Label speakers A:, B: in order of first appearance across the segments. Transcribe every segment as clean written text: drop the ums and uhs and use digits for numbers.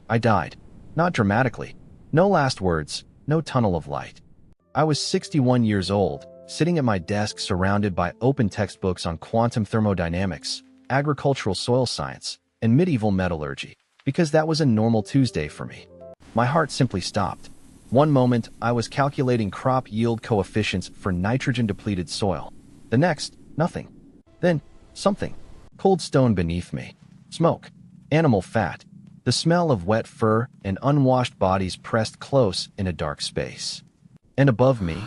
A: I died. Not dramatically. No last words, no tunnel of light. I was 61 years old, sitting at my desk surrounded by open textbooks on quantum thermodynamics, agricultural soil science, and medieval metallurgy, because that was a normal Tuesday for me. My heart simply stopped. One moment, I was calculating crop yield coefficients for nitrogen-depleted soil. The next, nothing. Then, something. Cold stone beneath me. Smoke. Animal fat. The smell of wet fur and unwashed bodies pressed close in a dark space. And above me,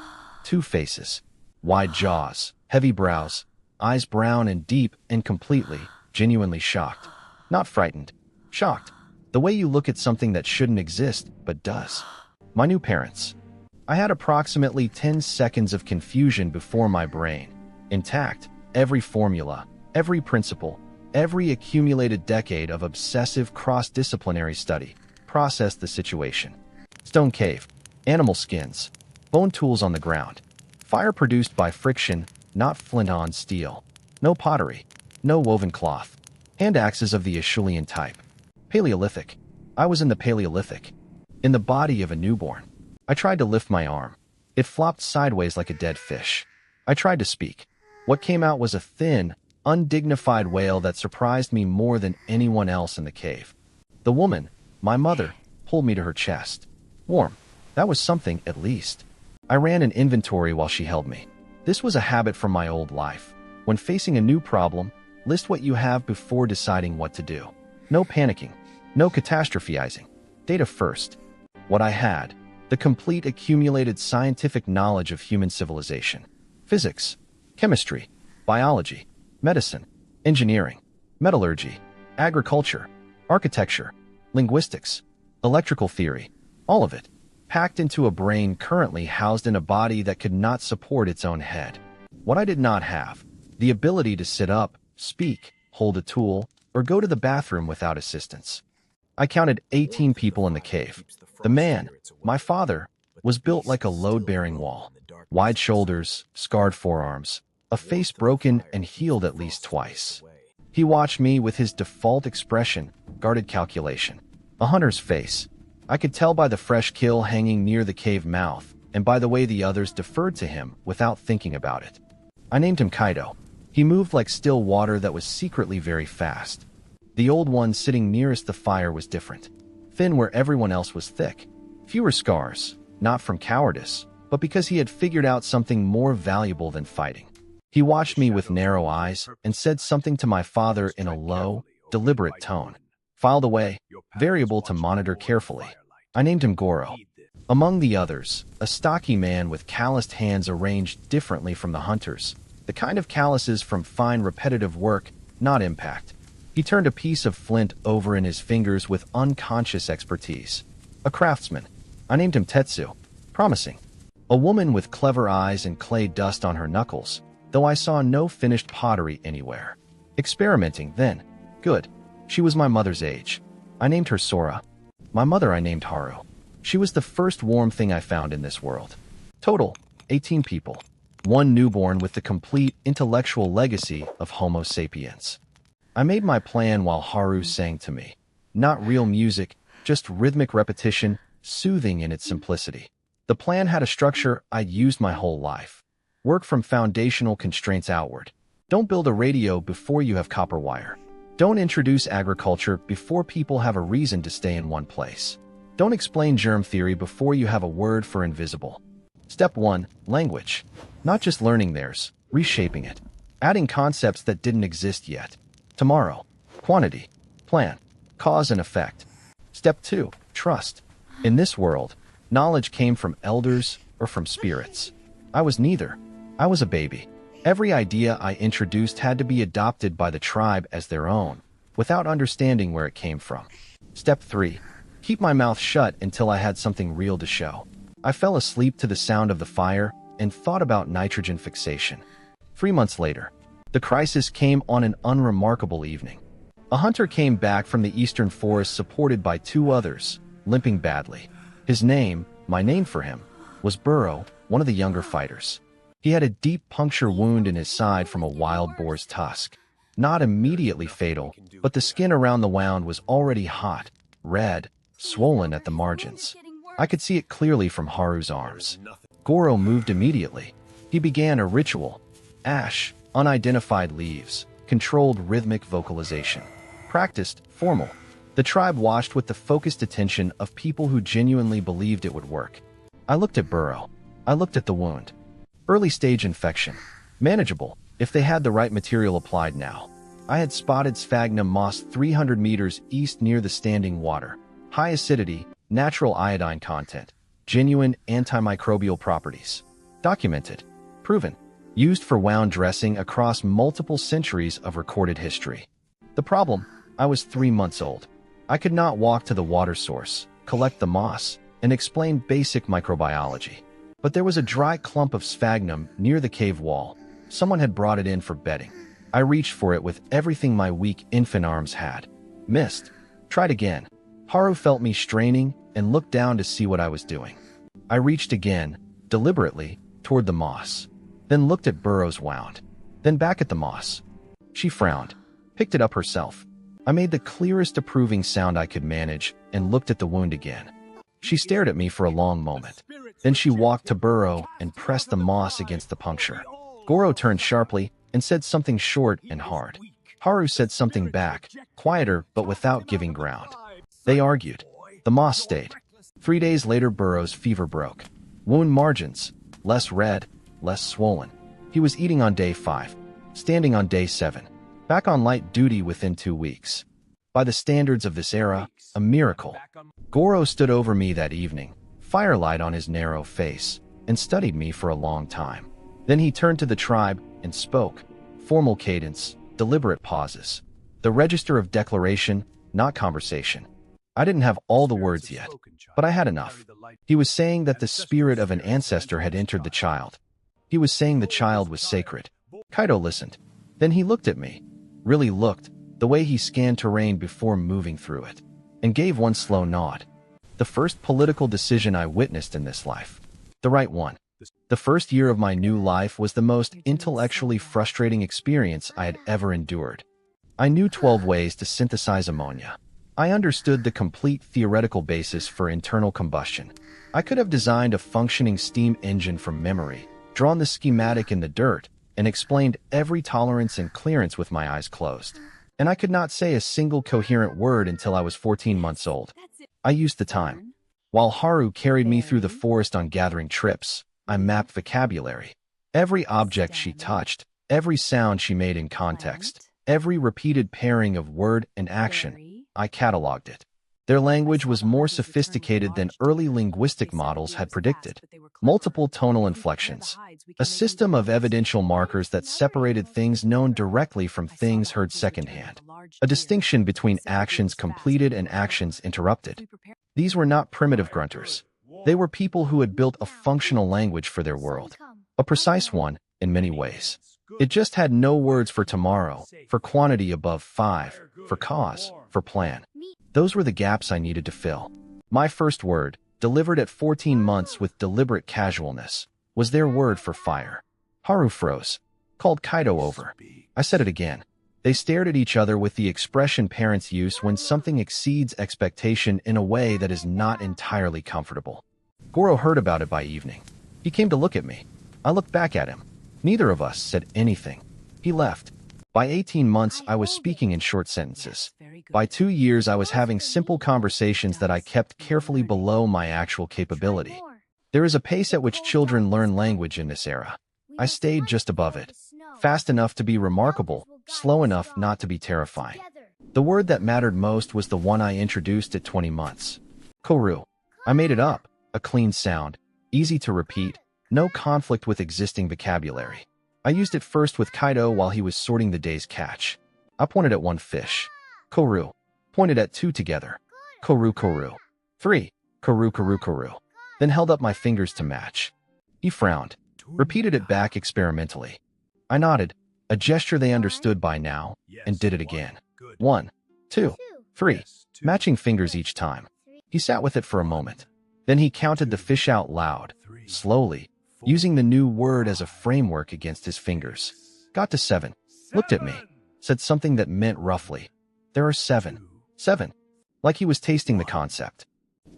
A: two faces. Wide jaws, heavy brows, eyes brown and deep and completely, genuinely shocked. Not frightened. Shocked. The way you look at something that shouldn't exist, but does. My new parents. I had approximately 10 seconds of confusion before my brain. Intact, every formula, every principle, every accumulated decade of obsessive cross-disciplinary study processed the situation. Stone cave, animal skins, bone tools on the ground, fire produced by friction, not flint-on steel. No pottery, no woven cloth, hand axes of the Acheulean type. Paleolithic. I was in the Paleolithic. In the body of a newborn. I tried to lift my arm. It flopped sideways like a dead fish. I tried to speak. What came out was a thin, undignified wail that surprised me more than anyone else in the cave. The woman, my mother, pulled me to her chest. Warm. That was something, at least. I ran an inventory while she held me. This was a habit from my old life. When facing a new problem, list what you have before deciding what to do. No panicking. No catastrophizing. Data first. What I had. The complete accumulated scientific knowledge of human civilization. Physics. Chemistry. Biology. Medicine. Engineering. Metallurgy. Agriculture. Architecture. Linguistics. Electrical theory. All of it. Packed into a brain currently housed in a body that could not support its own head. What I did not have. The ability to sit up, speak, hold a tool, or go to the bathroom without assistance. I counted 18 people in the cave. The man, my father, was built like a load-bearing wall. Wide shoulders, scarred forearms, a face broken and healed at least twice. He watched me with his default expression, guarded calculation. A hunter's face. I could tell by the fresh kill hanging near the cave mouth, and by the way the others deferred to him without thinking about it. I named him Kaido. He moved like still water that was secretly very fast. The old one sitting nearest the fire was different. Thin where everyone else was thick. Fewer scars, not from cowardice, but because he had figured out something more valuable than fighting. He watched me with narrow eyes and said something to my father in a low, deliberate tone. Filed away, variable to monitor carefully. I named him Goro. Among the others, a stocky man with calloused hands arranged differently from the hunters. The kind of calluses from fine repetitive work, not impact. He turned a piece of flint over in his fingers with unconscious expertise. A craftsman. I named him Tetsu. Promising. A woman with clever eyes and clay dust on her knuckles, though I saw no finished pottery anywhere. Experimenting, then. Good. She was my mother's age. I named her Sora. My mother I named Haru. She was the first warm thing I found in this world. Total, 18 people. One newborn with the complete intellectual legacy of Homo sapiens. I made my plan while Haru sang to me. Not real music, just rhythmic repetition, soothing in its simplicity. The plan had a structure I'd used my whole life. Work from foundational constraints outward. Don't build a radio before you have copper wire. Don't introduce agriculture before people have a reason to stay in one place. Don't explain germ theory before you have a word for invisible. Step 1. Language. Not just learning theirs, reshaping it. Adding concepts that didn't exist yet. Tomorrow. Quantity. Plan. Cause and effect. Step 2. Trust. In this world, knowledge came from elders or from spirits. I was neither. I was a baby. Every idea I introduced had to be adopted by the tribe as their own, without understanding where it came from. Step 3. Keep my mouth shut until I had something real to show. I fell asleep to the sound of the fire and thought about nitrogen fixation. 3 months later, the crisis came on an unremarkable evening. A hunter came back from the eastern forest supported by 2 others, limping badly. His name, my name for him, was Burrow, one of the younger fighters. He had a deep puncture wound in his side from a wild boar's tusk. Not immediately fatal, but the skin around the wound was already hot, red, swollen at the margins. I could see it clearly from Haru's arms. Goro moved immediately. He began a ritual. Ash, unidentified leaves, controlled rhythmic vocalization. Practiced, formal. The tribe watched with the focused attention of people who genuinely believed it would work. I looked at Burrow. I looked at the wound. Early stage infection. Manageable, if they had the right material applied now. I had spotted sphagnum moss 300 meters east near the standing water. High acidity, natural iodine content, genuine antimicrobial properties. Documented. Proven. Used for wound dressing across multiple centuries of recorded history. The problem? I was 3 months old. I could not walk to the water source, collect the moss, and explain basic microbiology. But there was a dry clump of sphagnum near the cave wall. Someone had brought it in for bedding. I reached for it with everything my weak infant arms had. Missed. Tried again. Haru felt me straining and looked down to see what I was doing. I reached again, deliberately, toward the moss. Then looked at Burrow's wound. Then back at the moss. She frowned. Picked it up herself. I made the clearest approving sound I could manage and looked at the wound again. She stared at me for a long moment. Then she walked to Burrow and pressed the moss against the puncture. Goro turned sharply and said something short and hard. Haru said something back, quieter but without giving ground. They argued. The moss stayed. 3 days later, Burrow's fever broke. Wound margins, less red, less swollen. He was eating on day 5, standing on day 7, back on light duty within 2 weeks. By the standards of this era, a miracle. Goro stood over me that evening, firelight on his narrow face, and studied me for a long time. Then he turned to the tribe and spoke. Formal cadence, deliberate pauses. The register of declaration, not conversation. I didn't have all the words yet, but I had enough. He was saying that the spirit of an ancestor had entered the child. He was saying the child was sacred. Kaido listened. Then he looked at me. Really looked, the way he scanned terrain before moving through it, and gave one slow nod. The first political decision I witnessed in this life. The right one. The first year of my new life was the most intellectually frustrating experience I had ever endured. I knew 12 ways to synthesize ammonia. I understood the complete theoretical basis for internal combustion. I could have designed a functioning steam engine from memory, drawn the schematic in the dirt, and explained every tolerance and clearance with my eyes closed. And I could not say a single coherent word until I was 14 months old. I used the time. While Haru carried me through the forest on gathering trips, I mapped vocabulary. Every object she touched, every sound she made in context, every repeated pairing of word and action, I cataloged it. Their language was more sophisticated than early linguistic models had predicted. Multiple tonal inflections. A system of evidential markers that separated things known directly from things heard secondhand. A distinction between actions completed and actions interrupted. These were not primitive grunters. They were people who had built a functional language for their world. A precise one, in many ways. It just had no words for tomorrow, for quantity above 5, for cause, for plan. Those were the gaps I needed to fill. My first word, delivered at 14 months with deliberate casualness, was their word for fire. Haru froze. Called Kaido over. I said it again. They stared at each other with the expression parents use when something exceeds expectation in a way that is not entirely comfortable. Goro heard about it by evening. He came to look at me. I looked back at him. Neither of us said anything. He left. By 18 months, I was speaking in short sentences. By 2 years, I was having simple conversations that I kept carefully below my actual capability. There is a pace at which children learn language in this era. I stayed just above it. Fast enough to be remarkable, slow enough not to be terrifying. The word that mattered most was the one I introduced at 20 months. Koru. I made it up. A clean sound, easy to repeat, no conflict with existing vocabulary. I used it first with Kaido while he was sorting the day's catch. I pointed at 1 fish. Koru. Pointed at 2 together. Koru koru. 3. Koru koru koru. Then held up my fingers to match. He frowned. Repeated it back experimentally. I nodded, a gesture they understood by now, and did it again. 1, 2, 3. Matching fingers each time. He sat with it for a moment. Then he counted the fish out loud, slowly, using the new word as a framework against his fingers. Got to 7. Looked at me. Said something that meant roughly. There are 7. 7. like he was tasting the concept.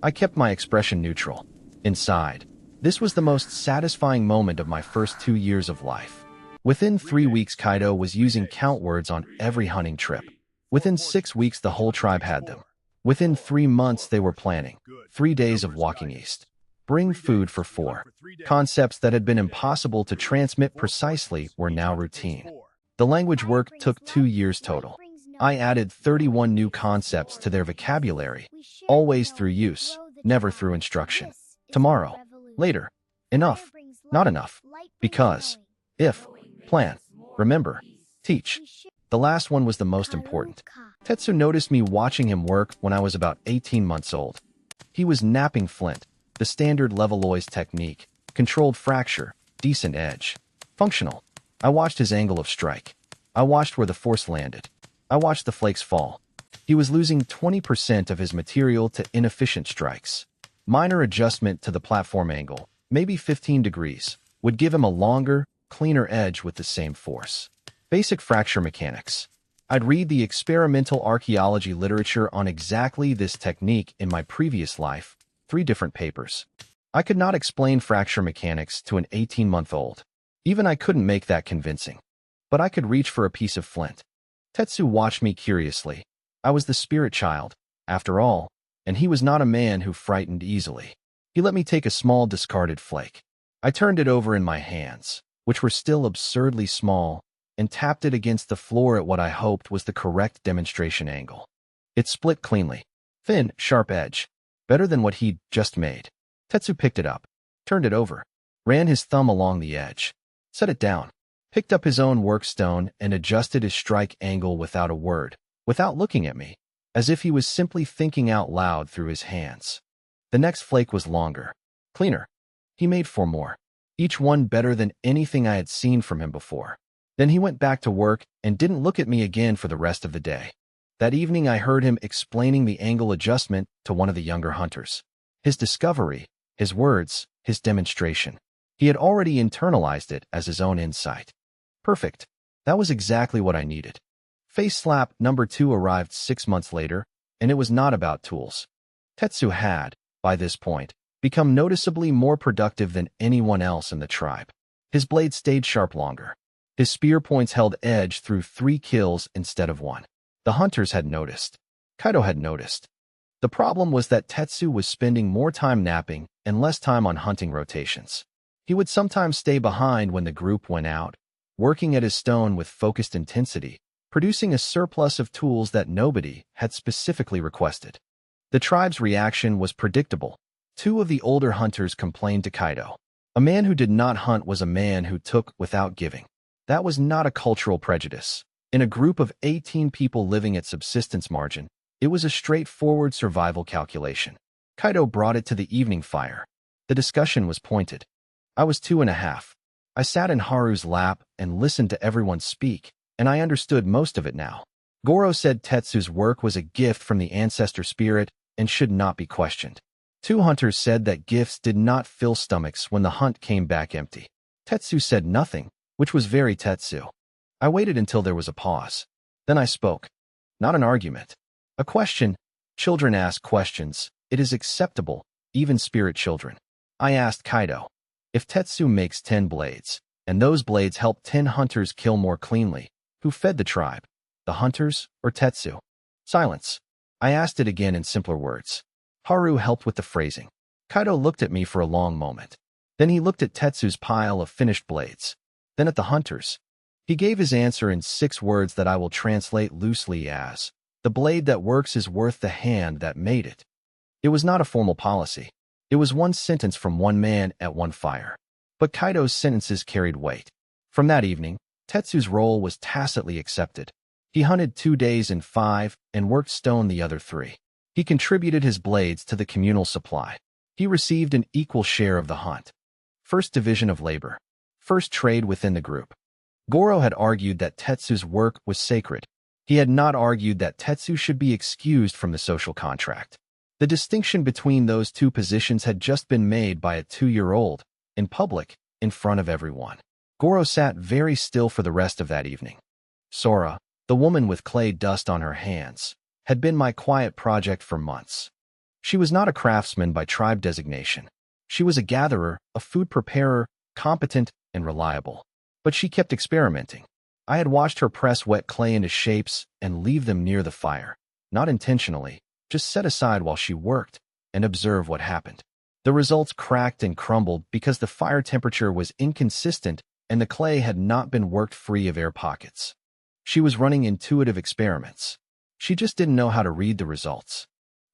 A: I kept my expression neutral. Inside, this was the most satisfying moment of my first 2 years of life. Within 3 weeks, Kaido was using count words on every hunting trip. Within 6 weeks, the whole tribe had them. Within 3 months, they were planning 3 days of walking east. Bring food for 4. Concepts that had been impossible to transmit precisely were now routine. The language work took 2 years total. I added 31 new concepts to their vocabulary, always through use, never through instruction. Tomorrow, later, enough, not enough, because, if, plan, remember, teach. The last one was the most important. Tetsu noticed me watching him work when I was about 18 months old. He was napping flint, the standard Levallois technique, controlled fracture, decent edge, functional. I watched his angle of strike. I watched where the force landed. I watched the flakes fall. He was losing 20% of his material to inefficient strikes. Minor adjustment to the platform angle, maybe 15 degrees, would give him a longer, cleaner edge with the same force. Basic fracture mechanics. I'd read the experimental archaeology literature on exactly this technique in my previous life, 3 different papers. I could not explain fracture mechanics to an 18-month-old. Even I couldn't make that convincing. But I could reach for a piece of flint. Tetsu watched me curiously. I was the spirit child, after all, and he was not a man who frightened easily. He let me take a small discarded flake. I turned it over in my hands, which were still absurdly small, and tapped it against the floor at what I hoped was the correct demonstration angle. It split cleanly. Thin, sharp edge. Better than what he'd just made. Tetsu picked it up, turned it over, ran his thumb along the edge, set it down, picked up his own workstone and adjusted his strike angle without a word, without looking at me, as if he was simply thinking out loud through his hands. The next flake was longer, cleaner. He made 4 more, each one better than anything I had seen from him before. Then he went back to work and didn't look at me again for the rest of the day. That evening I heard him explaining the angle adjustment to one of the younger hunters. His discovery, his words, his demonstration. He had already internalized it as his own insight. Perfect. That was exactly what I needed. Face slap number 2 arrived 6 months later, and it was not about tools. Tetsu had, by this point, become noticeably more productive than anyone else in the tribe. His blade stayed sharp longer. His spear points held edge through 3 kills instead of 1. The hunters had noticed. Kaido had noticed. The problem was that Tetsu was spending more time napping and less time on hunting rotations. He would sometimes stay behind when the group went out, working at his stone with focused intensity, producing a surplus of tools that nobody had specifically requested. The tribe's reaction was predictable. 2 of the older hunters complained to Kaido. A man who did not hunt was a man who took without giving. That was not a cultural prejudice. In a group of 18 people living at subsistence margin, it was a straightforward survival calculation. Kaido brought it to the evening fire. The discussion was pointed. I was 2.5. I sat in Haru's lap and listened to everyone speak, and I understood most of it now. Goro said Tetsu's work was a gift from the ancestor spirit and should not be questioned. 2 hunters said that gifts did not fill stomachs when the hunt came back empty. Tetsu said nothing, which was very Tetsu. I waited until there was a pause. Then I spoke. Not an argument. A question. Children ask questions. It is acceptable, even spirit children. I asked Kaido. If Tetsu makes 10 blades, and those blades help 10 hunters kill more cleanly, who fed the tribe? The hunters or Tetsu? Silence. I asked it again in simpler words. Haru helped with the phrasing. Kaido looked at me for a long moment. Then he looked at Tetsu's pile of finished blades. Then at the hunters. He gave his answer in 6 words that I will translate loosely as, "The blade that works is worth the hand that made it." It was not a formal policy. It was one sentence from one man at one fire. But Kaido's sentences carried weight. From that evening, Tetsu's role was tacitly accepted. He hunted 2 days in 5 and worked stone the other 3. He contributed his blades to the communal supply. He received an equal share of the hunt. First division of labor. First trade within the group. Goro had argued that Tetsu's work was sacred. He had not argued that Tetsu should be excused from the social contract. The distinction between those 2 positions had just been made by a 2-year-old, in public, in front of everyone. Goro sat very still for the rest of that evening. Sora, the woman with clay dust on her hands, had been my quiet project for months. She was not a craftsman by tribe designation. She was a gatherer, a food preparer, competent and reliable. But she kept experimenting. I had watched her press wet clay into shapes and leave them near the fire, not intentionally, just set aside while she worked, and observe what happened. The results cracked and crumbled because the fire temperature was inconsistent and the clay had not been worked free of air pockets. She was running intuitive experiments. She just didn't know how to read the results.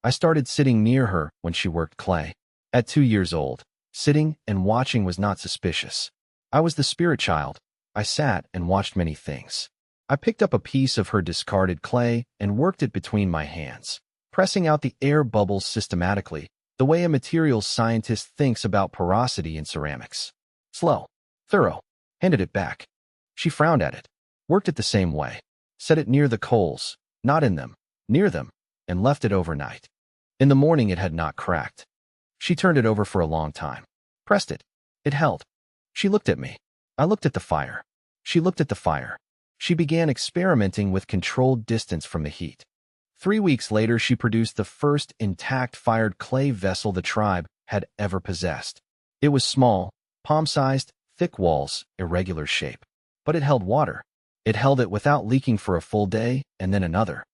A: I started sitting near her when she worked clay. At 2 years old, sitting and watching was not suspicious. I was the spirit child. I sat and watched many things. I picked up a piece of her discarded clay and worked it between my hands, pressing out the air bubbles systematically, the way a materials scientist thinks about porosity in ceramics. Slow, thorough, handed it back. She frowned at it, worked it the same way, set it near the coals, not in them, near them, and left it overnight. In the morning it had not cracked. She turned it over for a long time, pressed it. It held. She looked at me. I looked at the fire. She looked at the fire. She began experimenting with controlled distance from the heat. 3 weeks later, she produced the first intact fired clay vessel the tribe had ever possessed. It was small, palm-sized, thick walls, irregular shape. But it held water. It held it without leaking for a full day, and then another.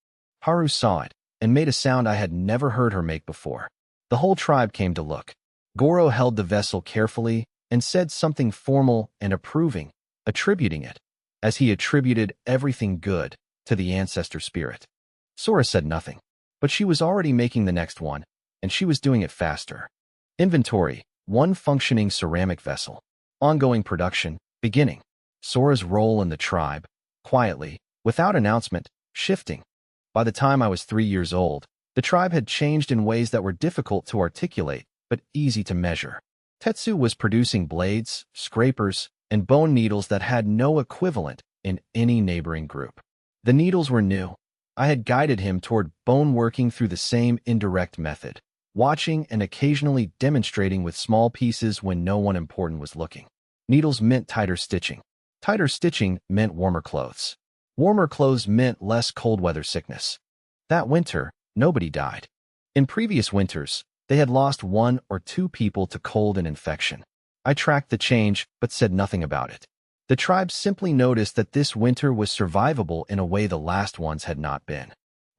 A: Haru saw it, and made a sound I had never heard her make before. The whole tribe came to look. Goro held the vessel carefully and said something formal and approving, attributing it, as he attributed everything good, to the ancestor spirit. Sora said nothing, but she was already making the next one, and she was doing it faster. Inventory, 1 functioning ceramic vessel. Ongoing production, beginning. Sora's role in the tribe, quietly, without announcement, shifting. By the time I was 3 years old, the tribe had changed in ways that were difficult to articulate, but easy to measure. Tetsu was producing blades, scrapers, and bone needles that had no equivalent in any neighboring group. The needles were new. I had guided him toward bone working through the same indirect method, watching and occasionally demonstrating with small pieces when no one important was looking. Needles meant tighter stitching. Tighter stitching meant warmer clothes. Warmer clothes meant less cold weather sickness. That winter, nobody died. In previous winters, they had lost 1 or 2 people to cold and infection. I tracked the change, but said nothing about it. The tribe simply noticed that this winter was survivable in a way the last ones had not been.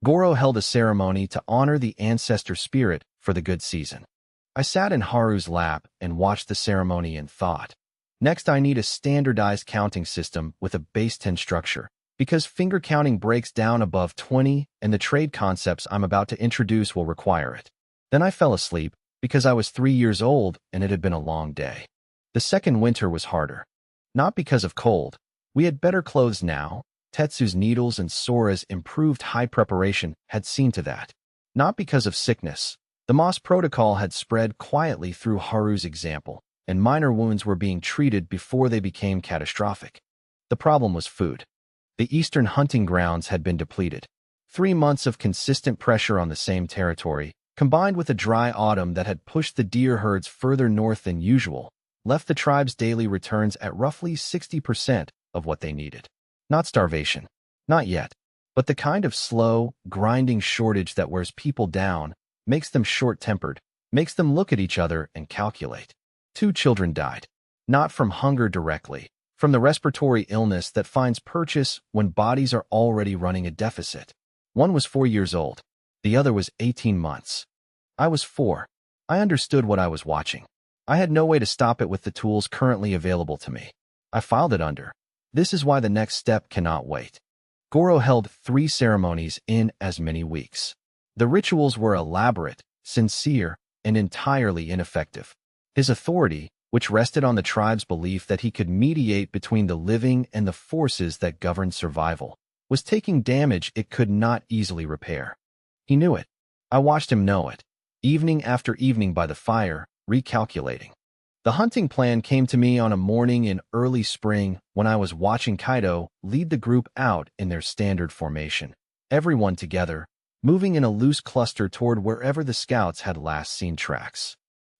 A: Goro held a ceremony to honor the ancestor spirit for the good season. I sat in Haru's lap and watched the ceremony and thought. Next, I need a standardized counting system with a base 10 structure, because finger counting breaks down above 20 and the trade concepts I'm about to introduce will require it. Then I fell asleep because I was 3 years old and it had been a long day. The second winter was harder. Not because of cold. We had better clothes now. Tetsu's needles and Sora's improved high preparation had seen to that. Not because of sickness. The Moss protocol had spread quietly through Haru's example, and minor wounds were being treated before they became catastrophic. The problem was food. The eastern hunting grounds had been depleted. 3 months of consistent pressure on the same territory, combined with a dry autumn that had pushed the deer herds further north than usual, left the tribe's daily returns at roughly 60% of what they needed. Not starvation. Not yet. But the kind of slow, grinding shortage that wears people down, makes them short-tempered, makes them look at each other and calculate. 2 children died. Not from hunger directly, from the respiratory illness that finds purchase when bodies are already running a deficit. One was 4 years old. The other was 18 months. I was 4. I understood what I was watching. I had no way to stop it with the tools currently available to me. I filed it under. This is why the next step cannot wait. Goro held 3 ceremonies in as many weeks. The rituals were elaborate, sincere, and entirely ineffective. His authority, which rested on the tribe's belief that he could mediate between the living and the forces that governed survival, was taking damage it could not easily repair. He knew it. I watched him know it, evening after evening by the fire, recalculating. The hunting plan came to me on a morning in early spring when I was watching Kaido lead the group out in their standard formation, everyone together, moving in a loose cluster toward wherever the scouts had last seen tracks.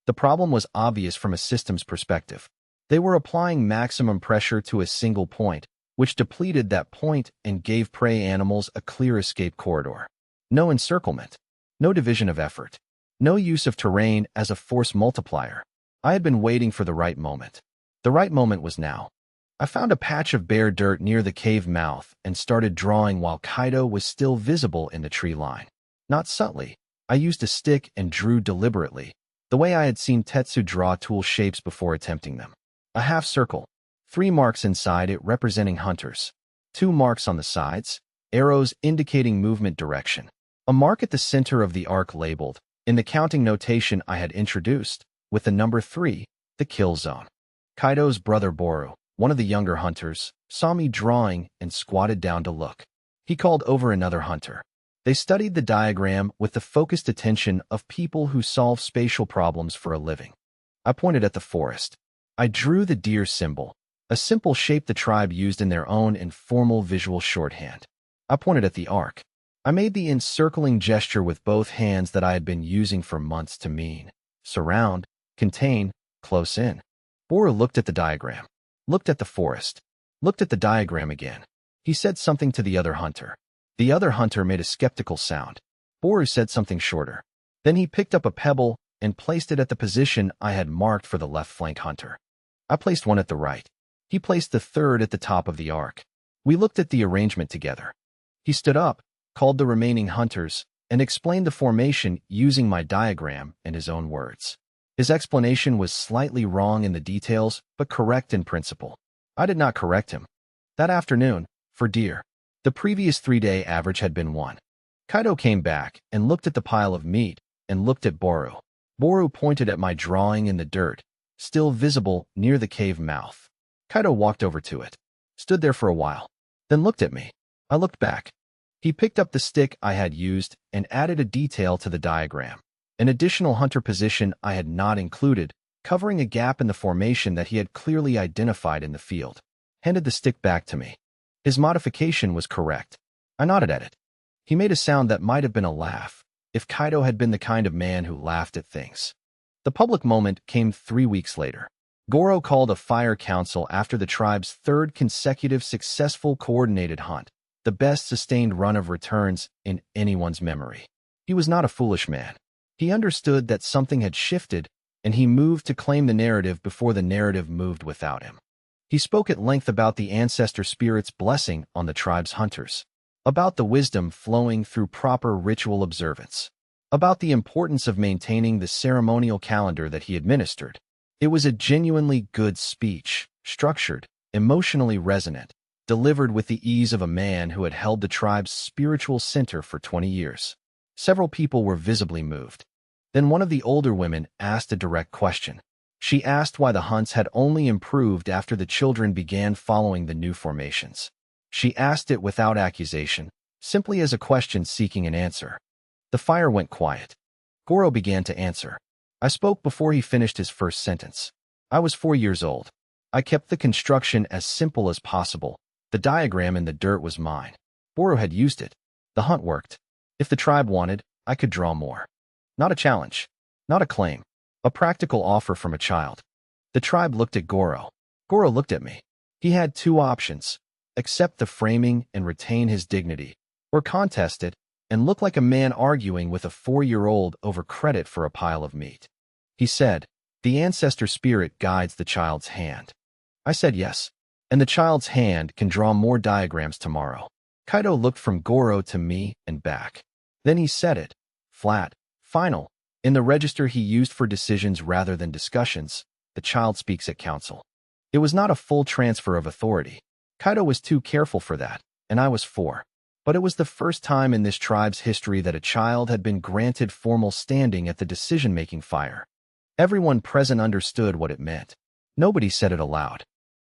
A: The problem was obvious from a systems perspective. They were applying maximum pressure to a single point, which depleted that point and gave prey animals a clear escape corridor. No encirclement. No division of effort. No use of terrain as a force multiplier. I had been waiting for the right moment. The right moment was now. I found a patch of bare dirt near the cave mouth and started drawing while Kaido was still visible in the tree line. Not subtly. I used a stick and drew deliberately, the way I had seen Tetsu draw tool shapes before attempting them. A half circle. 3 marks inside it representing hunters. 2 marks on the sides, arrows indicating movement direction. A mark at the center of the arc labeled, in the counting notation I had introduced, with the number 3, the kill zone. Kaido's brother Boru, one of the younger hunters, saw me drawing and squatted down to look. He called over another hunter. They studied the diagram with the focused attention of people who solve spatial problems for a living. I pointed at the forest. I drew the deer symbol, a simple shape the tribe used in their own informal visual shorthand. I pointed at the arc. I made the encircling gesture with both hands that I had been using for months to mean surround, contain, close in. Boru looked at the diagram, looked at the forest, looked at the diagram again. He said something to the other hunter. The other hunter made a skeptical sound. Boru said something shorter. Then he picked up a pebble and placed it at the position I had marked for the left flank hunter. I placed one at the right. He placed the third at the top of the arc. We looked at the arrangement together. He stood up, called the remaining hunters, and explained the formation using my diagram and his own words. His explanation was slightly wrong in the details, but correct in principle. I did not correct him. That afternoon, for deer, the previous 3-day average had been 1. Kaido came back and looked at the pile of meat and looked at Boru. Boru pointed at my drawing in the dirt, still visible near the cave mouth. Kaido walked over to it, stood there for a while, then looked at me. I looked back. He picked up the stick I had used and added a detail to the diagram. An additional hunter position I had not included, covering a gap in the formation that he had clearly identified in the field. Handed the stick back to me. His modification was correct. I nodded at it. He made a sound that might have been a laugh, if Kaido had been the kind of man who laughed at things. The public moment came 3 weeks later. Goro called a fire council after the tribe's 3rd consecutive successful coordinated hunt, the best sustained run of returns in anyone's memory. He was not a foolish man. He understood that something had shifted, and he moved to claim the narrative before the narrative moved without him. He spoke at length about the ancestor spirit's blessing on the tribe's hunters, about the wisdom flowing through proper ritual observance, about the importance of maintaining the ceremonial calendar that he administered. It was a genuinely good speech, structured, emotionally resonant, delivered with the ease of a man who had held the tribe's spiritual center for 20 years. Several people were visibly moved. Then one of the older women asked a direct question. She asked why the hunts had only improved after the children began following the new formations. She asked it without accusation, simply as a question seeking an answer. The fire went quiet. Goro began to answer. I spoke before he finished his first sentence. I was 4 years old. I kept the construction as simple as possible. The diagram in the dirt was mine. Goro had used it. The hunt worked. If the tribe wanted, I could draw more. Not a challenge. Not a claim. A practical offer from a child. The tribe looked at Goro. Goro looked at me. He had 2 options. Accept the framing and retain his dignity, or contest it and look like a man arguing with a 4-year-old over credit for a pile of meat. He said, "The ancestor spirit guides the child's hand." I said yes, and the child's hand can draw more diagrams tomorrow. Kaido looked from Goro to me and back. Then he said it, flat, final, in the register he used for decisions rather than discussions. The child speaks at council. It was not a full transfer of authority. Kaido was too careful for that, and I was 4. But it was the first time in this tribe's history that a child had been granted formal standing at the decision-making fire. Everyone present understood what it meant. Nobody said it aloud.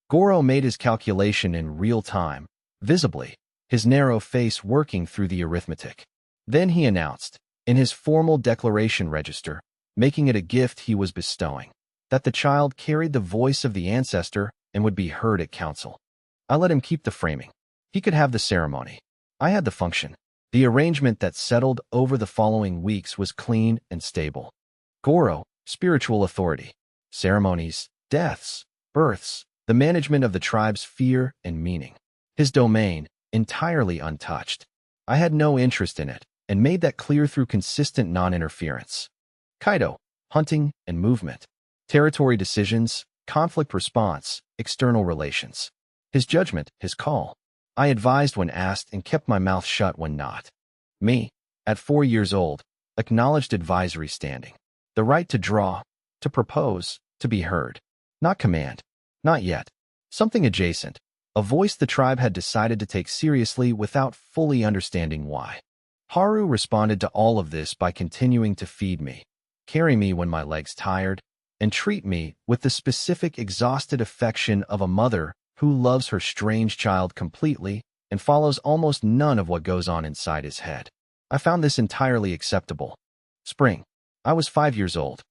A: Goro made his calculation in real time, visibly, his narrow face working through the arithmetic. Then he announced, in his formal declaration register, making it a gift he was bestowing, that the child carried the voice of the ancestor and would be heard at council. I let him keep the framing. He could have the ceremony. I had the function. The arrangement that settled over the following weeks was clean and stable. Goro, spiritual authority. Ceremonies, deaths, births, the management of the tribe's fear and meaning. His domain, entirely untouched. I had no interest in it, and made that clear through consistent non-interference. Kaido, hunting and movement, territory decisions, conflict response, external relations. His judgment, his call. I advised when asked and kept my mouth shut when not. Me, at 4 years old, acknowledged advisory standing. The right to draw, to propose, to be heard. Not command. Not yet. Something adjacent. A voice the tribe had decided to take seriously without fully understanding why. Haru responded to all of this by continuing to feed me, carry me when my legs tired, and treat me with the specific exhausted affection of a mother who loves her strange child completely and follows almost none of what goes on inside his head. I found this entirely acceptable. Spring. I was 5 years old.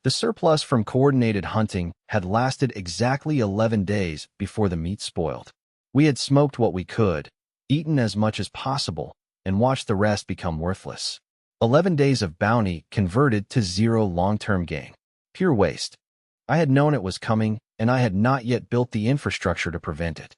A: The surplus from coordinated hunting had lasted exactly 11 days before the meat spoiled. We had smoked what we could, eaten as much as possible, and watched the rest become worthless. 11 days of bounty converted to 0 long-term gain. Pure waste. I had known it was coming, and I had not yet built the infrastructure to prevent it.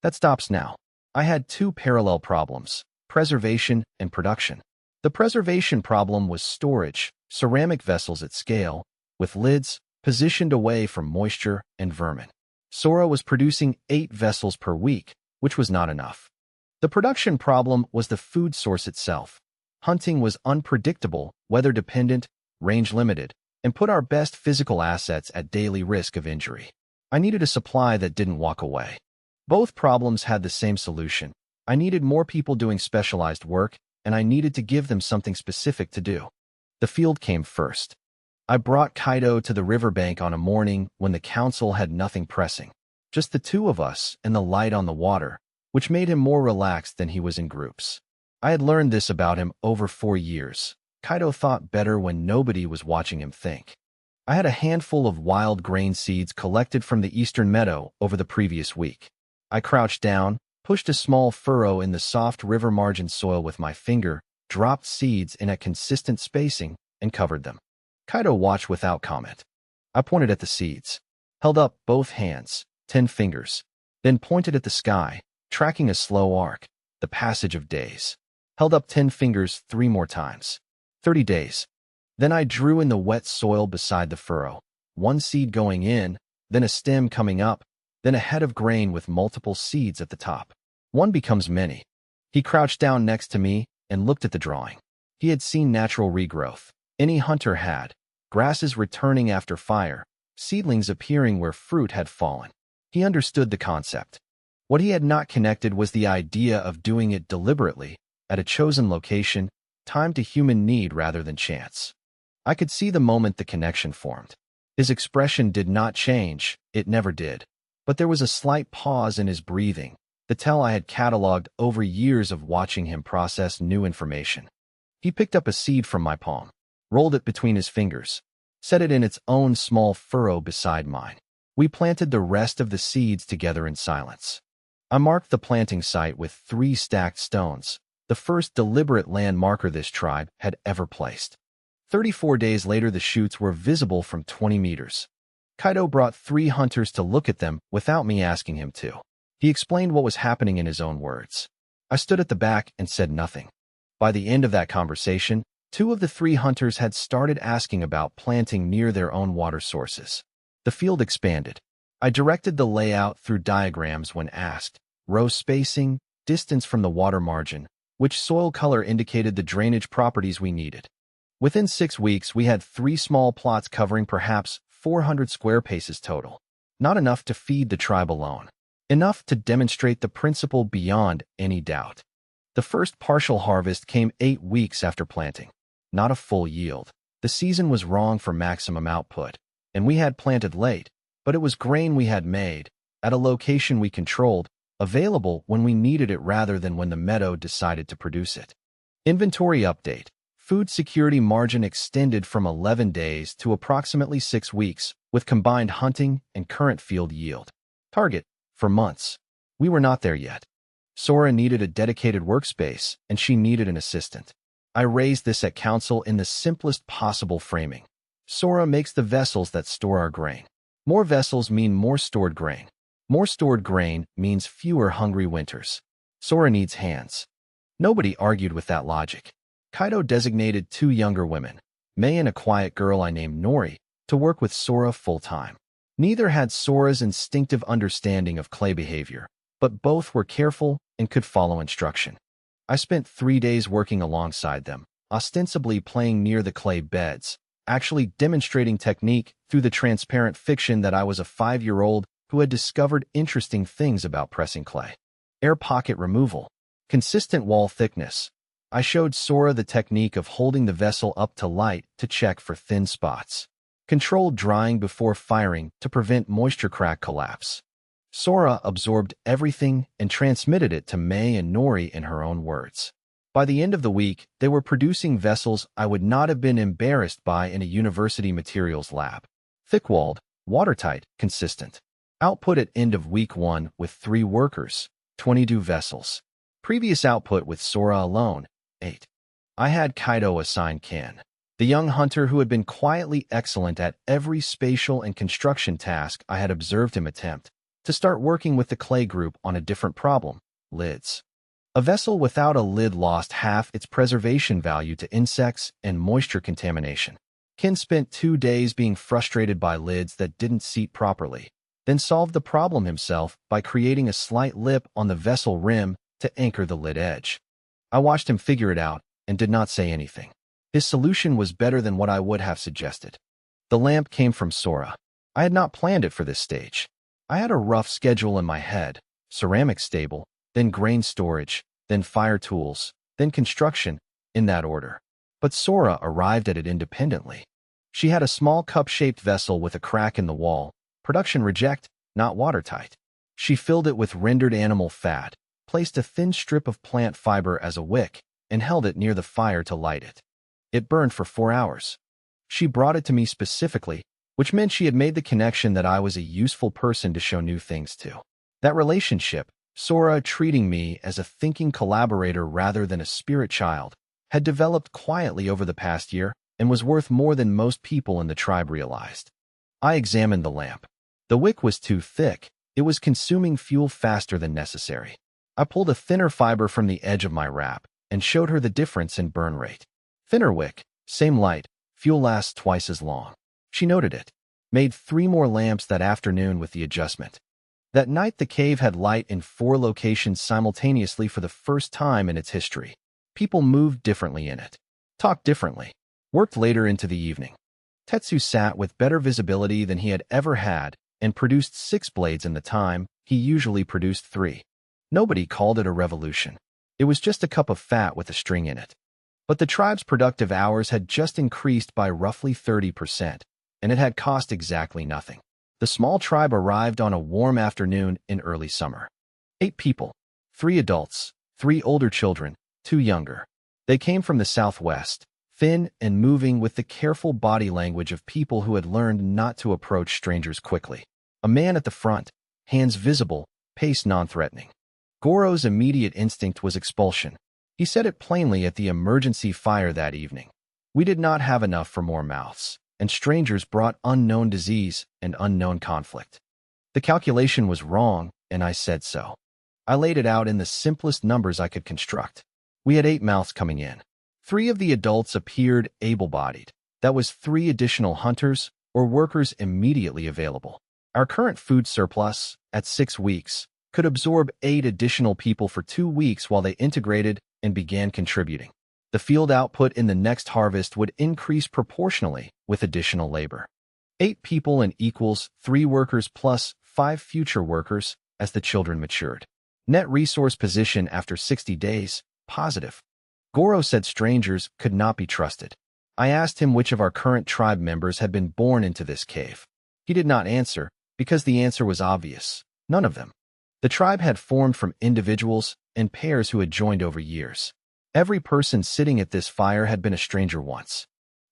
A: That stops now. I had 2 parallel problems: preservation and production. The preservation problem was storage, ceramic vessels at scale, with lids positioned away from moisture and vermin. Sora was producing 8 vessels per week, which was not enough. The production problem was the food source itself. Hunting was unpredictable, weather-dependent, range-limited, and put our best physical assets at daily risk of injury. I needed a supply that didn't walk away. Both problems had the same solution. I needed more people doing specialized work, and I needed to give them something specific to do. The field came first. I brought Kaido to the riverbank on a morning when the council had nothing pressing. Just the 2 of us and the light on the water, which made him more relaxed than he was in groups. I had learned this about him over 4 years. Kaido thought better when nobody was watching him think. I had a handful of wild grain seeds collected from the eastern meadow over the previous week. I crouched down, pushed a small furrow in the soft river margin soil with my finger, dropped seeds in a consistent spacing, and covered them. Kaido watched without comment. I pointed at the seeds, held up both hands, 10 fingers, then pointed at the sky, tracking a slow arc, the passage of days. Held up 10 fingers 3 more times. 30 days. Then I drew in the wet soil beside the furrow, 1 seed going in, then a stem coming up, then a head of grain with multiple seeds at the top. One becomes many. He crouched down next to me and looked at the drawing. He had seen natural regrowth. Any hunter had. Grasses returning after fire, seedlings appearing where fruit had fallen. He understood the concept. What he had not connected was the idea of doing it deliberately, at a chosen location, timed to human need rather than chance. I could see the moment the connection formed. His expression did not change, it never did. But there was a slight pause in his breathing, the tell I had cataloged over years of watching him process new information. He picked up a seed from my palm, rolled it between his fingers, set it in its own small furrow beside mine. We planted the rest of the seeds together in silence. I marked the planting site with 3 stacked stones, the first deliberate land marker this tribe had ever placed. 34 days later, the shoots were visible from 20 meters. Kaido brought 3 hunters to look at them without me asking him to. He explained what was happening in his own words. I stood at the back and said nothing. By the end of that conversation, 2 of the 3 hunters had started asking about planting near their own water sources. The field expanded. I directed the layout through diagrams when asked: row spacing, distance from the water margin, which soil color indicated the drainage properties we needed. Within 6 weeks, we had 3 small plots covering perhaps 400 square paces total. Not enough to feed the tribe alone. Enough to demonstrate the principle beyond any doubt. The first partial harvest came 8 weeks after planting. Not a full yield. The season was wrong for maximum output, and we had planted late, but it was grain we had made, at a location we controlled, available when we needed it rather than when the meadow decided to produce it. Inventory update. Food security margin extended from 11 days to approximately 6 weeks, with combined hunting and current field yield. Target. For months. We were not there yet. Sora needed a dedicated workspace, and she needed an assistant. I raised this at council in the simplest possible framing. Sora makes the vessels that store our grain. More vessels mean more stored grain. More stored grain means fewer hungry winters. Sora needs hands. Nobody argued with that logic. Kaido designated 2 younger women, Mei and a quiet girl I named Nori, to work with Sora full-time. Neither had Sora's instinctive understanding of clay behavior, but both were careful and could follow instruction. I spent 3 days working alongside them, ostensibly playing near the clay beds, actually demonstrating technique through the transparent fiction that I was a 5-year-old who had discovered interesting things about pressing clay. Air pocket removal, consistent wall thickness. I showed Sora the technique of holding the vessel up to light to check for thin spots. Controlled drying before firing to prevent moisture crack collapse. Sora absorbed everything and transmitted it to Mei and Nori in her own words. By the end of the week, they were producing vessels I would not have been embarrassed by in a university materials lab. Thick-walled, watertight, consistent. Output at end of week 1 with 3 workers, 22 vessels. Previous output with Sora alone, 8. I had Kaido assign Ken, the young hunter who had been quietly excellent at every spatial and construction task I had observed him attempt, to start working with the clay group on a different problem, lids. A vessel without a lid lost half its preservation value to insects and moisture contamination. Ken spent 2 days being frustrated by lids that didn't seat properly, then solved the problem himself by creating a slight lip on the vessel rim to anchor the lid edge. I watched him figure it out and did not say anything. His solution was better than what I would have suggested. The lamp came from Sora. I had not planned it for this stage. I had a rough schedule in my head: ceramic stable, then grain storage, then fire tools, then construction, in that order. But Sora arrived at it independently. She had a small cup-shaped vessel with a crack in the wall, production reject, not watertight. She filled it with rendered animal fat, placed a thin strip of plant fiber as a wick, and held it near the fire to light it. It burned for 4 hours. She brought it to me specifically, which meant she had made the connection that I was a useful person to show new things to. That relationship, Sora treating me as a thinking collaborator rather than a spirit child, had developed quietly over the past year and was worth more than most people in the tribe realized. I examined the lamp. The wick was too thick. It was consuming fuel faster than necessary. I pulled a thinner fiber from the edge of my wrap and showed her the difference in burn rate. Thinner wick, same light, fuel lasts twice as long. She noted it. Made 3 more lamps that afternoon with the adjustment. That night the cave had light in 4 locations simultaneously for the first time in its history. People moved differently in it. Talked differently. Worked later into the evening. Tetsu sat with better visibility than he had ever had and produced 6 blades in the time he usually produced 3. Nobody called it a revolution. It was just a cup of fat with a string in it. But the tribe's productive hours had just increased by roughly 30%, and it had cost exactly nothing. The small tribe arrived on a warm afternoon in early summer. 8 people, 3 adults, 3 older children, 2 younger. They came from the southwest, thin and moving with the careful body language of people who had learned not to approach strangers quickly. A man at the front, hands visible, pace non-threatening. Goro's immediate instinct was expulsion. He said it plainly at the emergency fire that evening. We did not have enough for more mouths, and strangers brought unknown disease and unknown conflict. The calculation was wrong, and I said so. I laid it out in the simplest numbers I could construct. We had 8 mouths coming in. 3 of the adults appeared able-bodied. That was 3 additional hunters or workers immediately available. Our current food surplus, at 6 weeks, could absorb 8 additional people for 2 weeks while they integrated and began contributing. The field output in the next harvest would increase proportionally with additional labor. 8 people and equals 3 workers plus 5 future workers as the children matured. Net resource position after 60 days, positive. Goro said strangers could not be trusted. I asked him which of our current tribe members had been born into this cave. He did not answer, because the answer was obvious: none of them. The tribe had formed from individuals and pairs who had joined over years. Every person sitting at this fire had been a stranger once.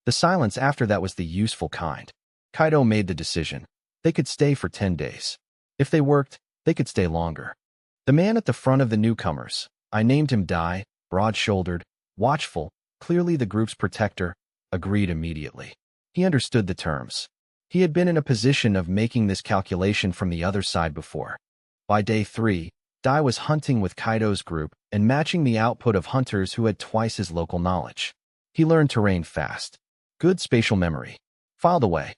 A: The silence after that was the useful kind. Kaido made the decision. They could stay for 10 days. If they worked, they could stay longer. The man at the front of the newcomers, I named him Dai, broad-shouldered, watchful, clearly the group's protector, agreed immediately. He understood the terms. He had been in a position of making this calculation from the other side before. By day 3, Dai was hunting with Kaido's group and matching the output of hunters who had twice his local knowledge. He learned terrain fast. Good spatial memory. Filed away.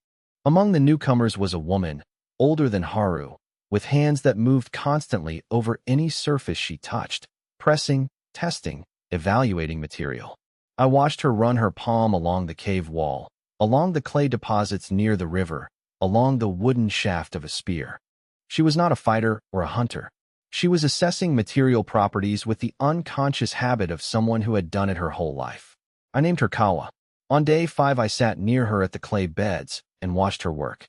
A: Among the newcomers was a woman, older than Haru, with hands that moved constantly over any surface she touched, pressing, testing, evaluating material. I watched her run her palm along the cave wall, along the clay deposits near the river, along the wooden shaft of a spear. She was not a fighter or a hunter. She was assessing material properties with the unconscious habit of someone who had done it her whole life. I named her Kawa. On day 5, I sat near her at the clay beds and watched her work.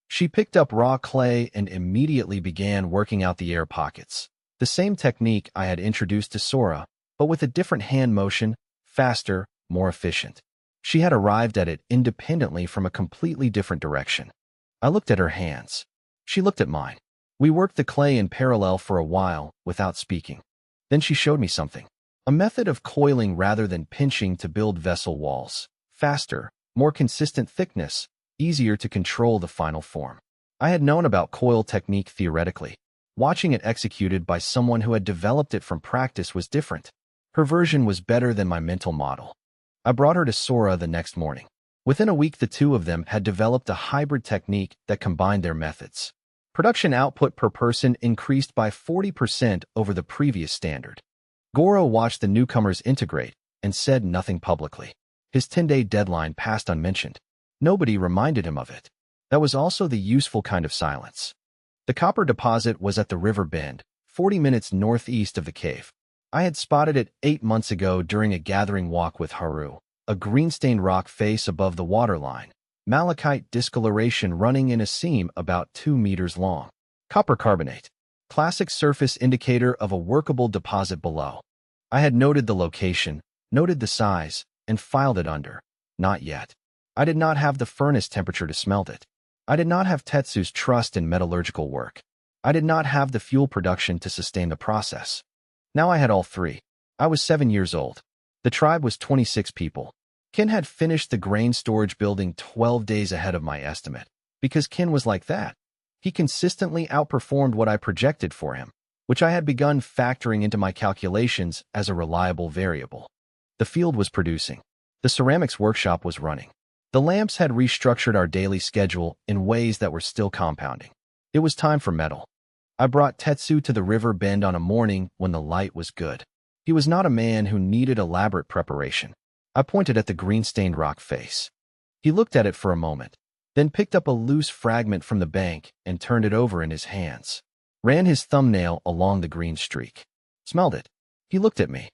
A: She picked up raw clay and immediately began working out the air pockets. The same technique I had introduced to Sora, but with a different hand motion, faster, more efficient. She had arrived at it independently from a completely different direction. I looked at her hands. She looked at mine. We worked the clay in parallel for a while, without speaking. Then she showed me something. A method of coiling rather than pinching to build vessel walls. Faster, more consistent thickness, easier to control the final form. I had known about coil technique theoretically. Watching it executed by someone who had developed it from practice was different. Her version was better than my mental model. I brought her to Sora the next morning. Within a week, the two of them had developed a hybrid technique that combined their methods. Production output per person increased by 40% over the previous standard. Goro watched the newcomers integrate and said nothing publicly. His 10-day deadline passed unmentioned. Nobody reminded him of it. That was also the useful kind of silence. The copper deposit was at the river bend, 40 minutes northeast of the cave. I had spotted it 8 months ago during a gathering walk with Haru, a green-stained rock face above the waterline, malachite discoloration running in a seam about 2 meters long. Copper carbonate. Classic surface indicator of a workable deposit below. I had noted the location, noted the size, and filed it under. Not yet. I did not have the furnace temperature to smelt it. I did not have Tetsu's trust in metallurgical work. I did not have the fuel production to sustain the process. Now I had all three. I was 7 years old. The tribe was 26 people. Ken had finished the grain storage building 12 days ahead of my estimate. Because Ken was like that. He consistently outperformed what I projected for him, which I had begun factoring into my calculations as a reliable variable. The field was producing. The ceramics workshop was running. The lamps had restructured our daily schedule in ways that were still compounding. It was time for metal. I brought Tetsu to the river bend on a morning when the light was good. He was not a man who needed elaborate preparation. I pointed at the green-stained rock face. He looked at it for a moment, then picked up a loose fragment from the bank and turned it over in his hands. Ran his thumbnail along the green streak. Smelled it. He looked at me.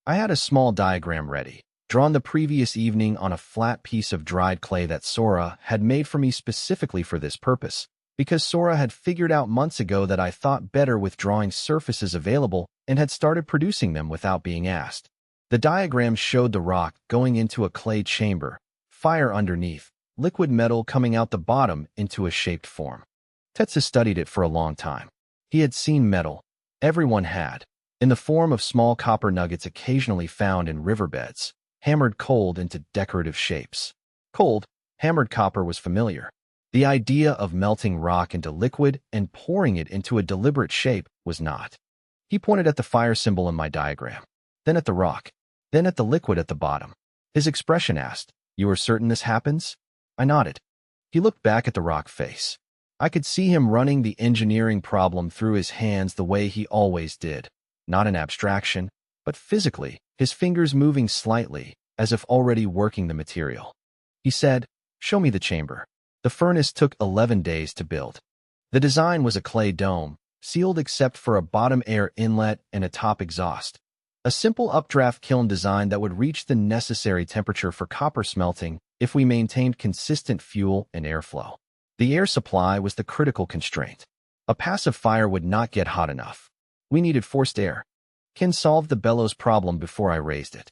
A: I had a small diagram ready, drawn the previous evening on a flat piece of dried clay that Sora had made for me specifically for this purpose, because Sora had figured out months ago that I thought better with drawing surfaces available and had started producing them without being asked. The diagram showed the rock going into a clay chamber, fire underneath, liquid metal coming out the bottom into a shaped form. Tetsu studied it for a long time. He had seen metal. Everyone had. In the form of small copper nuggets occasionally found in riverbeds, hammered cold into decorative shapes. Cold, hammered copper was familiar. The idea of melting rock into liquid and pouring it into a deliberate shape was not. He pointed at the fire symbol in my diagram, then at the rock, then at the liquid at the bottom. His expression asked, "You are certain this happens?" I nodded. He looked back at the rock face. I could see him running the engineering problem through his hands the way he always did. Not in abstraction, but physically, his fingers moving slightly, as if already working the material. He said, "Show me the chamber." The furnace took 11 days to build. The design was a clay dome, sealed except for a bottom air inlet and a top exhaust. A simple updraft kiln design that would reach the necessary temperature for copper smelting if we maintained consistent fuel and airflow. The air supply was the critical constraint. A passive fire would not get hot enough. We needed forced air. Ken solved the bellows problem before I raised it.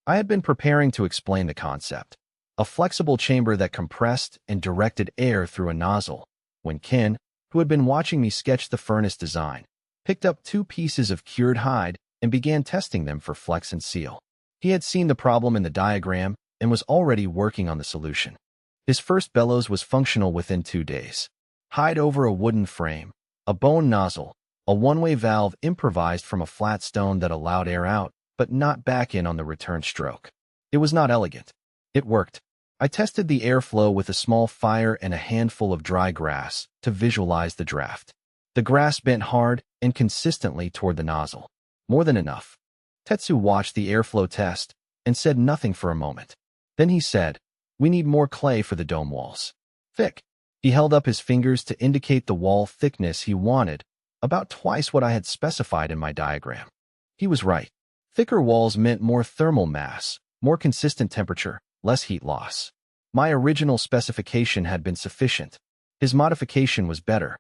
A: I had been preparing to explain the concept. A flexible chamber that compressed and directed air through a nozzle, when Ken, who had been watching me sketch the furnace design, picked up 2 pieces of cured hide and began testing them for flex and seal. He had seen the problem in the diagram and was already working on the solution. His first bellows was functional within 2 days. Hide over a wooden frame, a bone nozzle, a one-way valve improvised from a flat stone that allowed air out, but not back in on the return stroke. It was not elegant. It worked. I tested the airflow with a small fire and a handful of dry grass to visualize the draft. The grass bent hard and consistently toward the nozzle. More than enough. Tetsu watched the airflow test and said nothing for a moment. Then he said, "We need more clay for the dome walls." Thick. He held up his fingers to indicate the wall thickness he wanted, about twice what I had specified in my diagram. He was right. Thicker walls meant more thermal mass, more consistent temperature, less heat loss. My original specification had been sufficient. His modification was better.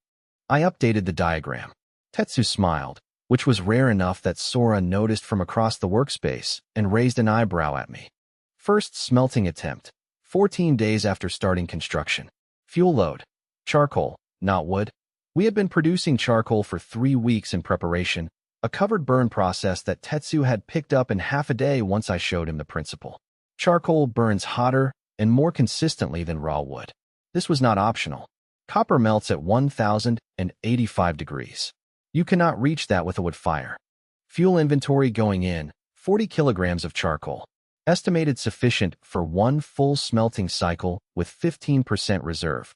A: I updated the diagram. Tetsu smiled, which was rare enough that Sora noticed from across the workspace and raised an eyebrow at me. First smelting attempt, 14 days after starting construction. Fuel load, charcoal, not wood. We had been producing charcoal for 3 weeks in preparation, a covered burn process that Tetsu had picked up in half a day once I showed him the principle. Charcoal burns hotter and more consistently than raw wood. This was not optional. Copper melts at 1085 degrees. You cannot reach that with a wood fire. Fuel inventory going in, 40 kilograms of charcoal. Estimated sufficient for 1 full smelting cycle with 15% reserve.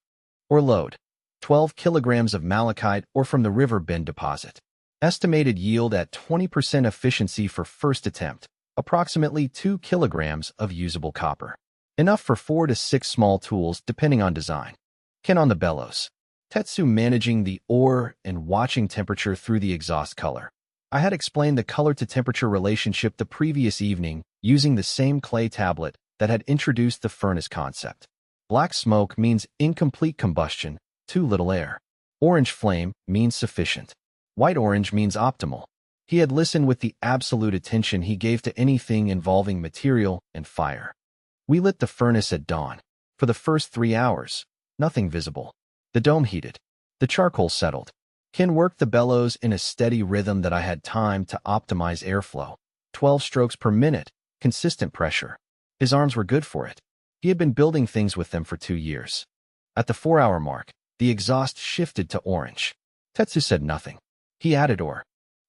A: Or load, 12 kilograms of malachite or from the river bin deposit. Estimated yield at 20% efficiency for first attempt, approximately 2 kilograms of usable copper. Enough for 4 to 6 small tools depending on design. Ken on the bellows. Tetsu managing the ore and watching temperature through the exhaust color. I had explained the color-to-temperature relationship the previous evening using the same clay tablet that had introduced the furnace concept. Black smoke means incomplete combustion, too little air. Orange flame means sufficient. White-orange means optimal. He had listened with the absolute attention he gave to anything involving material and fire. We lit the furnace at dawn. For the first 3 hours, nothing visible. The dome heated. The charcoal settled. Ken worked the bellows in a steady rhythm that I had time to optimize airflow. 12 strokes per minute, consistent pressure. His arms were good for it. He had been building things with them for 2 years. At the 4-hour mark, the exhaust shifted to orange. Tetsu said nothing. He added ore.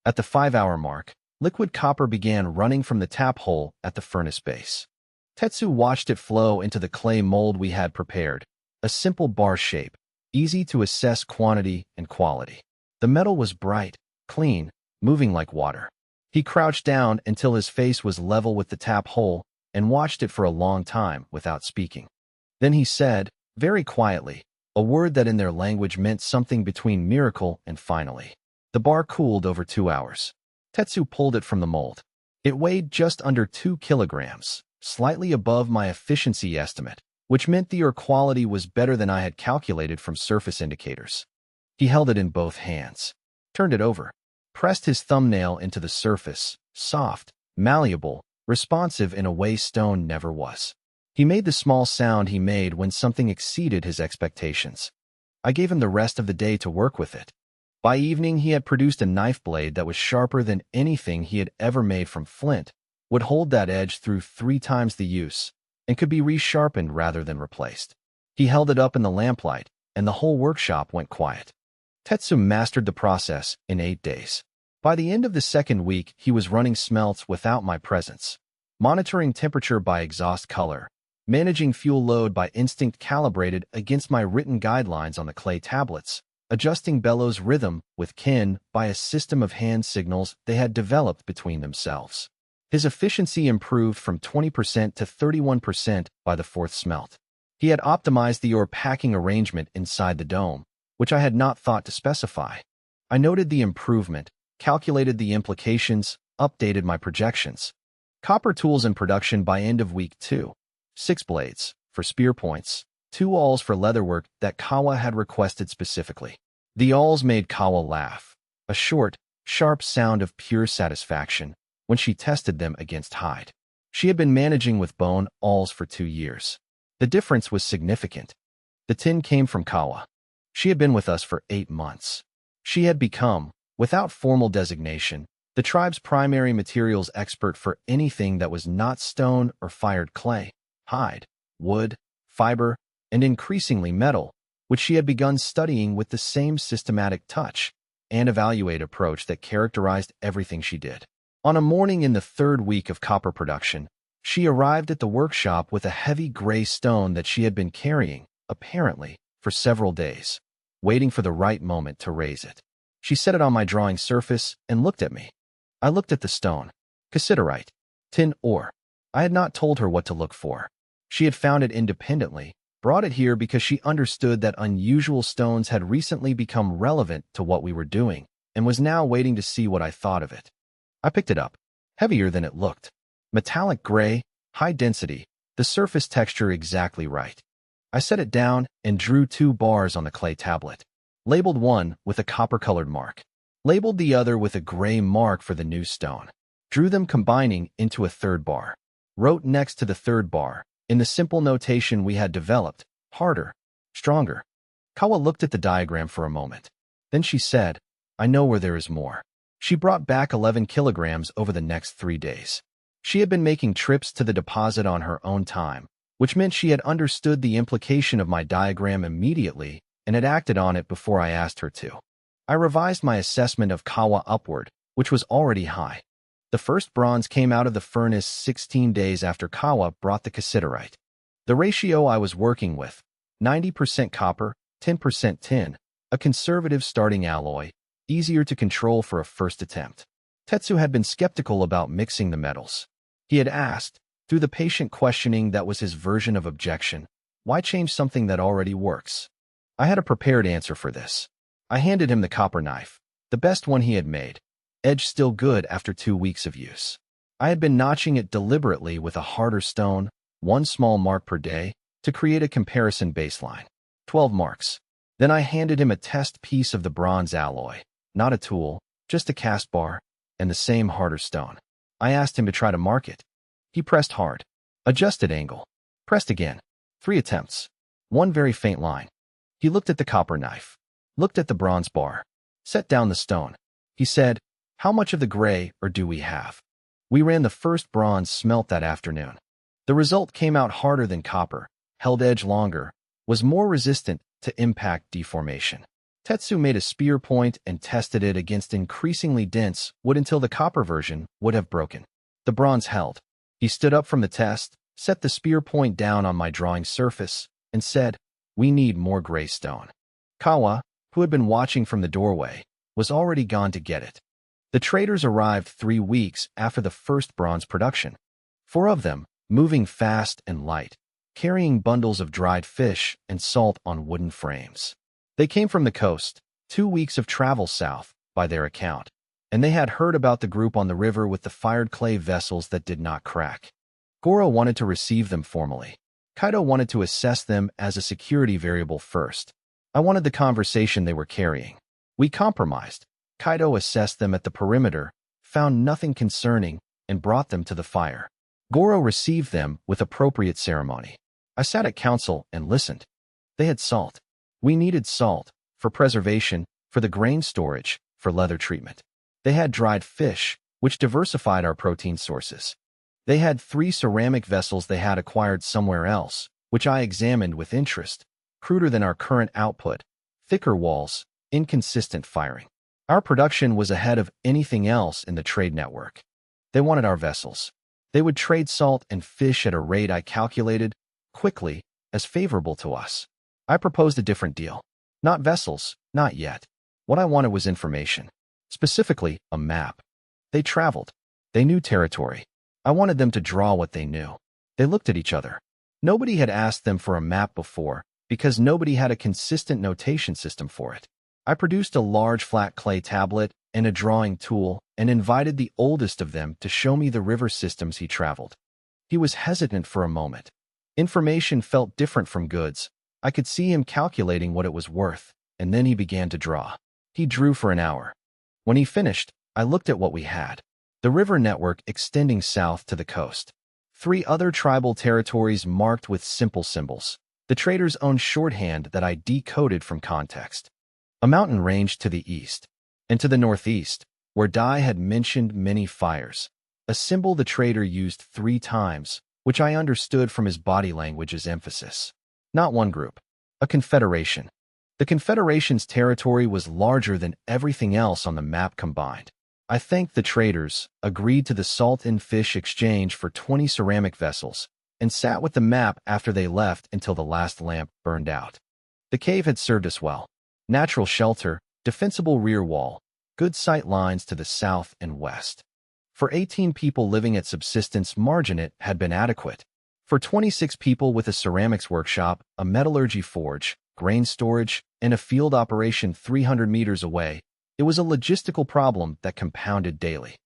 A: At the 5-hour mark, liquid copper began running from the tap hole at the furnace base. Tetsu watched it flow into the clay mold we had prepared, a simple bar shape, easy to assess quantity and quality. The metal was bright, clean, moving like water. He crouched down until his face was level with the tap hole and watched it for a long time without speaking. Then he said, very quietly, a word that in their language meant something between miracle and finally. The bar cooled over 2 hours. Tetsu pulled it from the mold. It weighed just under 2 kilograms, slightly above my efficiency estimate, which meant the ore quality was better than I had calculated from surface indicators. He held it in both hands, turned it over, pressed his thumbnail into the surface, soft, malleable, responsive in a way stone never was. He made the small sound he made when something exceeded his expectations. I gave him the rest of the day to work with it. By evening, he had produced a knife blade that was sharper than anything he had ever made from flint, would hold that edge through 3 times the use, and could be resharpened rather than replaced. He held it up in the lamplight, and the whole workshop went quiet. Tetsu mastered the process in 8 days. By the end of the 2nd week, he was running smelts without my presence, monitoring temperature by exhaust color, managing fuel load by instinct calibrated against my written guidelines on the clay tablets, adjusting bellows rhythm with Ken by a system of hand signals they had developed between themselves. His efficiency improved from 20% to 31% by the 4th smelt. He had optimized the ore packing arrangement inside the dome, which I had not thought to specify. I noted the improvement, calculated the implications, updated my projections. Copper tools in production by end of week 2. 6 blades, for spear points, 2 awls for leatherwork that Kawa had requested specifically. The awls made Kawa laugh, a short, sharp sound of pure satisfaction, when she tested them against hide. She had been managing with bone awls for 2 years. The difference was significant. The tin came from Kawa. She had been with us for 8 months. She had become, without formal designation, the tribe's primary materials expert for anything that was not stone or fired clay, hide, wood, fiber, and increasingly metal, which she had begun studying with the same systematic touch and evaluate approach that characterized everything she did. On a morning in the 3rd week of copper production, She arrived at the workshop with a heavy gray stone that she had been carrying, apparently, for several days, waiting for the right moment to raise it. She set it on my drawing surface and looked at me. I looked at the stone. Cassiterite. Tin ore. I had not told her what to look for. She had found it independently, brought it here because she understood that unusual stones had recently become relevant to what we were doing, and was now waiting to see what I thought of it. I picked it up. Heavier than it looked. Metallic gray, high density, the surface texture exactly right. I set it down and drew 2 bars on the clay tablet. Labeled one with a copper-colored mark. Labeled the other with a gray mark for the new stone. Drew them combining into a 3rd bar. Wrote next to the 3rd bar, in the simple notation we had developed, harder, stronger. Kawa looked at the diagram for a moment. Then she said, I know where there is more. She brought back 11 kilograms over the next 3 days. She had been making trips to the deposit on her own time, which meant she had understood the implication of my diagram immediately and had acted on it before I asked her to. I revised my assessment of Kawa upward, which was already high. The first bronze came out of the furnace 16 days after Kawa brought the cassiterite. The ratio I was working with, 90% copper, 10% tin, a conservative starting alloy, easier to control for a first attempt. Tetsu had been skeptical about mixing the metals. He had asked, through the patient questioning that was his version of objection, why change something that already works? I had a prepared answer for this. I handed him the copper knife, the best one he had made, edge still good after 2 weeks of use. I had been notching it deliberately with a harder stone, 1 small mark per day, to create a comparison baseline. 12 marks. Then I handed him a test piece of the bronze alloy, not a tool, just a cast bar, and the same harder stone. I asked him to try to mark it. He pressed hard. Adjusted angle. Pressed again. 3 attempts. 1 very faint line. He looked at the copper knife. Looked at the bronze bar. Set down the stone. He said, how much of the gray or do we have? We ran the first bronze smelt that afternoon. The result came out harder than copper, held edge longer, was more resistant to impact deformation. Tetsu made a spear point and tested it against increasingly dense wood until the copper version would have broken. The bronze held. He stood up from the test, set the spear point down on my drawing surface, and said, we need more gray stone. Kawa, who had been watching from the doorway, was already gone to get it. The traders arrived 3 weeks after the first bronze production. 4 of them, moving fast and light, carrying bundles of dried fish and salt on wooden frames. They came from the coast, 2 weeks of travel south, by their account, and they had heard about the group on the river with the fired clay vessels that did not crack. Goro wanted to receive them formally. Kaido wanted to assess them as a security variable first. I wanted the conversation they were carrying. We compromised. Kaido assessed them at the perimeter, found nothing concerning, and brought them to the fire. Goro received them with appropriate ceremony. I sat at council and listened. They had salt. We needed salt, for preservation, for the grain storage, for leather treatment. They had dried fish, which diversified our protein sources. They had 3 ceramic vessels they had acquired somewhere else, which I examined with interest, cruder than our current output, thicker walls, inconsistent firing. Our production was ahead of anything else in the trade network. They wanted our vessels. They would trade salt and fish at a rate I calculated, quickly, as favorable to us. I proposed a different deal. Not vessels, not yet. What I wanted was information. Specifically, a map. They traveled. They knew territory. I wanted them to draw what they knew. They looked at each other. Nobody had asked them for a map before, because nobody had a consistent notation system for it. I produced a large flat clay tablet and a drawing tool and invited the oldest of them to show me the river systems he traveled. He was hesitant for a moment. Information felt different from goods. I could see him calculating what it was worth, and then he began to draw. He drew for an hour. When he finished, I looked at what we had. The river network extending south to the coast. 3 other tribal territories marked with simple symbols. The traders' own shorthand that I decoded from context. A mountain range to the east, and to the northeast, where Dai had mentioned many fires. A symbol the trader used 3 times, which I understood from his body language as emphasis. Not one group. A confederation. The confederation's territory was larger than everything else on the map combined. I thanked the traders, agreed to the salt and fish exchange for 20 ceramic vessels, and sat with the map after they left until the last lamp burned out. The cave had served us well. Natural shelter, defensible rear wall, good sight lines to the south and west. For 18 people living at subsistence margin it had been adequate. For 26 people with a ceramics workshop, a metallurgy forge, grain storage, and a field operation 300 meters away, it was a logistical problem that compounded daily.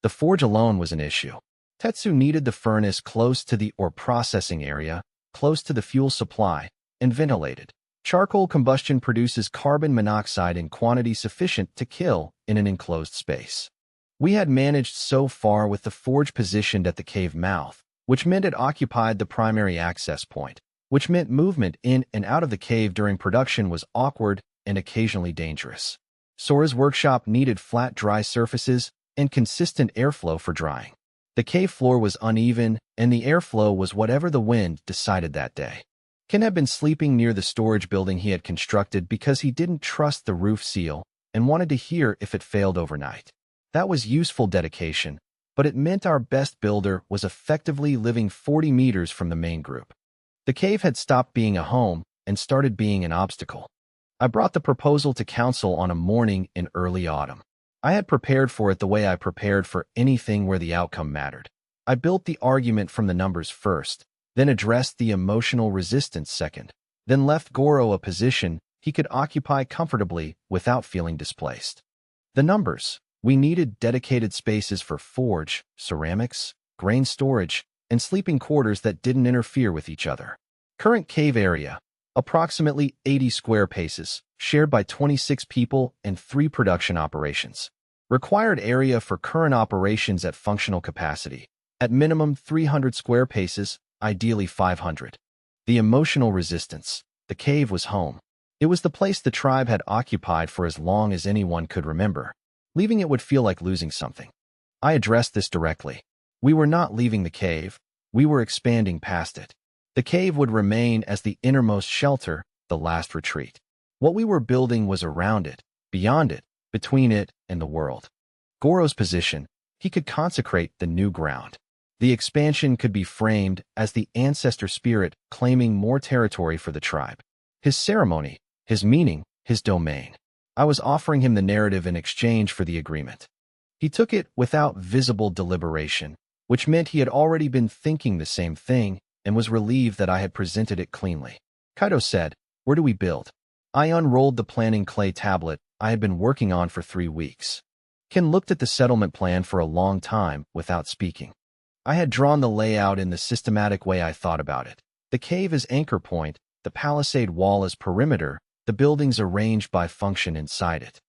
A: The forge alone was an issue. Tetsu needed the furnace close to the ore processing area, close to the fuel supply, and ventilated. Charcoal combustion produces carbon monoxide in quantity sufficient to kill in an enclosed space. We had managed so far with the forge positioned at the cave mouth, which meant it occupied the primary access point, which meant movement in and out of the cave during production was awkward and occasionally dangerous. Sora's workshop needed flat, dry surfaces and consistent airflow for drying. The cave floor was uneven, and the airflow was whatever the wind decided that day. Ken had been sleeping near the storage building he had constructed because he didn't trust the roof seal and wanted to hear if it failed overnight. That was useful dedication, but it meant our best builder was effectively living 40 meters from the main group. The cave had stopped being a home and started being an obstacle. I brought the proposal to council on a morning in early autumn. I had prepared for it the way I prepared for anything where the outcome mattered. I built the argument from the numbers first, then addressed the emotional resistance second, then left Goro a position he could occupy comfortably without feeling displaced. The numbers. We needed dedicated spaces for forge, ceramics, grain storage, and sleeping quarters that didn't interfere with each other. Current cave area, approximately 80 square paces, shared by 26 people and 3 production operations. Required area for current operations at functional capacity, at minimum 300 square paces, ideally 500. The emotional resistance. The cave was home. It was the place the tribe had occupied for as long as anyone could remember. Leaving it would feel like losing something. I addressed this directly. We were not leaving the cave. We were expanding past it. The cave would remain as the innermost shelter, the last retreat. What we were building was around it, beyond it, between it and the world. Goro's position, he could consecrate the new ground. The expansion could be framed as the ancestor spirit claiming more territory for the tribe. His ceremony, his meaning, his domain. I was offering him the narrative in exchange for the agreement. He took it without visible deliberation, which meant he had already been thinking the same thing and was relieved that I had presented it cleanly. Kaido said, "Where do we build?" I unrolled the planning clay tablet I had been working on for 3 weeks. Ken looked at the settlement plan for a long time without speaking. I had drawn the layout in the systematic way I thought about it. The cave as anchor point, the palisade wall as perimeter, the buildings arranged by function inside it.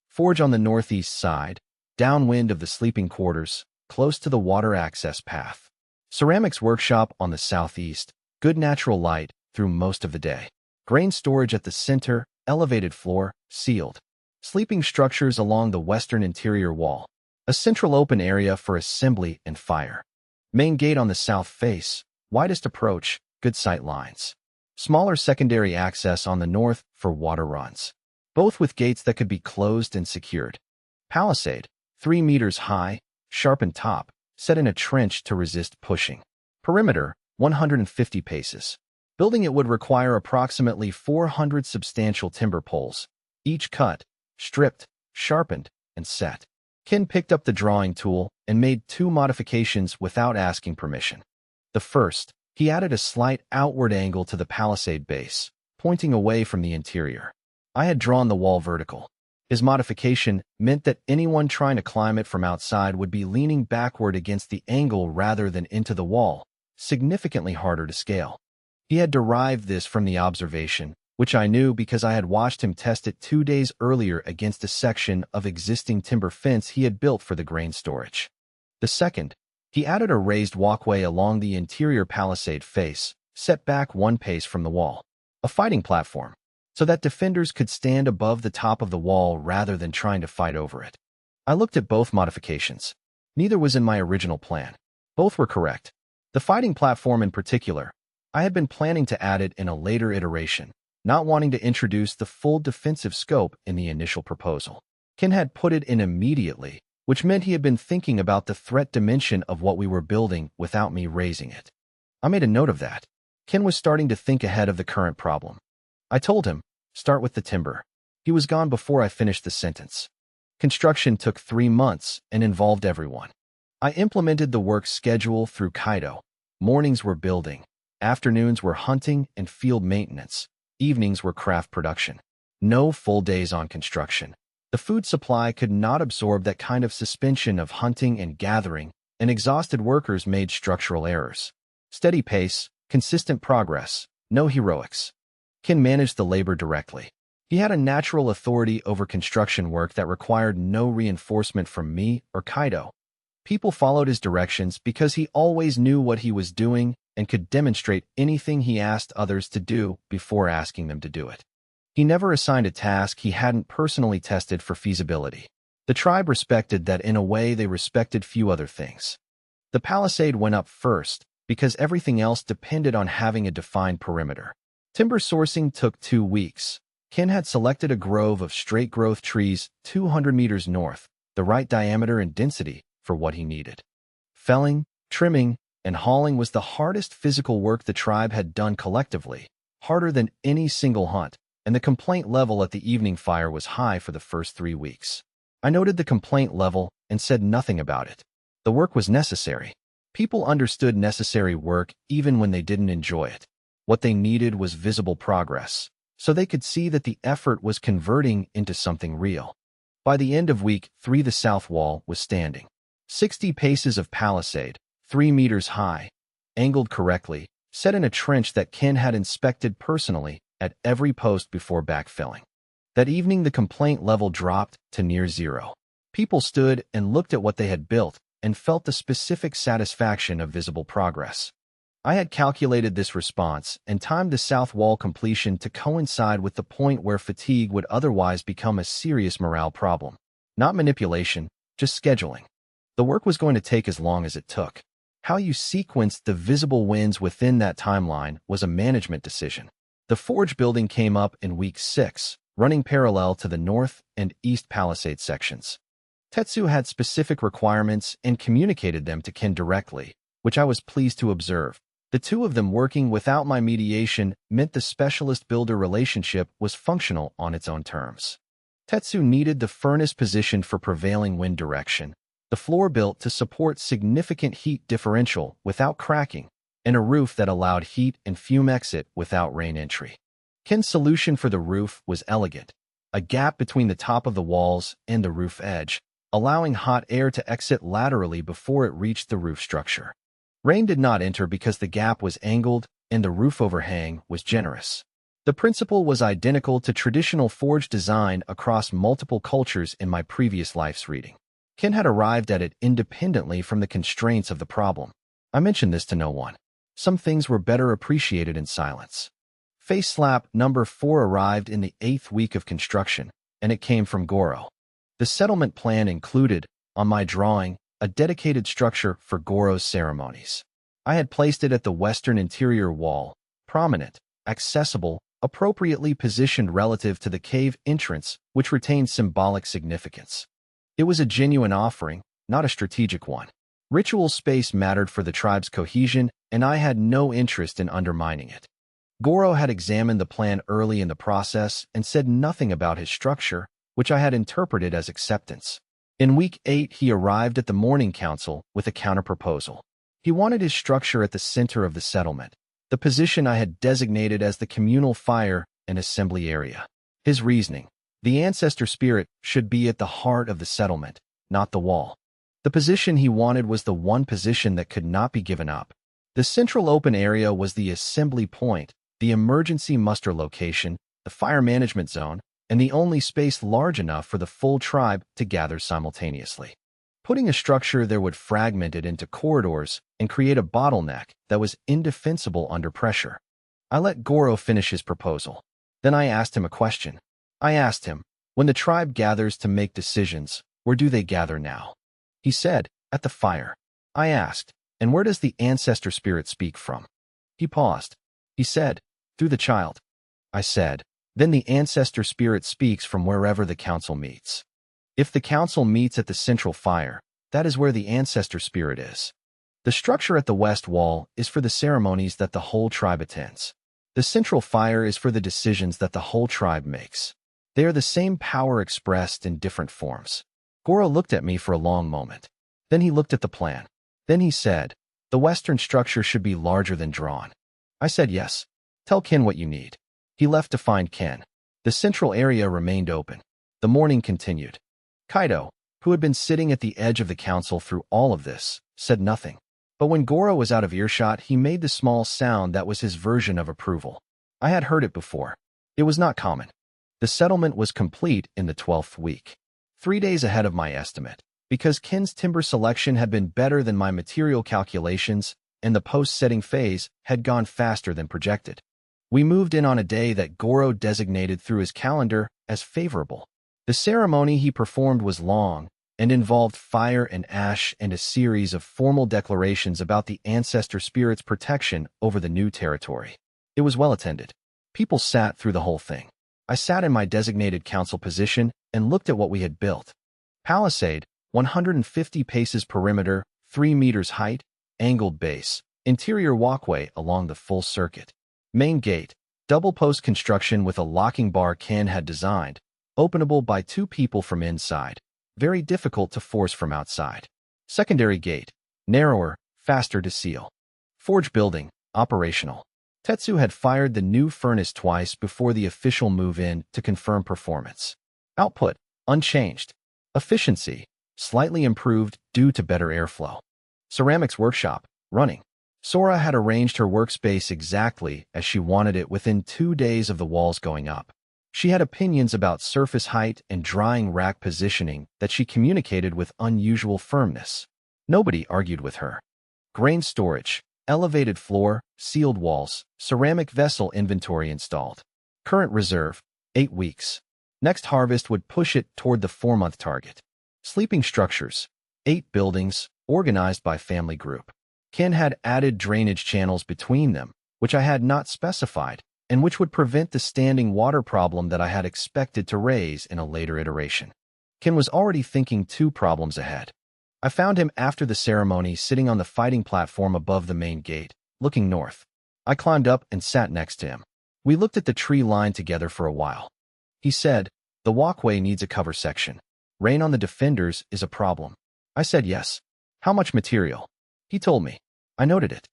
A: Forge on the northeast side, downwind of the sleeping quarters, close to the water access path. Ceramics workshop on the southeast, good natural light through most of the day. Grain storage at the center, elevated floor, sealed. Sleeping structures along the western interior wall. A central open area for assembly and fire. Main gate on the south face, widest approach, good sight lines. Smaller secondary access on the north for water runs, both with gates that could be closed and secured. Palisade, 3 meters high, sharpened top, set in a trench to resist pushing. Perimeter, 150 paces. Building it would require approximately 400 substantial timber poles, each cut, stripped, sharpened, and set. Ken picked up the drawing tool and made 2 modifications without asking permission. The first, he added a slight outward angle to the palisade base, pointing away from the interior. I had drawn the wall vertical. His modification meant that anyone trying to climb it from outside would be leaning backward against the angle rather than into the wall, significantly harder to scale. He had derived this from the observation, which I knew because I had watched him test it 2 days earlier against a section of existing timber fence he had built for the grain storage. The second, he added a raised walkway along the interior palisade face, set back 1 pace from the wall. A fighting platform, so that defenders could stand above the top of the wall rather than trying to fight over it. I looked at both modifications. Neither was in my original plan. Both were correct. The fighting platform in particular, I had been planning to add it in a later iteration, not wanting to introduce the full defensive scope in the initial proposal. Ken had put it in immediately, which meant he had been thinking about the threat dimension of what we were building without me raising it. I made a note of that. Ken was starting to think ahead of the current problem. I told him, start with the timber. He was gone before I finished the sentence. Construction took 3 months and involved everyone. I implemented the work schedule through Kaido. Mornings were building, afternoons were hunting and field maintenance, evenings were craft production. No full days on construction. The food supply could not absorb that kind of suspension of hunting and gathering, and exhausted workers made structural errors. Steady pace, consistent progress, no heroics. Ken managed the labor directly. He had a natural authority over construction work that required no reinforcement from me or Kaido. People followed his directions because he always knew what he was doing and could demonstrate anything he asked others to do before asking them to do it. He never assigned a task he hadn't personally tested for feasibility. The tribe respected that in a way they respected few other things. The palisade went up first because everything else depended on having a defined perimeter. Timber sourcing took 2 weeks. Ken had selected a grove of straight-growth trees 200 meters north, the right diameter and density for what he needed. Felling, trimming, and hauling was the hardest physical work the tribe had done collectively, harder than any single hunt, and the complaint level at the evening fire was high for the first 3 weeks. I noted the complaint level and said nothing about it. The work was necessary. People understood necessary work even when they didn't enjoy it. What they needed was visible progress, so they could see that the effort was converting into something real. By the end of week 3, the south wall was standing. 60 paces of palisade, 3 meters high, angled correctly, set in a trench that Ken had inspected personally at every post before backfilling. That evening, the complaint level dropped to near zero. People stood and looked at what they had built and felt the specific satisfaction of visible progress. I had calculated this response and timed the south wall completion to coincide with the point where fatigue would otherwise become a serious morale problem. Not manipulation, just scheduling. The work was going to take as long as it took. How you sequenced the visible wins within that timeline was a management decision. The forge building came up in week 6, running parallel to the north and east palisade sections. Tetsu had specific requirements and communicated them to Ken directly, which I was pleased to observe. The two of them working without my mediation meant the specialist-builder relationship was functional on its own terms. Tetsu needed the furnace positioned for prevailing wind direction, the floor built to support significant heat differential without cracking, and a roof that allowed heat and fume exit without rain entry. Ken's solution for the roof was elegant, a gap between the top of the walls and the roof edge, allowing hot air to exit laterally before it reached the roof structure. Rain did not enter because the gap was angled and the roof overhang was generous. The principle was identical to traditional forge design across multiple cultures in my previous life's reading. Ken had arrived at it independently from the constraints of the problem. I mentioned this to no one. Some things were better appreciated in silence. Face slap number 4 arrived in the 8th week of construction, and it came from Goro. The settlement plan included, on my drawing, a dedicated structure for Goro's ceremonies. I had placed it at the western interior wall, prominent, accessible, appropriately positioned relative to the cave entrance, which retained symbolic significance. It was a genuine offering, not a strategic one. Ritual space mattered for the tribe's cohesion, and I had no interest in undermining it. Goro had examined the plan early in the process and said nothing about his structure, which I had interpreted as acceptance. In week 8, he arrived at the morning council with a counterproposal. He wanted his structure at the center of the settlement, the position I had designated as the communal fire and assembly area. His reasoning: the ancestor spirit should be at the heart of the settlement, not the wall. The position he wanted was the one position that could not be given up. The central open area was the assembly point, the emergency muster location, the fire management zone, and the only space large enough for the full tribe to gather simultaneously. Putting a structure there would fragment it into corridors and create a bottleneck that was indefensible under pressure. I let Goro finish his proposal. Then I asked him a question. I asked him, when the tribe gathers to make decisions, where do they gather now? He said, at the fire. I asked, and where does the ancestor spirit speak from? He paused. He said, through the child. I said, then the ancestor spirit speaks from wherever the council meets. If the council meets at the central fire, that is where the ancestor spirit is. The structure at the west wall is for the ceremonies that the whole tribe attends. The central fire is for the decisions that the whole tribe makes. They are the same power expressed in different forms. Goro looked at me for a long moment. Then he looked at the plan. Then he said, the western structure should be larger than drawn. I said yes. Tell Ken what you need. He left to find Ken. The central area remained open. The morning continued. Kaido, who had been sitting at the edge of the council through all of this, said nothing. But when Goro was out of earshot, he made the small sound that was his version of approval. I had heard it before. It was not common. The settlement was complete in the 12th week. 3 days ahead of my estimate. Because Ken's timber selection had been better than my material calculations, and the post-setting phase had gone faster than projected. We moved in on a day that Goro designated through his calendar as favorable. The ceremony he performed was long and involved fire and ash and a series of formal declarations about the ancestor spirit's protection over the new territory. It was well attended. People sat through the whole thing. I sat in my designated council position and looked at what we had built. Palisade, 150 paces perimeter, 3 meters height, angled base, interior walkway along the full circuit. Main gate, double post construction with a locking bar Ken had designed, openable by 2 people from inside, very difficult to force from outside. Secondary gate, narrower, faster to seal. Forge building, operational. Tetsu had fired the new furnace twice before the official move-in to confirm performance. Output, unchanged. Efficiency, slightly improved due to better airflow. Ceramics workshop, running. Sora had arranged her workspace exactly as she wanted it within 2 days of the walls going up. She had opinions about surface height and drying rack positioning that she communicated with unusual firmness. Nobody argued with her. Grain storage, elevated floor, sealed walls, ceramic vessel inventory installed. Current reserve, 8 weeks. Next harvest would push it toward the 4-month target. Sleeping structures, 8 buildings, organized by family group. Ken had added drainage channels between them, which I had not specified, and which would prevent the standing water problem that I had expected to raise in a later iteration. Ken was already thinking 2 problems ahead. I found him after the ceremony sitting on the fighting platform above the main gate, looking north. I climbed up and sat next to him. We looked at the tree line together for a while. He said, the walkway needs a cover section. Rain on the defenders is a problem. I said yes. How much material? He told me. I noted it.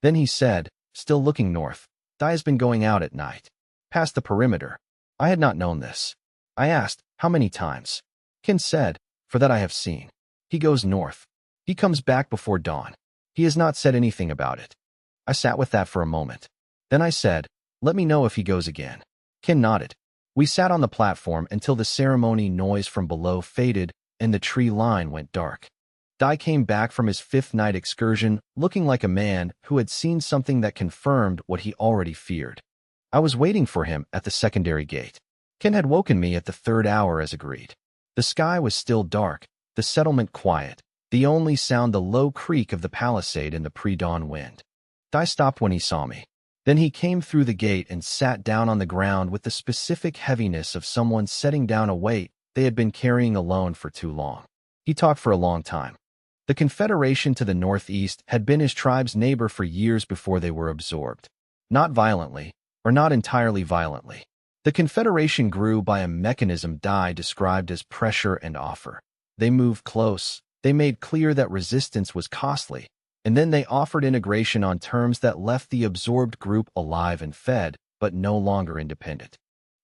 A: Then he said, still looking north, Dai has been going out at night. Past the perimeter. I had not known this. I asked, how many times? Ken said, for that I have seen. He goes north. He comes back before dawn. He has not said anything about it. I sat with that for a moment. Then I said, let me know if he goes again. Ken nodded. We sat on the platform until the ceremony noise from below faded and the tree line went dark. Dai came back from his 5th night excursion looking like a man who had seen something that confirmed what he already feared. I was waiting for him at the secondary gate. Ken had woken me at the 3rd hour as agreed. The sky was still dark, the settlement quiet, the only sound the low creak of the palisade in the pre-dawn wind. Dai stopped when he saw me. Then he came through the gate and sat down on the ground with the specific heaviness of someone setting down a weight they had been carrying alone for too long. He talked for a long time. The Confederation to the northeast had been his tribe's neighbor for years before they were absorbed. Not violently, or not entirely violently. The Confederation grew by a mechanism Dai described as pressure and offer. They moved close, they made clear that resistance was costly, and then they offered integration on terms that left the absorbed group alive and fed, but no longer independent.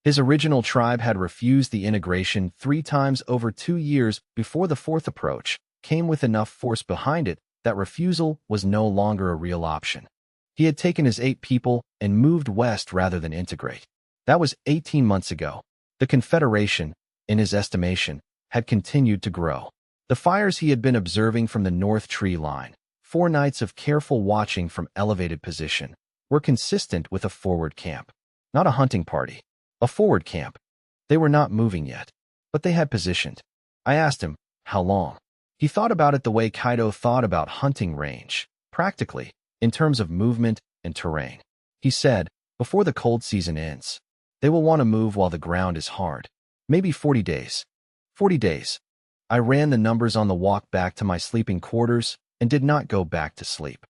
A: His original tribe had refused the integration 3 times over 2 years before the 4th approach came with enough force behind it that refusal was no longer a real option. He had taken his 8 people and moved west rather than integrate. That was 18 months ago. The Confederation, in his estimation, had continued to grow. The fires he had been observing from the north tree line, 4 nights of careful watching from elevated position, were consistent with a forward camp. Not a hunting party. A forward camp. They were not moving yet, but they had positioned. I asked him, how long? He thought about it the way Kaido thought about hunting range, practically, in terms of movement and terrain. He said, before the cold season ends. They will want to move while the ground is hard. Maybe 40 days. 40 days. I ran the numbers on the walk back to my sleeping quarters and did not go back to sleep.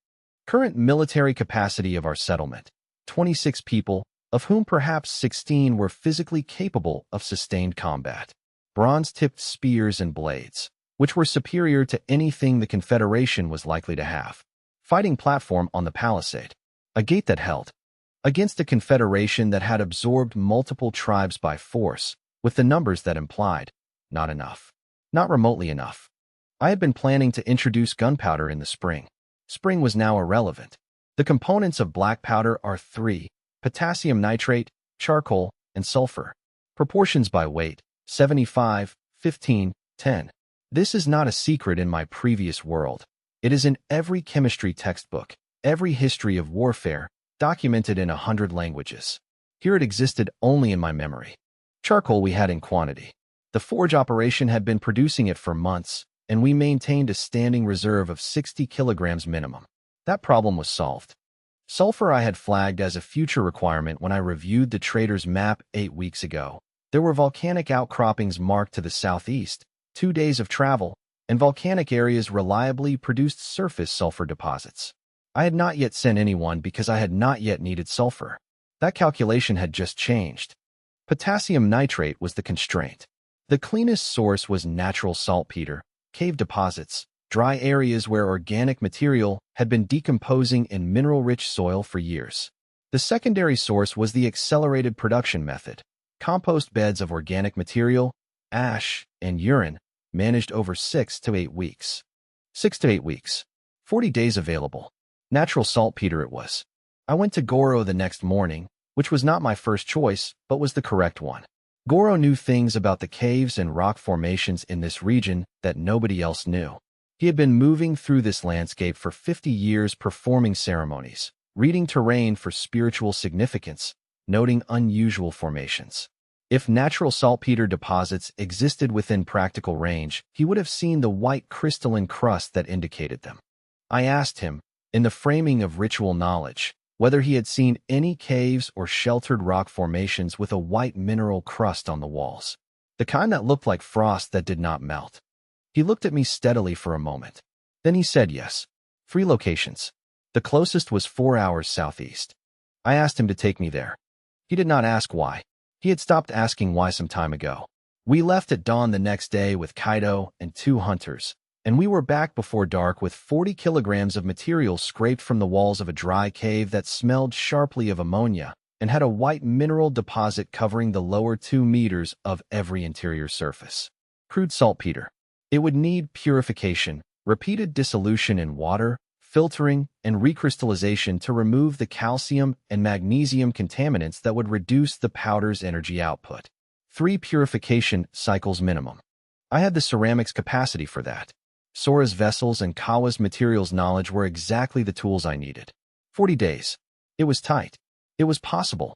A: Current military capacity of our settlement: 26 people, of whom perhaps 16 were physically capable of sustained combat. Bronze-tipped spears and blades, which were superior to anything the Confederation was likely to have. Fighting platform on the palisade. A gate that held. Against a Confederation that had absorbed multiple tribes by force, with the numbers that implied. Not enough. Not remotely enough. I had been planning to introduce gunpowder in the spring. Spring was now irrelevant. The components of black powder are 3: potassium nitrate, charcoal, and sulfur. Proportions by weight: 75, 15, 10. This is not a secret in my previous world. It is in every chemistry textbook, every history of warfare, documented in 100 languages. Here it existed only in my memory. Charcoal we had in quantity. The forge operation had been producing it for months, and we maintained a standing reserve of 60 kilograms minimum. That problem was solved. Sulfur I had flagged as a future requirement when I reviewed the trader's map 8 weeks ago. There were volcanic outcroppings marked to the southeast, 2 days of travel, and volcanic areas reliably produced surface sulfur deposits. I had not yet sent anyone because I had not yet needed sulfur. That calculation had just changed. Potassium nitrate was the constraint. The cleanest source was natural saltpeter, cave deposits, dry areas where organic material had been decomposing in mineral-rich soil for years. The secondary source was the accelerated production method: compost beds of organic material, ash, and urine, managed over 6 to 8 weeks. 6 to 8 weeks. 40 days available. Natural saltpeter it was. I went to Goro the next morning, which was not my first choice, but was the correct one. Goro knew things about the caves and rock formations in this region that nobody else knew. He had been moving through this landscape for 50 years, performing ceremonies, reading terrain for spiritual significance, noting unusual formations. If natural saltpeter deposits existed within practical range, he would have seen the white crystalline crust that indicated them. I asked him, in the framing of ritual knowledge, whether he had seen any caves or sheltered rock formations with a white mineral crust on the walls, the kind that looked like frost that did not melt. He looked at me steadily for a moment. Then he said yes. 3 locations. The closest was 4 hours southeast. I asked him to take me there. He did not ask why. He had stopped asking why some time ago. We left at dawn the next day with Kaido and 2 hunters, and we were back before dark with 40 kilograms of material scraped from the walls of a dry cave that smelled sharply of ammonia and had a white mineral deposit covering the lower 2 meters of every interior surface. Crude saltpeter. It would need purification, repeated dissolution in water, filtering, and recrystallization to remove the calcium and magnesium contaminants that would reduce the powder's energy output. 3 purification cycles minimum. I had the ceramics capacity for that. Sora's vessels and Kawa's materials knowledge were exactly the tools I needed. 40 days. It was tight. It was possible.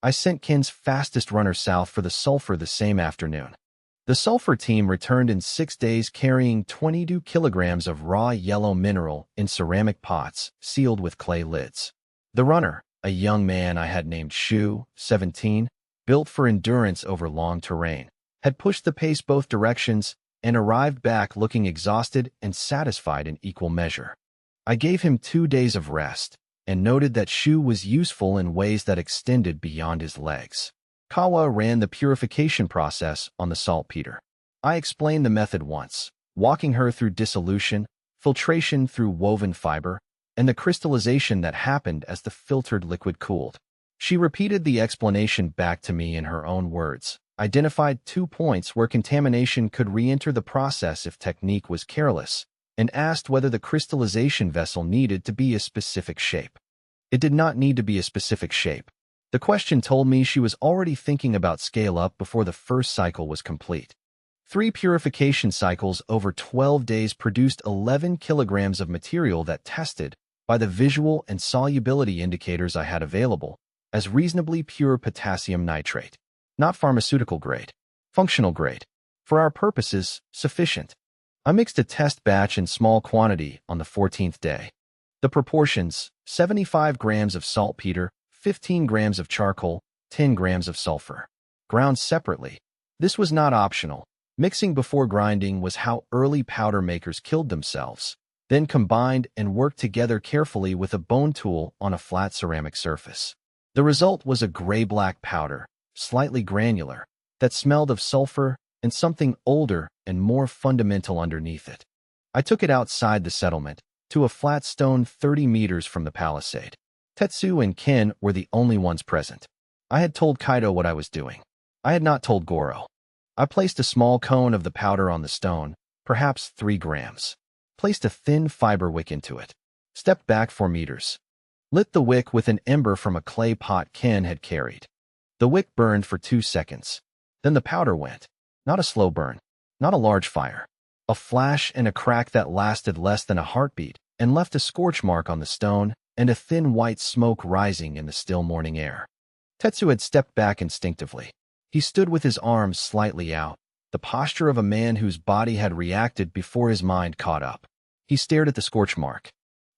A: I sent Kin's fastest runner south for the sulfur the same afternoon. The sulfur team returned in 6 days carrying 22 kilograms of raw yellow mineral in ceramic pots sealed with clay lids. The runner, a young man I had named Shu, 17, built for endurance over long terrain, had pushed the pace both directions and arrived back looking exhausted and satisfied in equal measure. I gave him 2 days of rest and noted that Shu was useful in ways that extended beyond his legs. Kawa ran the purification process on the saltpeter. I explained the method once, walking her through dissolution, filtration through woven fiber, and the crystallization that happened as the filtered liquid cooled. She repeated the explanation back to me in her own words, identified 2 points where contamination could re-enter the process if technique was careless, and asked whether the crystallization vessel needed to be a specific shape. It did not need to be a specific shape. The question told me she was already thinking about scale-up before the first cycle was complete. 3 purification cycles over 12 days produced 11 kilograms of material that tested, by the visual and solubility indicators I had available, as reasonably pure potassium nitrate. Not pharmaceutical grade. Functional grade. For our purposes, sufficient. I mixed a test batch in small quantity on the 14th day. The proportions: 75 grams of saltpeter, 15 grams of charcoal, 10 grams of sulfur. Ground separately. This was not optional. Mixing before grinding was how early powder makers killed themselves, then combined and worked together carefully with a bone tool on a flat ceramic surface. The result was a gray-black powder, slightly granular, that smelled of sulfur and something older and more fundamental underneath it. I took it outside the settlement, to a flat stone 30 meters from the palisade. Tetsu and Ken were the only ones present. I had told Kaido what I was doing. I had not told Goro. I placed a small cone of the powder on the stone, perhaps 3 grams. Placed a thin fiber wick into it. Stepped back 4 meters. Lit the wick with an ember from a clay pot Ken had carried. The wick burned for 2 seconds. Then the powder went. Not a slow burn. Not a large fire. A flash and a crack that lasted less than a heartbeat and left a scorch mark on the stone and a thin white smoke rising in the still morning air. Tetsu had stepped back instinctively. He stood with his arms slightly out, the posture of a man whose body had reacted before his mind caught up. He stared at the scorch mark.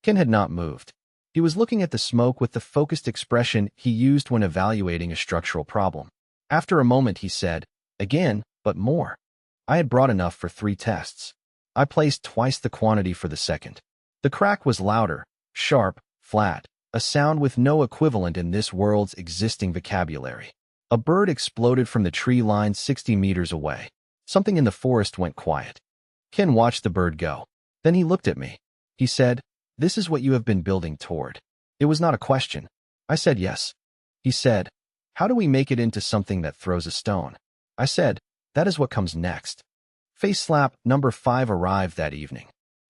A: Ken had not moved. He was looking at the smoke with the focused expression he used when evaluating a structural problem. After a moment he said, "Again, but more." I had brought enough for 3 tests. I placed twice the quantity for the second. The crack was louder, sharp, flat, a sound with no equivalent in this world's existing vocabulary. A bird exploded from the tree line 60 meters away. Something in the forest went quiet. Ken watched the bird go. Then he looked at me. He said, "This is what you have been building toward." It was not a question. I said yes. He said, "How do we make it into something that throws a stone?" I said, "That is what comes next." Face slap number 5 arrived that evening.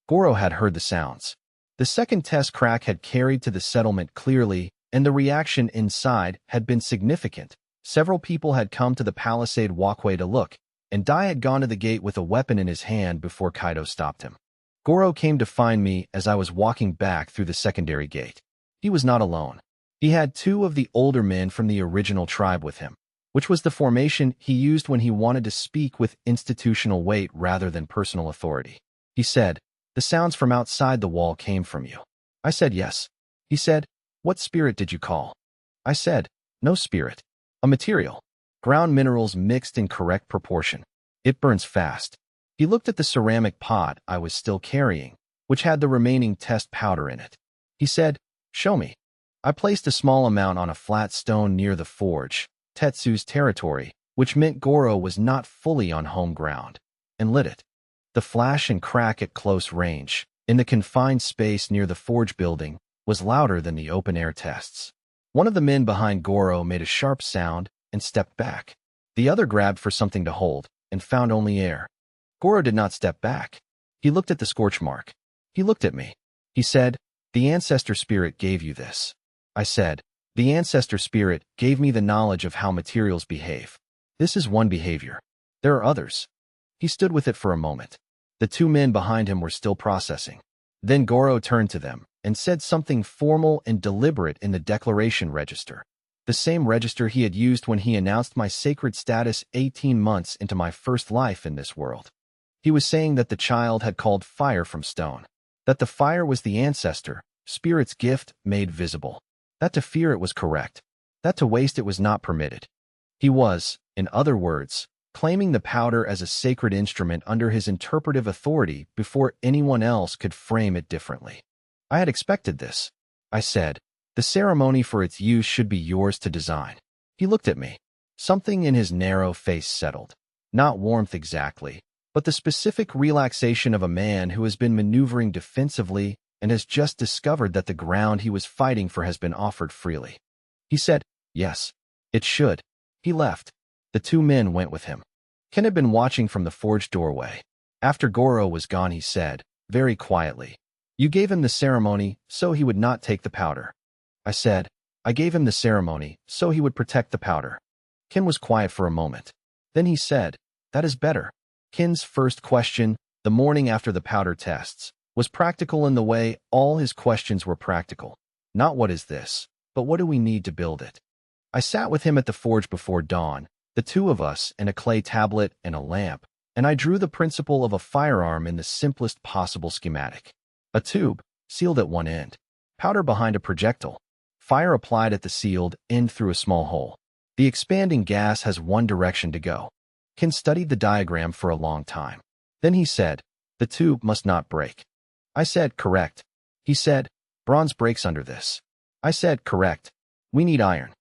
A: Goro had heard the sounds. The second test crack had carried to the settlement clearly, and the reaction inside had been significant. Several people had come to the palisade walkway to look, and Dai had gone to the gate with a weapon in his hand before Kaido stopped him. Goro came to find me as I was walking back through the secondary gate. He was not alone. He had 2 of the older men from the original tribe with him, which was the formation he used when he wanted to speak with institutional weight rather than personal authority. He said, "The sounds from outside the wall came from you." I said yes. He said, "What spirit did you call?" I said, "No spirit. A material. Ground minerals mixed in correct proportion. It burns fast." He looked at the ceramic pot I was still carrying, which had the remaining test powder in it. He said, "Show me." I placed a small amount on a flat stone near the forge, Tetsu's territory, which meant Goro was not fully on home ground, and lit it. The flash and crack at close range, in the confined space near the forge building, was louder than the open-air tests. One of the men behind Goro made a sharp sound and stepped back. The other grabbed for something to hold and found only air. Goro did not step back. He looked at the scorch mark. He looked at me. He said, "The ancestor spirit gave you this." I said, "The ancestor spirit gave me the knowledge of how materials behave. This is one behavior. There are others." He stood with it for a moment. The 2 men behind him were still processing. Then Goro turned to them and said something formal and deliberate in the declaration register, the same register he had used when he announced my sacred status 18 months into my first life in this world. He was saying that the child had called fire from stone, that the fire was the ancestor, spirit's gift made visible, that to fear it was correct, that to waste it was not permitted. He was, in other words, claiming the powder as a sacred instrument under his interpretive authority before anyone else could frame it differently. I had expected this. I said, "The ceremony for its use should be yours to design." He looked at me. Something in his narrow face settled. Not warmth exactly, but the specific relaxation of a man who has been maneuvering defensively and has just discovered that the ground he was fighting for has been offered freely. He said, "Yes, it should." He left. The 2 men went with him. Ken had been watching from the forge doorway. After Goro was gone, he said, very quietly, "You gave him the ceremony so he would not take the powder." I said, "I gave him the ceremony so he would protect the powder." Ken was quiet for a moment. Then he said, "That is better." Ken's first question, the morning after the powder tests, was practical in the way all his questions were practical. Not what is this, but what do we need to build it? I sat with him at the forge before dawn, the 2 of us and a clay tablet and a lamp, and I drew the principle of a firearm in the simplest possible schematic. A tube, sealed at one end. Powder behind a projectile. Fire applied at the sealed end through a small hole. The expanding gas has one direction to go. Ken studied the diagram for a long time. Then he said, "The tube must not break." I said, "Correct." He said, "Bronze breaks under this." I said, "Correct. We need iron."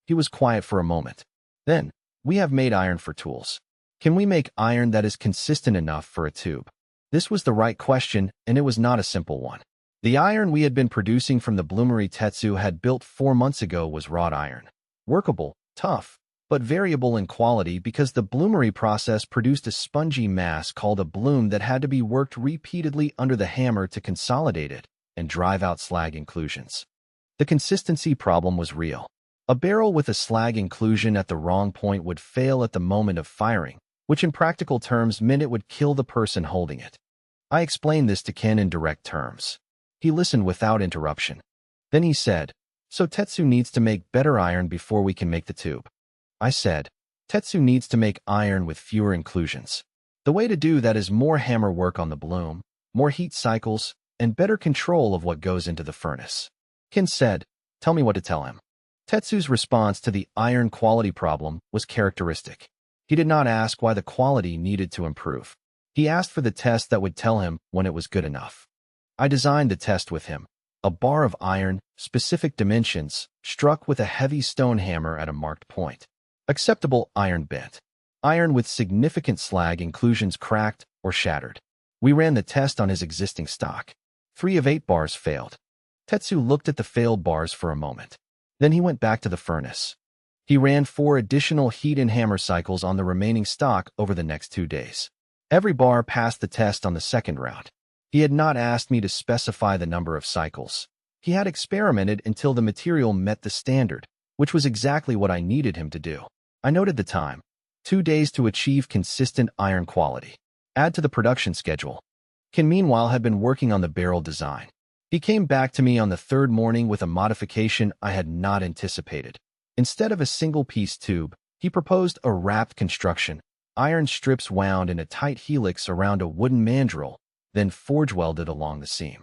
A: He was quiet for a moment. Then, "We have made iron for tools. Can we make iron that is consistent enough for a tube?" This was the right question, and it was not a simple one. The iron we had been producing from the bloomery Tetsu had built 4 months ago was wrought iron. Workable, tough, but variable in quality because the bloomery process produced a spongy mass called a bloom that had to be worked repeatedly under the hammer to consolidate it and drive out slag inclusions. The consistency problem was real. A barrel with a slag inclusion at the wrong point would fail at the moment of firing, which in practical terms meant it would kill the person holding it. I explained this to Ken in direct terms. He listened without interruption. Then he said, "So Tetsu needs to make better iron before we can make the tube." I said, "Tetsu needs to make iron with fewer inclusions. The way to do that is more hammer work on the bloom, more heat cycles, and better control of what goes into the furnace." Ken said, "Tell me what to tell him." Tetsu's response to the iron quality problem was characteristic. He did not ask why the quality needed to improve. He asked for the test that would tell him when it was good enough. I designed the test with him. A bar of iron, specific dimensions, struck with a heavy stone hammer at a marked point. Acceptable iron bent. Iron with significant slag inclusions cracked or shattered. We ran the test on his existing stock. 3 of 8 bars failed. Tetsu looked at the failed bars for a moment. Then he went back to the furnace. He ran 4 additional heat and hammer cycles on the remaining stock over the next 2 days. Every bar passed the test on the second round. He had not asked me to specify the number of cycles. He had experimented until the material met the standard, which was exactly what I needed him to do. I noted the time. 2 days to achieve consistent iron quality. Add to the production schedule. Ken meanwhile had been working on the barrel design. He came back to me on the 3rd morning with a modification I had not anticipated. Instead of a single-piece tube, he proposed a wrapped construction, iron strips wound in a tight helix around a wooden mandrel, then forge-welded along the seam.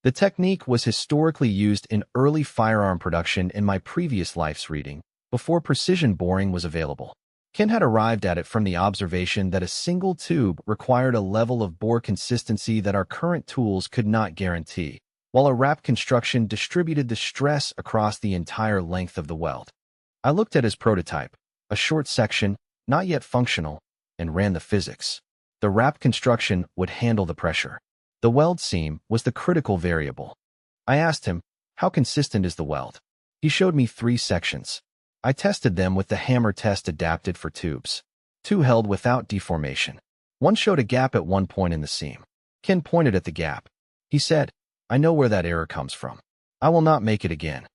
A: The technique was historically used in early firearm production in my previous life's reading, before precision boring was available. Ken had arrived at it from the observation that a single tube required a level of bore consistency that our current tools could not guarantee, while a wrap construction distributed the stress across the entire length of the weld. I looked at his prototype, a short section, not yet functional, and ran the physics. The wrap construction would handle the pressure. The weld seam was the critical variable. I asked him, "How consistent is the weld?" He showed me 3 sections. I tested them with the hammer test adapted for tubes. 2 held without deformation. 1 showed a gap at one point in the seam. Ken pointed at the gap. He said, "I know where that error comes from. I will not make it again."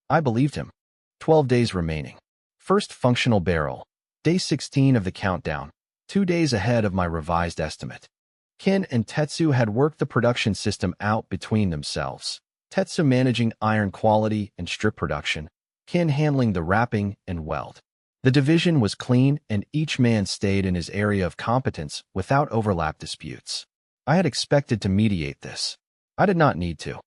A: I believed him. 12 days remaining. First functional barrel. Day 16 of the countdown. 2 days ahead of my revised estimate. Ken and Tetsu had worked the production system out between themselves. Tetsu managing iron quality and strip production. Ken handling the wrapping and weld. The division was clean and each man stayed in his area of competence without overlap disputes. I had expected to mediate this. I did not need to.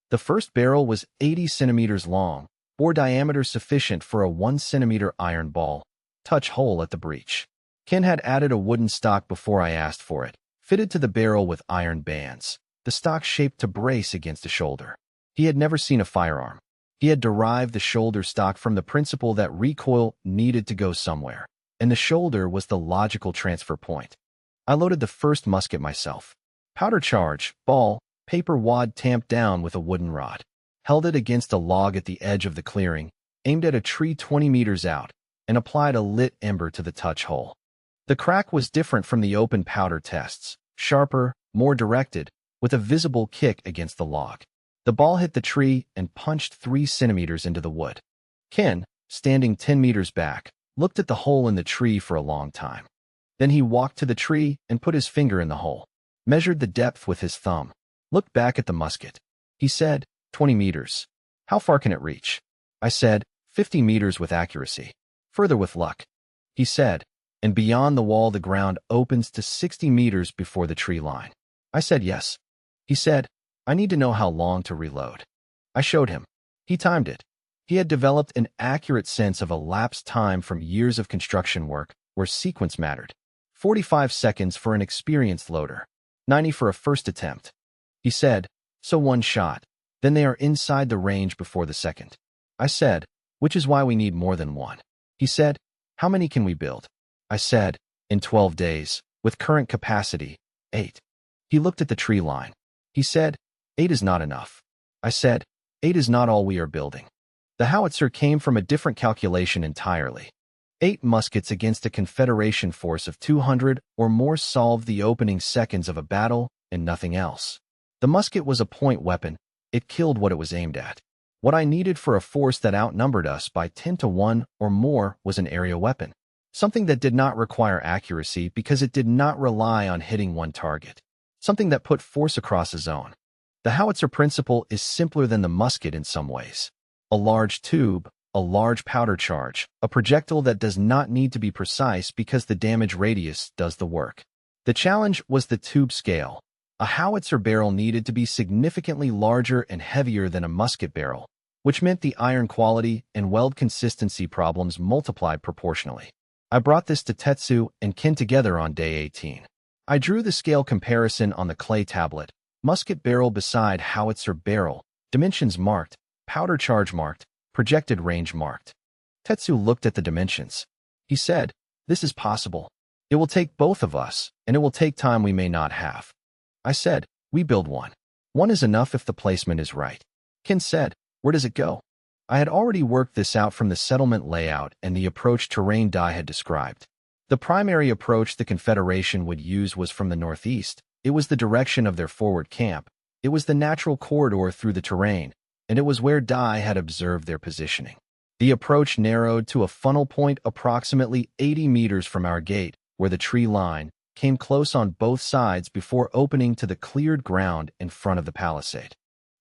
A: The first barrel was 80 centimeters long, bore diameter sufficient for a 1 centimeter iron ball, touch hole at the breech. Ken had added a wooden stock before I asked for it, fitted to the barrel with iron bands, the stock shaped to brace against the shoulder. He had never seen a firearm. He had derived the shoulder stock from the principle that recoil needed to go somewhere, and the shoulder was the logical transfer point. I loaded the first musket myself. Powder charge, ball, paper wad tamped down with a wooden rod. Held it against a log at the edge of the clearing, aimed at a tree 20 meters out, and applied a lit ember to the touch hole. The crack was different from the open powder tests, sharper, more directed, with a visible kick against the log. The ball hit the tree and punched 3 centimeters into the wood. Ken, standing 10 meters back, looked at the hole in the tree for a long time. Then he walked to the tree and put his finger in the hole, measured the depth with his thumb, looked back at the musket. He said, 20 meters. How far can it reach? I said, 50 meters with accuracy. Further with luck. He said, and beyond the wall the ground opens to 60 meters before the tree line. I said yes. He said, I need to know how long to reload. I showed him. He timed it. He had developed an accurate sense of elapsed time from years of construction work where sequence mattered. 45 seconds for an experienced loader. 90 for a first attempt. He said, so one shot. Then they are inside the range before the second. I said, which is why we need more than one. He said, how many can we build? I said, in 12 days, with current capacity, 8. He looked at the tree line. He said, 8 is not enough. I said, 8 is not all we are building. The howitzer came from a different calculation entirely. 8 muskets against a Confederation force of 200 or more solved the opening seconds of a battle and nothing else. The musket was a point weapon. It killed what it was aimed at. What I needed for a force that outnumbered us by 10 to 1 or more was an area weapon. Something that did not require accuracy because it did not rely on hitting one target. Something that put force across a zone. The howitzer principle is simpler than the musket in some ways. A large tube, a large powder charge, a projectile that does not need to be precise because the damage radius does the work. The challenge was the tube scale. A howitzer barrel needed to be significantly larger and heavier than a musket barrel, which meant the iron quality and weld consistency problems multiplied proportionally. I brought this to Tetsu and Ken together on day 18. I drew the scale comparison on the clay tablet, musket barrel beside howitzer barrel, dimensions marked, powder charge marked, projected range marked. Tetsu looked at the dimensions. He said, this is possible. It will take both of us, and it will take time we may not have. I said, we build one. One is enough if the placement is right. Ken said, where does it go? I had already worked this out from the settlement layout and the approach terrain Dai had described. The primary approach the Confederation would use was from the northeast. It was the direction of their forward camp. It was the natural corridor through the terrain, and it was where Dai had observed their positioning. The approach narrowed to a funnel point approximately 80 meters from our gate, where the tree line came close on both sides before opening to the cleared ground in front of the palisade.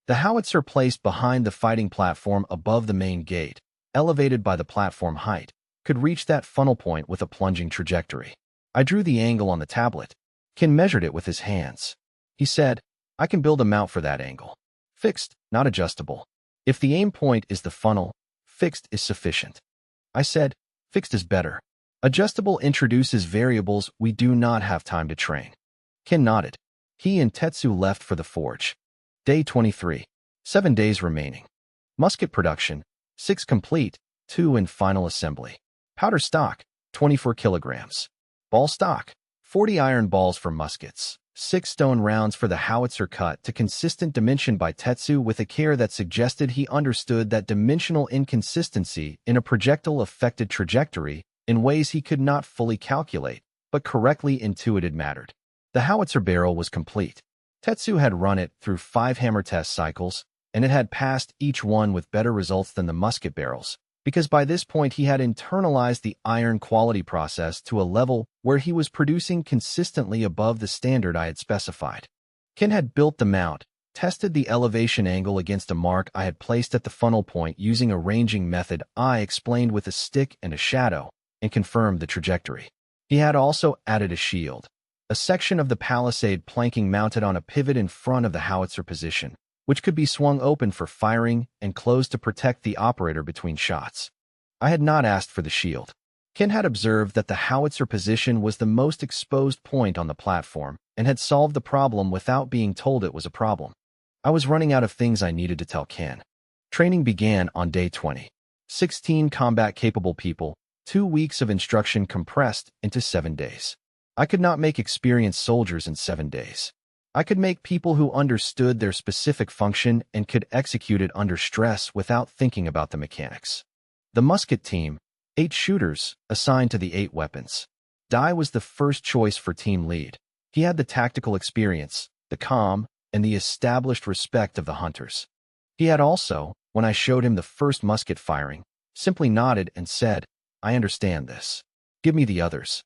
A: The howitzer placed behind the fighting platform above the main gate, elevated by the platform height, could reach that funnel point with a plunging trajectory. I drew the angle on the tablet. Ken measured it with his hands. He said, I can build a mount for that angle. Fixed, not adjustable. If the aim point is the funnel, fixed is sufficient. I said, fixed is better. Adjustable introduces variables we do not have time to train. Ken nodded. He and Tetsu left for the forge. Day 23. 7 days remaining. Musket production, 6 complete, 2 in final assembly. Powder stock, 24 kilograms. Ball stock, 40 iron balls for muskets. 6 stone rounds for the howitzer cut to consistent dimension by Tetsu with a care that suggested he understood that dimensional inconsistency in a projectile affected trajectory in ways he could not fully calculate, but correctly intuited mattered. The howitzer barrel was complete. Tetsu had run it through 5 hammer test cycles, and it had passed each one with better results than the musket barrels, because by this point he had internalized the iron quality process to a level where he was producing consistently above the standard I had specified. Ken had built the mount, tested the elevation angle against a mark I had placed at the funnel point using a ranging method I explained with a stick and a shadow, and confirmed the trajectory. He had also added a shield, a section of the palisade planking mounted on a pivot in front of the howitzer position, which could be swung open for firing and closed to protect the operator between shots. I had not asked for the shield. Ken had observed that the howitzer position was the most exposed point on the platform and had solved the problem without being told it was a problem. I was running out of things I needed to tell Ken. Training began on day 20. 16 combat-capable people, 2 weeks of instruction compressed into 7 days. I could not make experienced soldiers in 7 days. I could make people who understood their specific function and could execute it under stress without thinking about the mechanics. The musket team, 8 shooters, assigned to the 8 weapons. Dai was the first choice for team lead. He had the tactical experience, the calm, and the established respect of the hunters. He had also, when I showed him the first musket firing, simply nodded and said, I understand this. Give me the others.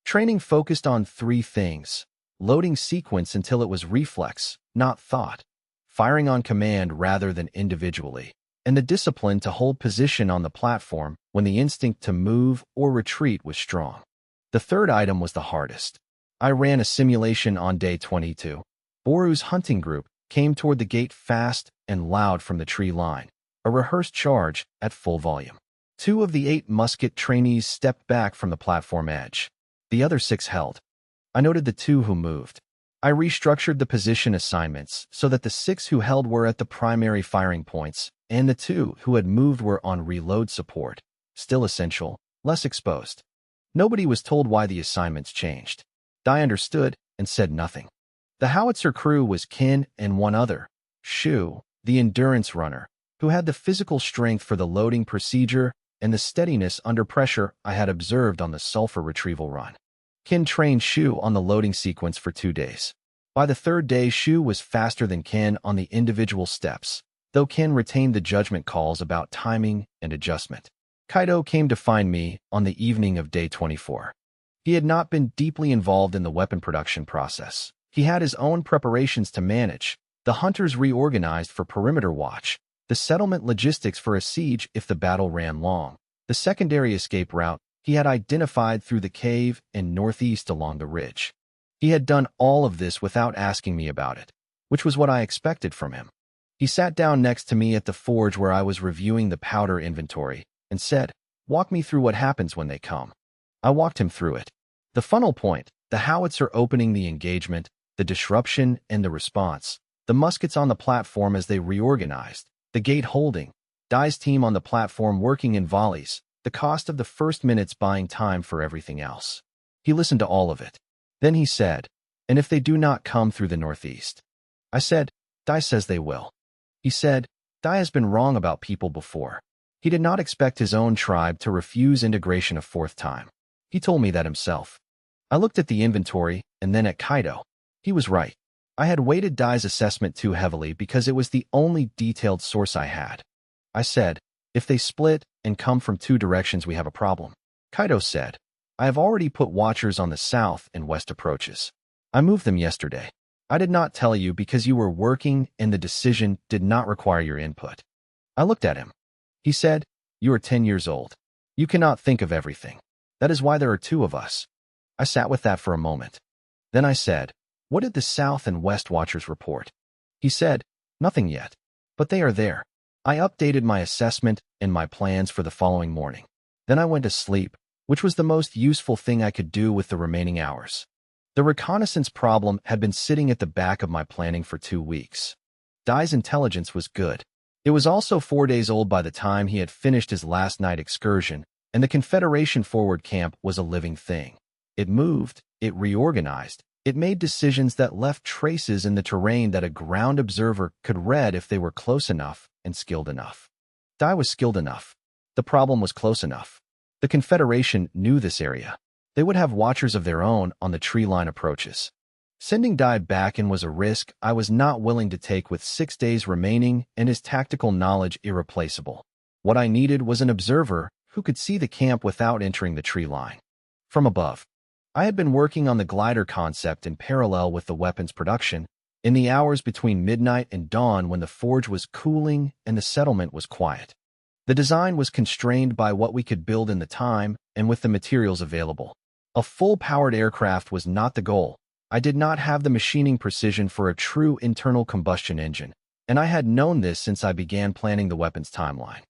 A: Training focused on 3 things: loading sequence until it was reflex, not thought, firing on command rather than individually, and the discipline to hold position on the platform when the instinct to move or retreat was strong. The third item was the hardest. I ran a simulation on day 22. Boru's hunting group came toward the gate fast and loud from the tree line, a rehearsed charge at full volume. 2 of the 8 musket trainees stepped back from the platform edge. The other 6 held. I noted the 2 who moved. I restructured the position assignments so that the 6 who held were at the primary firing points, and the 2 who had moved were on reload support, still essential, less exposed. Nobody was told why the assignments changed. Dai understood and said nothing. The howitzer crew was Kin and one other, Shu, the endurance runner, who had the physical strength for the loading procedure and the steadiness under pressure I had observed on the sulfur retrieval run. Kin trained Shu on the loading sequence for 2 days. By the 3rd day, Shu was faster than Kin on the individual steps, though Kin retained the judgment calls about timing and adjustment. Kaido came to find me on the evening of day 24. He had not been deeply involved in the weapon production process. He had his own preparations to manage, the hunters reorganized for perimeter watch, the settlement logistics for a siege if the battle ran long, the secondary escape route he had identified through the cave and northeast along the ridge. He had done all of this without asking me about it, which was what I expected from him. He sat down next to me at the forge where I was reviewing the powder inventory and said, "Walk me through what happens when they come." I walked him through it. The funnel point, the howitzer opening the engagement, the disruption and the response, the muskets on the platform as they reorganized, the gate holding, Dai's team on the platform working in volleys, the cost of the first minutes buying time for everything else. He listened to all of it. Then he said, "And if they do not come through the northeast?" I said, "Dai says they will." He said, "Dai has been wrong about people before." He did not expect his own tribe to refuse integration a 4th time. He told me that himself. I looked at the inventory and then at Kaido. He was right. I had weighted Dai's assessment too heavily because it was the only detailed source I had. I said, "If they split and come from 2 directions, we have a problem." Kaido said, "I have already put watchers on the south and west approaches. I moved them yesterday. I did not tell you because you were working and the decision did not require your input." I looked at him. He said, "You are 10 years old. You cannot think of everything. That is why there are 2 of us." I sat with that for a moment. Then I said, "What did the South and West Watchers report?" He said, "Nothing yet. But they are there." I updated my assessment and my plans for the following morning. Then I went to sleep, which was the most useful thing I could do with the remaining hours. The reconnaissance problem had been sitting at the back of my planning for 2 weeks. Dai's intelligence was good. It was also 4 days old by the time he had finished his last night excursion, and the Confederation forward camp was a living thing. It moved, it reorganized, it made decisions that left traces in the terrain that a ground observer could read if they were close enough and skilled enough. Dai was skilled enough. The problem was close enough. The Confederation knew this area. They would have watchers of their own on the tree line approaches. Sending Dai back in was a risk I was not willing to take with 6 days remaining and his tactical knowledge irreplaceable. What I needed was an observer who could see the camp without entering the tree line. From above, I had been working on the glider concept in parallel with the weapons production, in the hours between midnight and dawn when the forge was cooling and the settlement was quiet. The design was constrained by what we could build in the time and with the materials available. A full-powered aircraft was not the goal. I did not have the machining precision for a true internal combustion engine, and I had known this since I began planning the weapons timeline.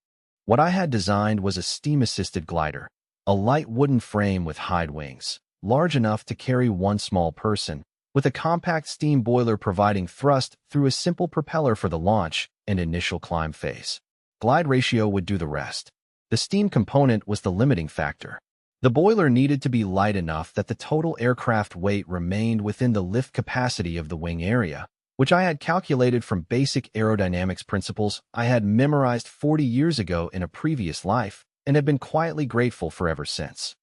A: What I had designed was a steam-assisted glider, a light wooden frame with hide wings, large enough to carry 1 small person, with a compact steam boiler providing thrust through a simple propeller for the launch and initial climb phase. Glide ratio would do the rest. The steam component was the limiting factor. The boiler needed to be light enough that the total aircraft weight remained within the lift capacity of the wing area, which I had calculated from basic aerodynamics principles I had memorized 40 years ago in a previous life and have been quietly grateful for ever since.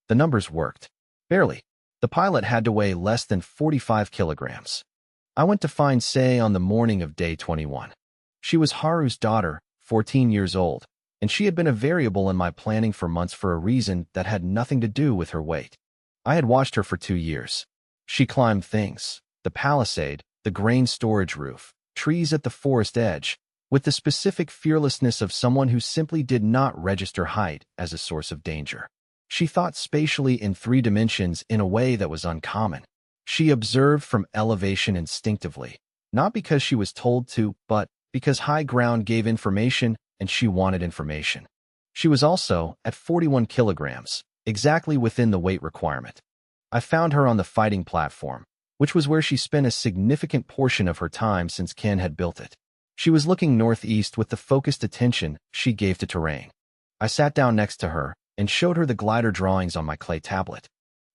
A: The numbers worked. Barely. The pilot had to weigh less than 45 kilograms. I went to find Sei on the morning of day 21. She was Haru's daughter, 14 years old, and she had been a variable in my planning for months for a reason that had nothing to do with her weight. I had watched her for 2 years. She climbed things, the palisade, the grain storage roof, trees at the forest edge, with the specific fearlessness of someone who simply did not register height as a source of danger. She thought spatially in 3 dimensions in a way that was uncommon. She observed from elevation instinctively, not because she was told to, but because high ground gave information and she wanted information. She was also, at 41 kilograms, exactly within the weight requirement. I found her on the fighting platform, which was where she spent a significant portion of her time since Ken had built it. She was looking northeast with the focused attention she gave to terrain. I sat down next to her and showed her the glider drawings on my clay tablet.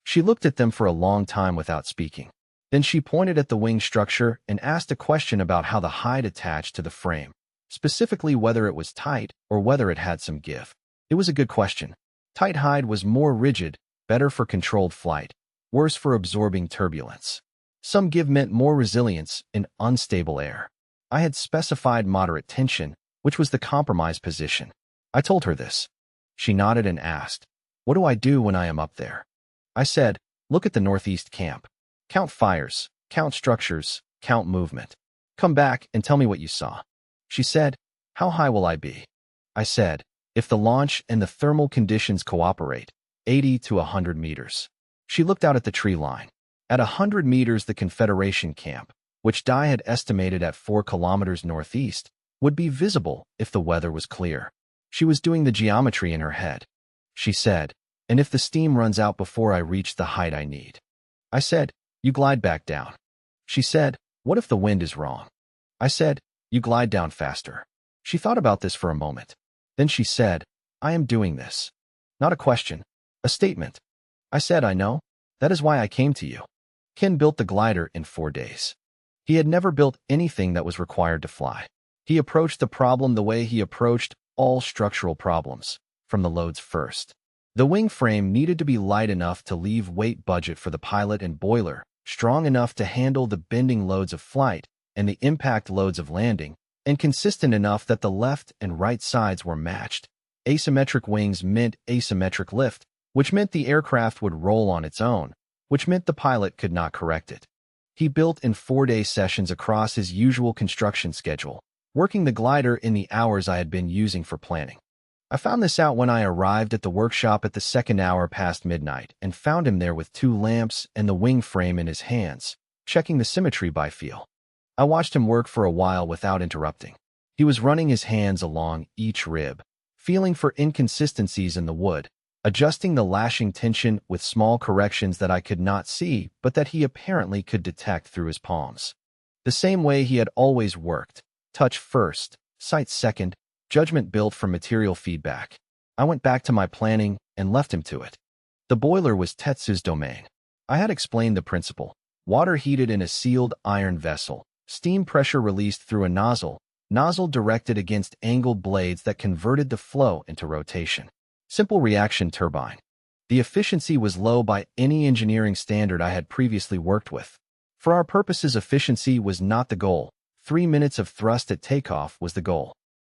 A: She looked at them for a long time without speaking. Then she pointed at the wing structure and asked a question about how the hide attached to the frame, specifically whether it was tight or whether it had some give. It was a good question. Tight hide was more rigid, better for controlled flight, worse for absorbing turbulence. Some give meant more resilience in unstable air. I had specified moderate tension, which was the compromise position. I told her this. She nodded and asked, "What do I do when I am up there?" I said, "Look at the northeast camp. Count fires, count structures, count movement. Come back and tell me what you saw." She said, "How high will I be?" I said, "If the launch and the thermal conditions cooperate, 80 to 100 meters. She looked out at the tree line. At 100 meters, the Confederation camp, which Dye had estimated at 4 kilometers northeast, would be visible if the weather was clear. She was doing the geometry in her head. She said, "And if the steam runs out before I reach the height I need?" I said, "You glide back down." She said, "What if the wind is wrong?" I said, "You glide down faster." She thought about this for a moment. Then she said, "I am doing this." Not a question, a statement. I said, "I know. That is why I came to you." Ken built the glider in 4 days. He had never built anything that was required to fly. He approached the problem the way he approached all structural problems, from the loads first. The wing frame needed to be light enough to leave weight budget for the pilot and boiler, strong enough to handle the bending loads of flight and the impact loads of landing, and consistent enough that the left and right sides were matched. Asymmetric wings meant asymmetric lift, which meant the aircraft would roll on its own, which meant the pilot could not correct it. He built in 4-day sessions across his usual construction schedule, working the glider in the hours I had been using for planning. I found this out when I arrived at the workshop at the second hour past midnight and found him there with 2 lamps and the wing frame in his hands, checking the symmetry by feel. I watched him work for a while without interrupting. He was running his hands along each rib, feeling for inconsistencies in the wood, adjusting the lashing tension with small corrections that I could not see but that he apparently could detect through his palms. The same way he had always worked, touch first, sight second, judgment built from material feedback. I went back to my planning and left him to it. The boiler was Tetsu's domain. I had explained the principle. Water heated in a sealed iron vessel, steam pressure released through a nozzle directed against angled blades that converted the flow into rotation. Simple reaction turbine. The efficiency was low by any engineering standard I had previously worked with. For our purposes, efficiency was not the goal. 3 minutes of thrust at takeoff was the goal.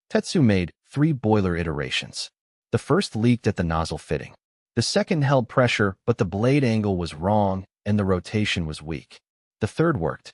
A: Tetsu made 3 boiler iterations. The first leaked at the nozzle fitting. The second held pressure, but the blade angle was wrong and the rotation was weak. The third worked.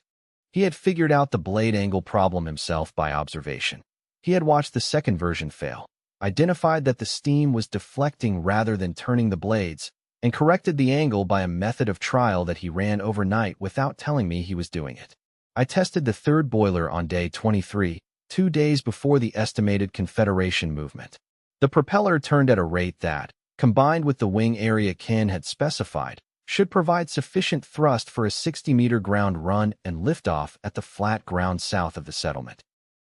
A: He had figured out the blade angle problem himself by observation. He had watched the second version fail, identified that the steam was deflecting rather than turning the blades, and corrected the angle by a method of trial that he ran overnight without telling me he was doing it. I tested the third boiler on day 23, 2 days before the estimated Confederation movement. The propeller turned at a rate that, combined with the wing area Ken had specified, should provide sufficient thrust for a 60-meter ground run and liftoff at the flat ground south of the settlement.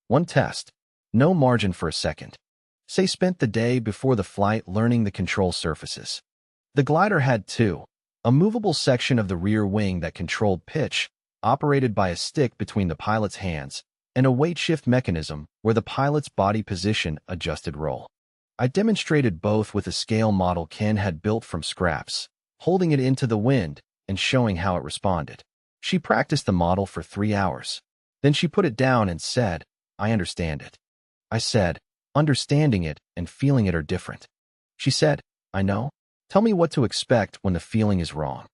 A: One test. No margin for a second. Say spent the day before the flight learning the control surfaces. The glider had 2. A movable section of the rear wing that controlled pitch, operated by a stick between the pilot's hands, and a weight shift mechanism where the pilot's body position adjusted roll. I demonstrated both with a scale model Ken had built from scraps, holding it into the wind and showing how it responded. She practiced the model for 3 hours. Then she put it down and said, "I understand it." I said, "Understanding it and feeling it are different." She said, "I know. Tell me what to expect when the feeling is wrong."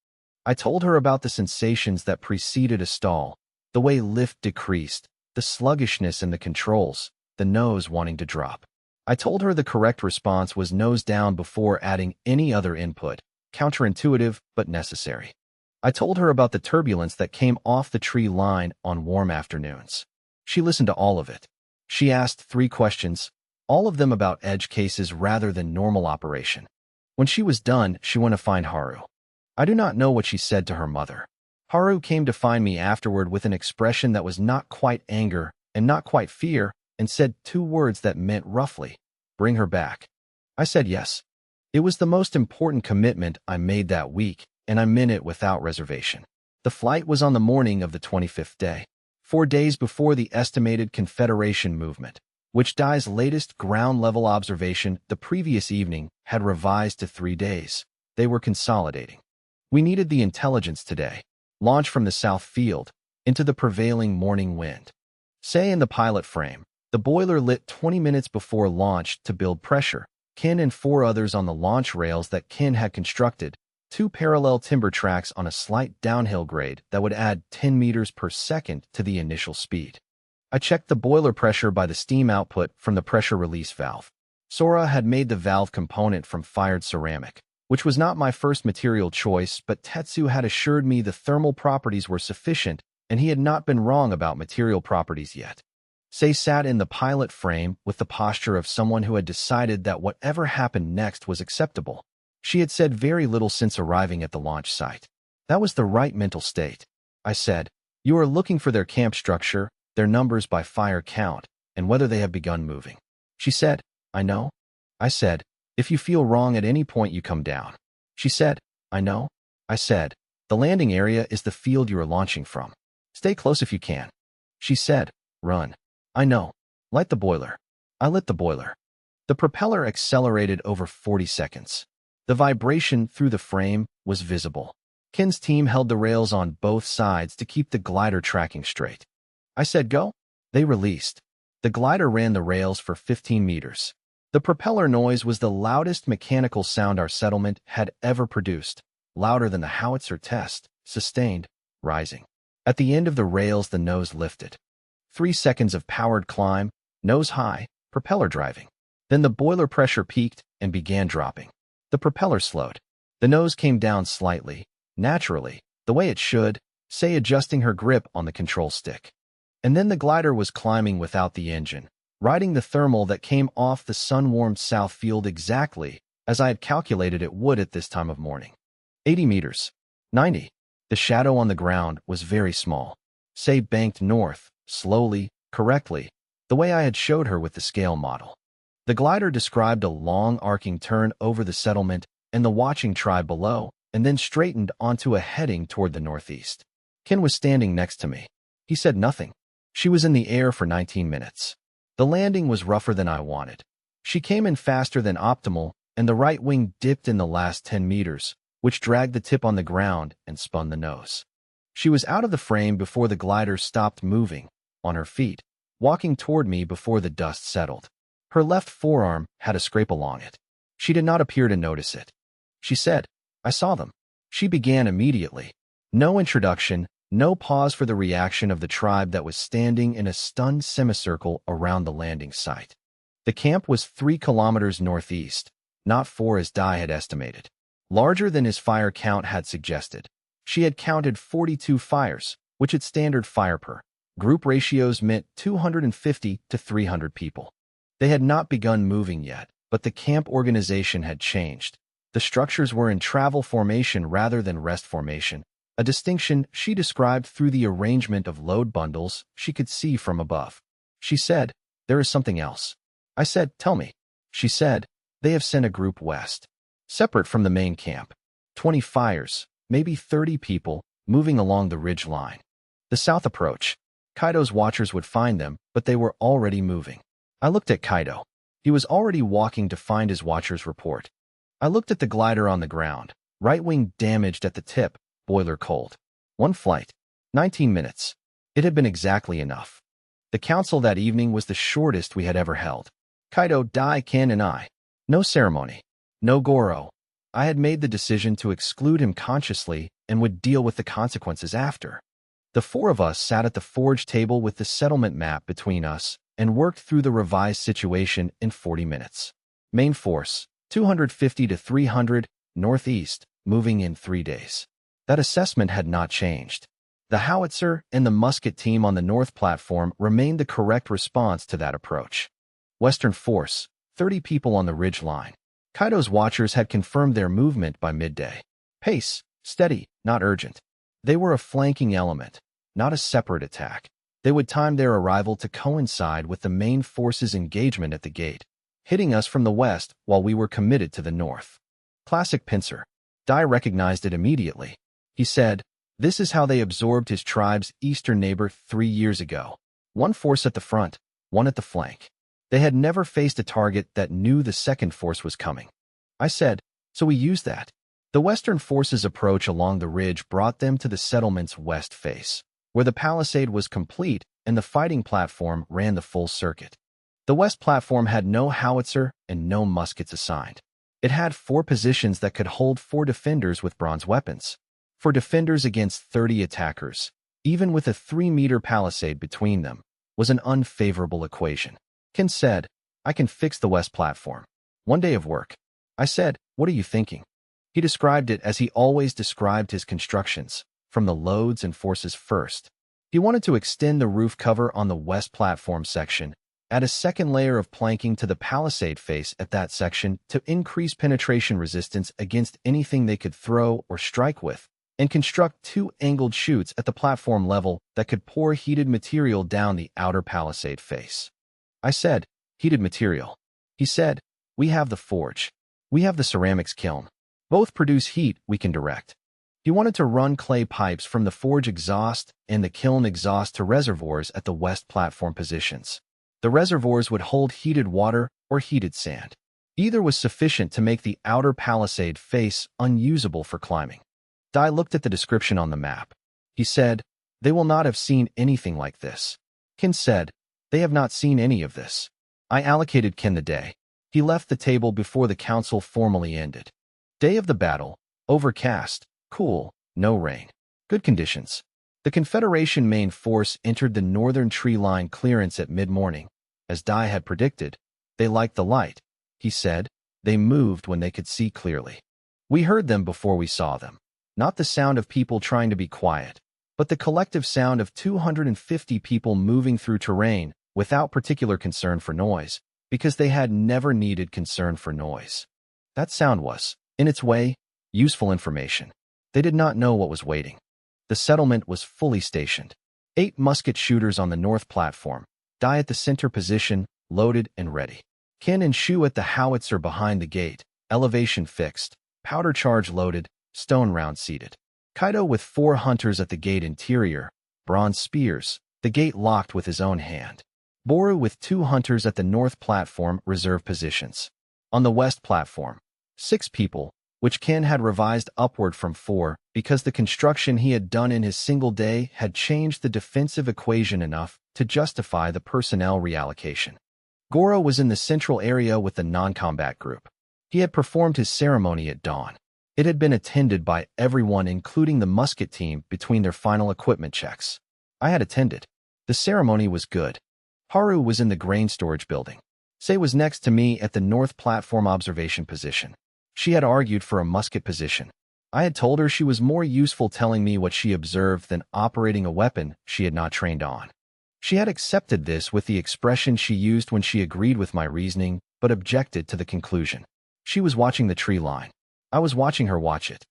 A: I told her about the sensations that preceded a stall, the way lift decreased, the sluggishness in the controls, the nose wanting to drop. I told her the correct response was nose down before adding any other input, counterintuitive but necessary. I told her about the turbulence that came off the tree line on warm afternoons. She listened to all of it. She asked 3 questions, all of them about edge cases rather than normal operation. When she was done, she went to find Haru. I do not know what she said to her mother. Haru came to find me afterward with an expression that was not quite anger and not quite fear, and said 2 words that meant roughly, "Bring her back." I said yes. It was the most important commitment I made that week, and I meant it without reservation. The flight was on the morning of the 25th day, 4 days before the estimated Confederation movement, which Dai's latest ground-level observation the previous evening had revised to 3 days. They were consolidating. We needed the intelligence today. Launch from the south field into the prevailing morning wind. Say in the pilot frame, the boiler lit 20 minutes before launch to build pressure. Ken and 4 others on the launch rails that Ken had constructed, 2 parallel timber tracks on a slight downhill grade that would add 10 meters per second to the initial speed. I checked the boiler pressure by the steam output from the pressure release valve. Sora had made the valve component from fired ceramic, which was not my first material choice, but Tetsu had assured me the thermal properties were sufficient, and he had not been wrong about material properties yet. Sei sat in the pilot frame with the posture of someone who had decided that whatever happened next was acceptable. She had said very little since arriving at the launch site. That was the right mental state. I said, "You are looking for their camp structure, their numbers by fire count, and whether they have begun moving." She said, "I know." I said, "If you feel wrong at any point, you come down." She said, "I know." I said, "The landing area is the field you are launching from. Stay close if you can." She said, "Run." I know. Light the boiler. I lit the boiler. The propeller accelerated over 40 seconds. The vibration through the frame was visible. Ken's team held the rails on both sides to keep the glider tracking straight. I said go. They released. The glider ran the rails for 15 meters. The propeller noise was the loudest mechanical sound our settlement had ever produced, louder than the howitzer test, sustained, rising. At the end of the rails, the nose lifted. 3 seconds of powered climb, nose high, propeller driving. Then the boiler pressure peaked and began dropping. The propeller slowed. The nose came down slightly, naturally, the way it should, say adjusting her grip on the control stick. And then the glider was climbing without the engine, riding the thermal that came off the sun-warmed south field exactly as I had calculated it would at this time of morning. 80 meters. 90. The shadow on the ground was very small. Say banked north, slowly, correctly, the way I had showed her with the scale model. The glider described a long arcing turn over the settlement and the watching tribe below, and then straightened onto a heading toward the northeast. Ken was standing next to me. He said nothing. She was in the air for 19 minutes. The landing was rougher than I wanted. She came in faster than optimal, and the right wing dipped in the last 10 meters, which dragged the tip on the ground and spun the nose. She was out of the frame before the glider stopped moving, on her feet, walking toward me before the dust settled. Her left forearm had a scrape along it. She did not appear to notice it. She said, "I saw them." She began immediately. No introduction, no pause for the reaction of the tribe that was standing in a stunned semicircle around the landing site. The camp was 3 kilometers northeast, not 4 as Dai had estimated. Larger than his fire count had suggested. She had counted 42 fires, which at standard fire per group ratios meant 250 to 300 people. They had not begun moving yet, but the camp organization had changed. The structures were in travel formation rather than rest formation, a distinction she described through the arrangement of load bundles she could see from above. She said, "There is something else." I said, "Tell me." She said, "They have sent a group west, separate from the main camp. 20 fires, maybe 30 people, moving along the ridge line. The south approach. Kaido's watchers would find them, but they were already moving." I looked at Kaido. He was already walking to find his watcher's report. I looked at the glider on the ground, right wing damaged at the tip, boiler cold. 1 flight. 19 minutes. It had been exactly enough. The council that evening was the shortest we had ever held. Kaido, Dai, Ken, and I. No ceremony. No Goro. I had made the decision to exclude him consciously and would deal with the consequences after. The 4 of us sat at the forge table with the settlement map between us and worked through the revised situation in 40 minutes. Main force, 250 to 300, northeast, moving in 3 days. That assessment had not changed. The howitzer and the musket team on the north platform remained the correct response to that approach. Western force, 30 people on the ridge line. Kaido's watchers had confirmed their movement by midday. Pace, Steady, not urgent. They were a flanking element, not a separate attack. They would time their arrival to coincide with the main force's engagement at the gate, hitting us from the west while we were committed to the north. Classic pincer. Dai recognized it immediately. He said, "This is how they absorbed his tribe's eastern neighbor 3 years ago. One force at the front, one at the flank. They had never faced a target that knew the second force was coming." I said, "So we used that." The Western forces' approach along the ridge brought them to the settlement's west face, where the palisade was complete and the fighting platform ran the full circuit. The west platform had no howitzer and no muskets assigned. It had 4 positions that could hold 4 defenders with bronze weapons. For defenders against 30 attackers, even with a 3-meter palisade between them, was an unfavorable equation. Ken said, "I can fix the west platform. 1 day of work." I said, "What are you thinking?" He described it as he always described his constructions, from the loads and forces first. He wanted to extend the roof cover on the west platform section, add a second layer of planking to the palisade face at that section to increase penetration resistance against anything they could throw or strike with, and construct 2 angled chutes at the platform level that could pour heated material down the outer palisade face. I said, "Heated material." He said, "We have the forge. We have the ceramics kiln. Both produce heat we can direct." He wanted to run clay pipes from the forge exhaust and the kiln exhaust to reservoirs at the west platform positions. The reservoirs would hold heated water or heated sand. Either was sufficient to make the outer palisade face unusable for climbing. Dai looked at the description on the map. He said, "They will not have seen anything like this." Ken said, "They have not seen any of this." I allocated Ken the day. He left the table before the council formally ended. Day of the battle, overcast, cool, no rain. Good conditions. The Confederation main force entered the northern tree line clearance at mid-morning. As Dai had predicted, they liked the light. He said, "They moved when they could see clearly." We heard them before we saw them. Not the sound of people trying to be quiet, but the collective sound of 250 people moving through terrain without particular concern for noise, because they had never needed concern for noise. That sound was, in its way, useful information. They did not know what was waiting. The settlement was fully stationed. 8 musket shooters on the north platform, Dai at the center position, loaded and ready. Ken and Shu at the howitzer behind the gate, elevation fixed, powder charge loaded, stone round seated. Kaido with 4 hunters at the gate interior, bronze spears, the gate locked with his own hand. Boru with 2 hunters at the north platform, reserve positions. On the west platform, 6 people, which Ken had revised upward from 4 because the construction he had done in his single day had changed the defensive equation enough to justify the personnel reallocation. Goro was in the central area with the non-combat group. He had performed his ceremony at dawn. It had been attended by everyone including the musket team between their final equipment checks. I had attended. The ceremony was good. Haru was in the grain storage building. Sei was next to me at the north platform observation position. She had argued for a musket position. I had told her she was more useful telling me what she observed than operating a weapon she had not trained on. She had accepted this with the expression she used when she agreed with my reasoning but objected to the conclusion. She was watching the tree line. I was watching her watch it.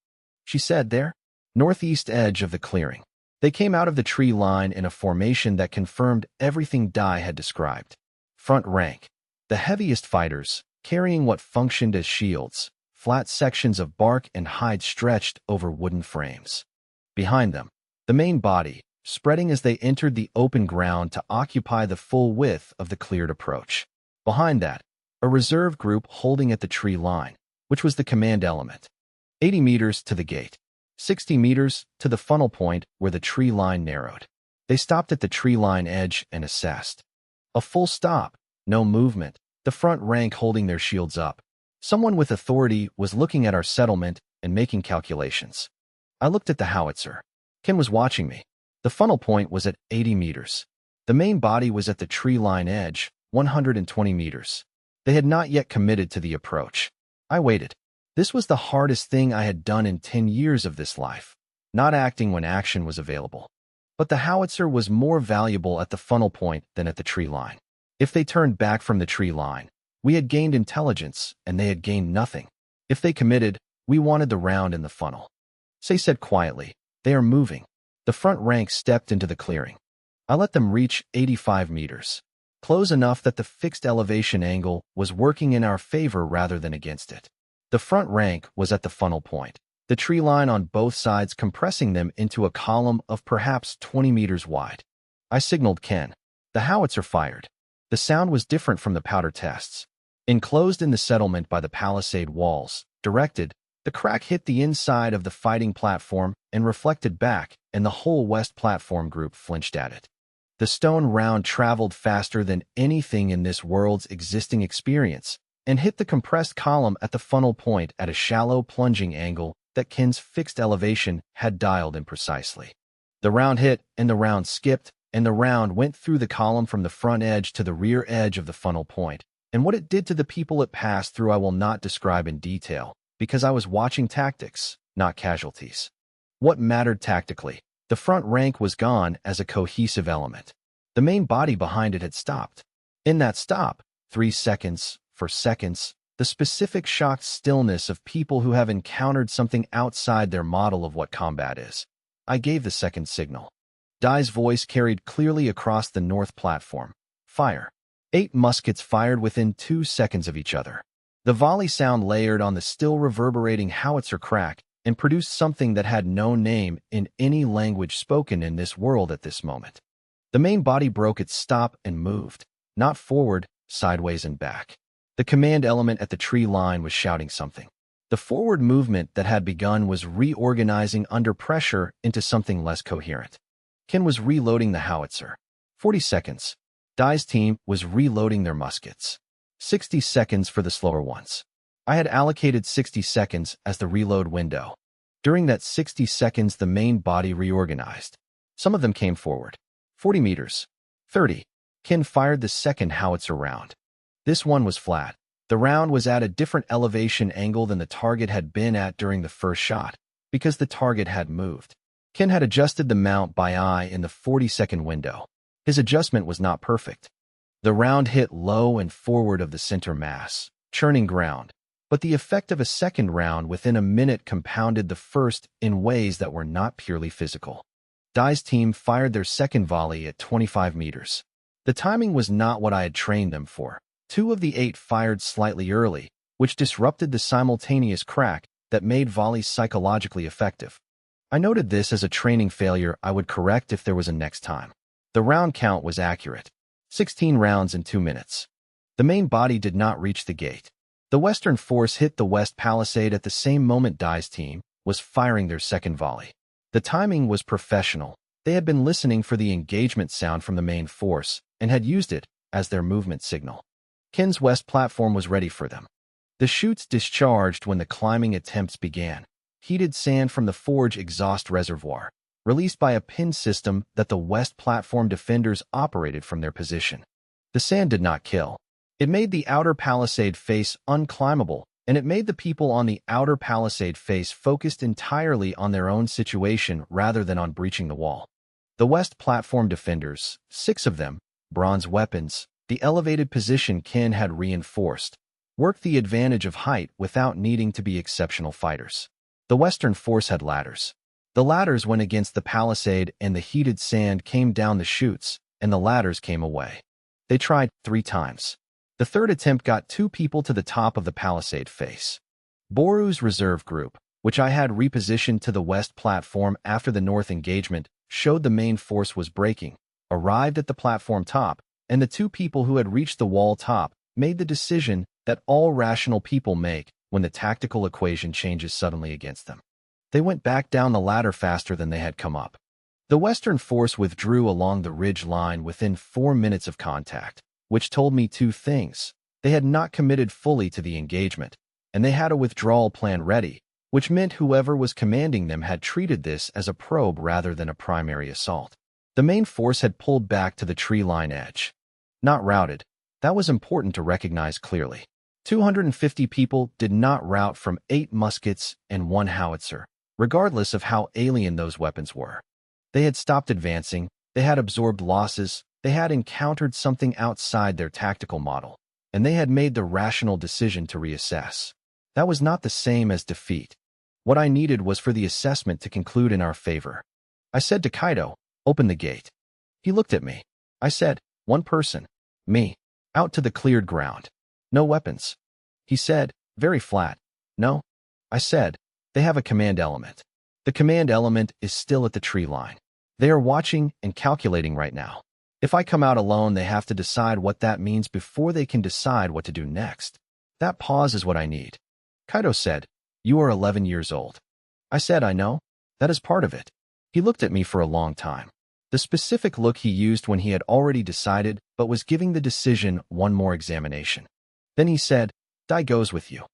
A: She said, "There, northeast edge of the clearing." They came out of the tree line in a formation that confirmed everything Dai had described. Front rank. The heaviest fighters, carrying what functioned as shields, flat sections of bark and hide stretched over wooden frames. Behind them, the main body, spreading as they entered the open ground to occupy the full width of the cleared approach. Behind that, a reserve group holding at the tree line, which was the command element. 80 meters to the gate. 60 meters to the funnel point where the tree line narrowed. They stopped at the tree line edge and assessed. A full stop, no movement, the front rank holding their shields up. Someone with authority was looking at our settlement and making calculations. I looked at the howitzer. Ken was watching me. The funnel point was at 80 meters. The main body was at the tree line edge, 120 meters. They had not yet committed to the approach. I waited. This was the hardest thing I had done in 10 years of this life, not acting when action was available. But the howitzer was more valuable at the funnel point than at the tree line. If they turned back from the tree line, we had gained intelligence and they had gained nothing. If they committed, we wanted the round in the funnel. Say said quietly, "They are moving." The front rank stepped into the clearing. I let them reach 85 meters. Close enough that the fixed elevation angle was working in our favor rather than against it. The front rank was at the funnel point, the tree line on both sides compressing them into a column of perhaps 20 meters wide. I signaled Ken. The howitzer fired. The sound was different from the powder tests. Enclosed in the settlement by the palisade walls, directed, the crack hit the inside of the fighting platform and reflected back, and the whole west platform group flinched at it. The stone round traveled faster than anything in this world's existing experience and hit the compressed column at the funnel point at a shallow plunging angle that Ken's fixed elevation had dialed in precisely. The round hit, and the round skipped, and the round went through the column from the front edge to the rear edge of the funnel point, and what it did to the people it passed through I will not describe in detail, because I was watching tactics, not casualties. What mattered tactically? The front rank was gone as a cohesive element. The main body behind it had stopped. In that stop, 3 seconds, for seconds, the specific shocked stillness of people who have encountered something outside their model of what combat is. I gave the second signal. Dai's voice carried clearly across the north platform. Fire. 8 muskets fired within 2 seconds of each other. The volley sound layered on the still reverberating howitzer crack and produced something that had no name in any language spoken in this world at this moment. The main body broke its stop and moved, not forward, sideways and back. The command element at the tree line was shouting something. The forward movement that had begun was reorganizing under pressure into something less coherent. Ken was reloading the howitzer. 40 seconds. Dai's team was reloading their muskets. 60 seconds for the slower ones. I had allocated 60 seconds as the reload window. During that 60 seconds, the main body reorganized. Some of them came forward. 40 meters. 30. Ken fired the second howitzer round. This one was flat. The round was at a different elevation angle than the target had been at during the first shot, because the target had moved. Ken had adjusted the mount by eye in the 40-second window. His adjustment was not perfect. The round hit low and forward of the center mass, churning ground, but the effect of a second round within a minute compounded the first in ways that were not purely physical. Dai's team fired their second volley at 25 meters. The timing was not what I had trained them for. 2 of the 8 fired slightly early, which disrupted the simultaneous crack that made volleys psychologically effective. I noted this as a training failure I would correct if there was a next time. The round count was accurate. 16 rounds in 2 minutes. The main body did not reach the gate. The western force hit the west palisade at the same moment Dai's team was firing their second volley. The timing was professional. They had been listening for the engagement sound from the main force and had used it as their movement signal. Ken's west platform was ready for them. The chutes discharged when the climbing attempts began. Heated sand from the forge exhaust reservoir, released by a pin system that the west platform defenders operated from their position. The sand did not kill. It made the outer palisade face unclimbable, and it made the people on the outer palisade face focused entirely on their own situation rather than on breaching the wall. The west platform defenders, 6 of them, bronze weapons, the elevated position Ken had reinforced, worked the advantage of height without needing to be exceptional fighters. The western force had ladders. The ladders went against the palisade and the heated sand came down the chutes, and the ladders came away. They tried 3 times. The third attempt got 2 people to the top of the palisade face. Boru's reserve group, which I had repositioned to the west platform after the north engagement, showed the main force was breaking, arrived at the platform top, and the 2 people who had reached the wall top made the decision that all rational people make when the tactical equation changes suddenly against them. They went back down the ladder faster than they had come up. The western force withdrew along the ridge line within 4 minutes of contact, which told me 2 things. They had not committed fully to the engagement, and they had a withdrawal plan ready, which meant whoever was commanding them had treated this as a probe rather than a primary assault. The main force had pulled back to the tree line edge. Not routed. That was important to recognize clearly. 250 people did not rout from 8 muskets and 1 howitzer, regardless of how alien those weapons were. They had stopped advancing, they had absorbed losses, they had encountered something outside their tactical model, and they had made the rational decision to reassess. That was not the same as defeat. What I needed was for the assessment to conclude in our favor. I said to Kaido, "Open the gate." He looked at me. I said, "One person. Me. Out to the cleared ground. No weapons." He said, very flat, "No." I said, "They have a command element. The command element is still at the tree line. They are watching and calculating right now. If I come out alone, they have to decide what that means before they can decide what to do next. That pause is what I need." Kaido said, "You are 11 years old." I said, "I know. That is part of it." He looked at me for a long time. The specific look he used when he had already decided but was giving the decision one more examination. Then he said, "Dai goes with you."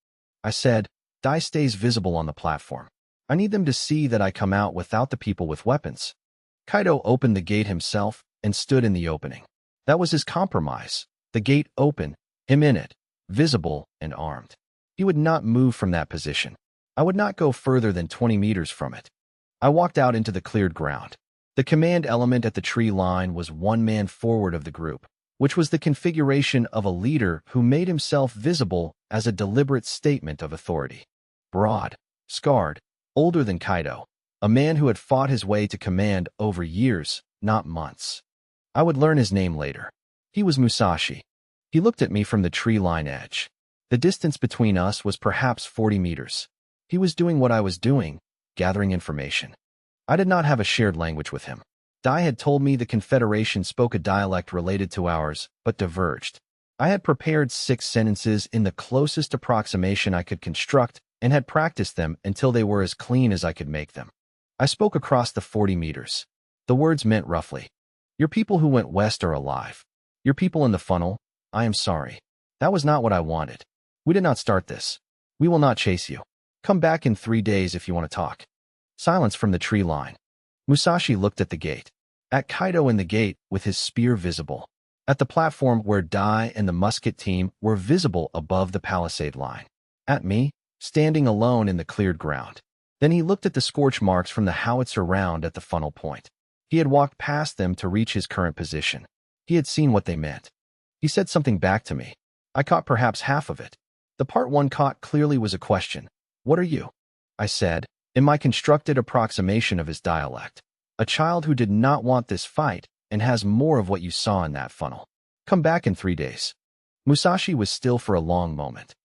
A: I said, "Dai stays visible on the platform. I need them to see that I come out without the people with weapons." Kaido opened the gate himself and stood in the opening. That was his compromise. The gate open, him in it, visible and armed. He would not move from that position. I would not go further than 20 meters from it. I walked out into the cleared ground. The command element at the tree line was one man forward of the group, which was the configuration of a leader who made himself visible as a deliberate statement of authority. Broad, scarred, older than Kaido, a man who had fought his way to command over years, not months. I would learn his name later. He was Musashi. He looked at me from the tree line edge. The distance between us was perhaps 40 meters. He was doing what I was doing, gathering information. I did not have a shared language with him. Dai had told me the Confederation spoke a dialect related to ours, but diverged. I had prepared 6 sentences in the closest approximation I could construct and had practiced them until they were as clean as I could make them. I spoke across the 40 meters. The words meant roughly, "Your people who went west are alive. Your people in the funnel, I am sorry. That was not what I wanted. We did not start this. We will not chase you. Come back in 3 days if you want to talk." Silence from the tree line. Musashi looked at the gate. At Kaido in the gate with his spear visible. At the platform where Dai and the musket team were visible above the palisade line. At me, standing alone in the cleared ground. Then he looked at the scorch marks from the howitzer round at the funnel point. He had walked past them to reach his current position. He had seen what they meant. He said something back to me. I caught perhaps half of it. The part one caught clearly was a question. "What are you?" I said, in my constructed approximation of his dialect. "A child who did not want this fight and has more of what you saw in that funnel. Come back in 3 days." Musashi was still for a long moment.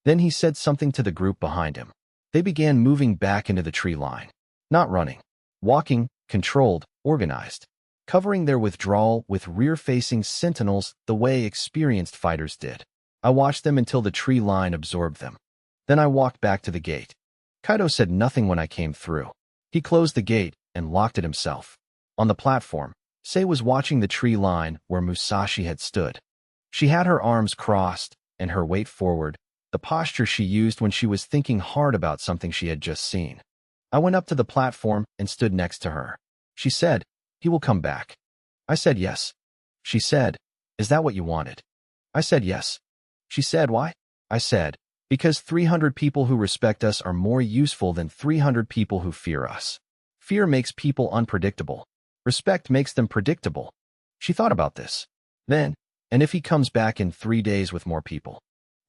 A: Then he said something to the group behind him. They began moving back into the tree line. Not running. Walking, controlled, organized. Covering their withdrawal with rear-facing sentinels the way experienced fighters did. I watched them until the tree line absorbed them. Then I walked back to the gate. Kaido said nothing when I came through. He closed the gate and locked it himself. On the platform, Sei was watching the tree line where Musashi had stood. She had her arms crossed and her weight forward, the posture she used when she was thinking hard about something she had just seen. I went up to the platform and stood next to her. She said, "He will come back." I said yes. She said, "Is that what you wanted?" I said yes. She said, "Why?" I said, "Because 300 people who respect us are more useful than 300 people who fear us. Fear makes people unpredictable. Respect makes them predictable." She thought about this. Then, "And if he comes back in 3 days with more people?"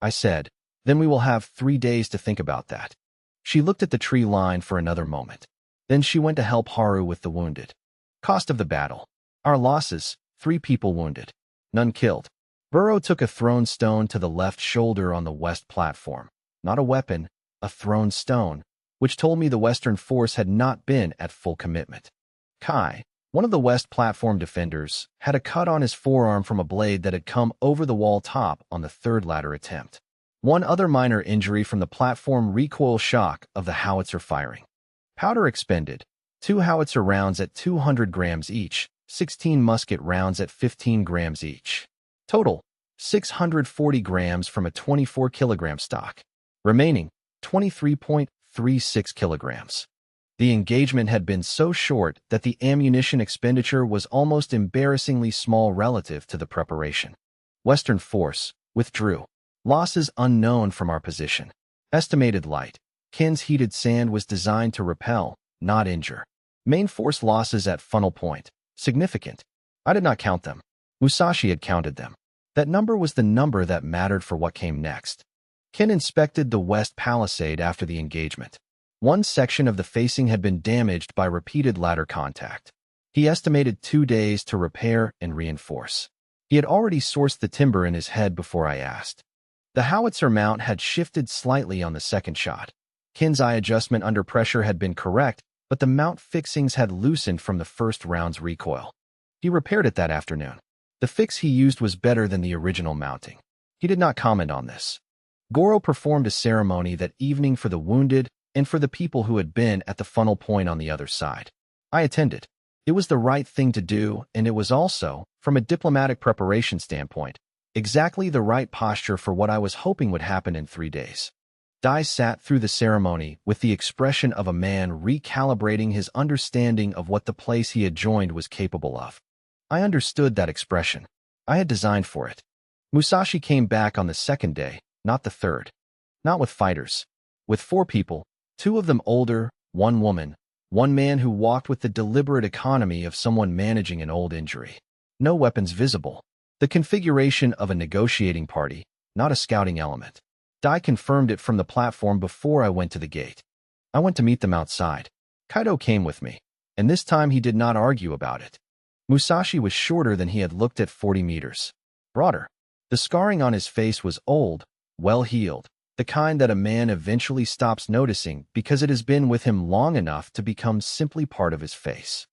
A: I said, "Then we will have 3 days to think about that." She looked at the tree line for another moment. Then she went to help Haru with the wounded. Cost of the battle. Our losses, 3 people wounded. None killed. Burrow took a thrown stone to the left shoulder on the west platform. Not a weapon, a thrown stone, which told me the western force had not been at full commitment. Kai, one of the west platform defenders, had a cut on his forearm from a blade that had come over the wall top on the 3rd ladder attempt. One other minor injury from the platform recoil shock of the howitzer firing. Powder expended, 2 howitzer rounds at 200 grams each, 16 musket rounds at 15 grams each. Total, 640 grams from a 24-kilogram stock. Remaining, 23.36 kilograms. The engagement had been so short that the ammunition expenditure was almost embarrassingly small relative to the preparation. Western force withdrew. Losses unknown from our position. Estimated light. Ken's heated sand was designed to repel, not injure. Main force losses at funnel point. Significant. I did not count them. Musashi had counted them. That number was the number that mattered for what came next. Ken inspected the west palisade after the engagement. One section of the facing had been damaged by repeated ladder contact. He estimated 2 days to repair and reinforce. He had already sourced the timber in his head before I asked. The howitzer mount had shifted slightly on the second shot. Kin's eye adjustment under pressure had been correct, but the mount fixings had loosened from the first round's recoil. He repaired it that afternoon. The fix he used was better than the original mounting. He did not comment on this. Goro performed a ceremony that evening for the wounded and for the people who had been at the funnel point on the other side. I attended. It was the right thing to do, and it was also, from a diplomatic preparation standpoint, exactly the right posture for what I was hoping would happen in 3 days. Dai sat through the ceremony with the expression of a man recalibrating his understanding of what the place he had joined was capable of. I understood that expression. I had designed for it. Musashi came back on the second day, not the third. Not with fighters. With 4 people, 2 of them older, 1 woman, 1 man who walked with the deliberate economy of someone managing an old injury. No weapons visible. The configuration of a negotiating party, not a scouting element. Dai confirmed it from the platform before I went to the gate. I went to meet them outside. Kaido came with me, and this time he did not argue about it. Musashi was shorter than he had looked at 40 meters. Broader. The scarring on his face was old, well-healed, the kind that a man eventually stops noticing because it has been with him long enough to become simply part of his face.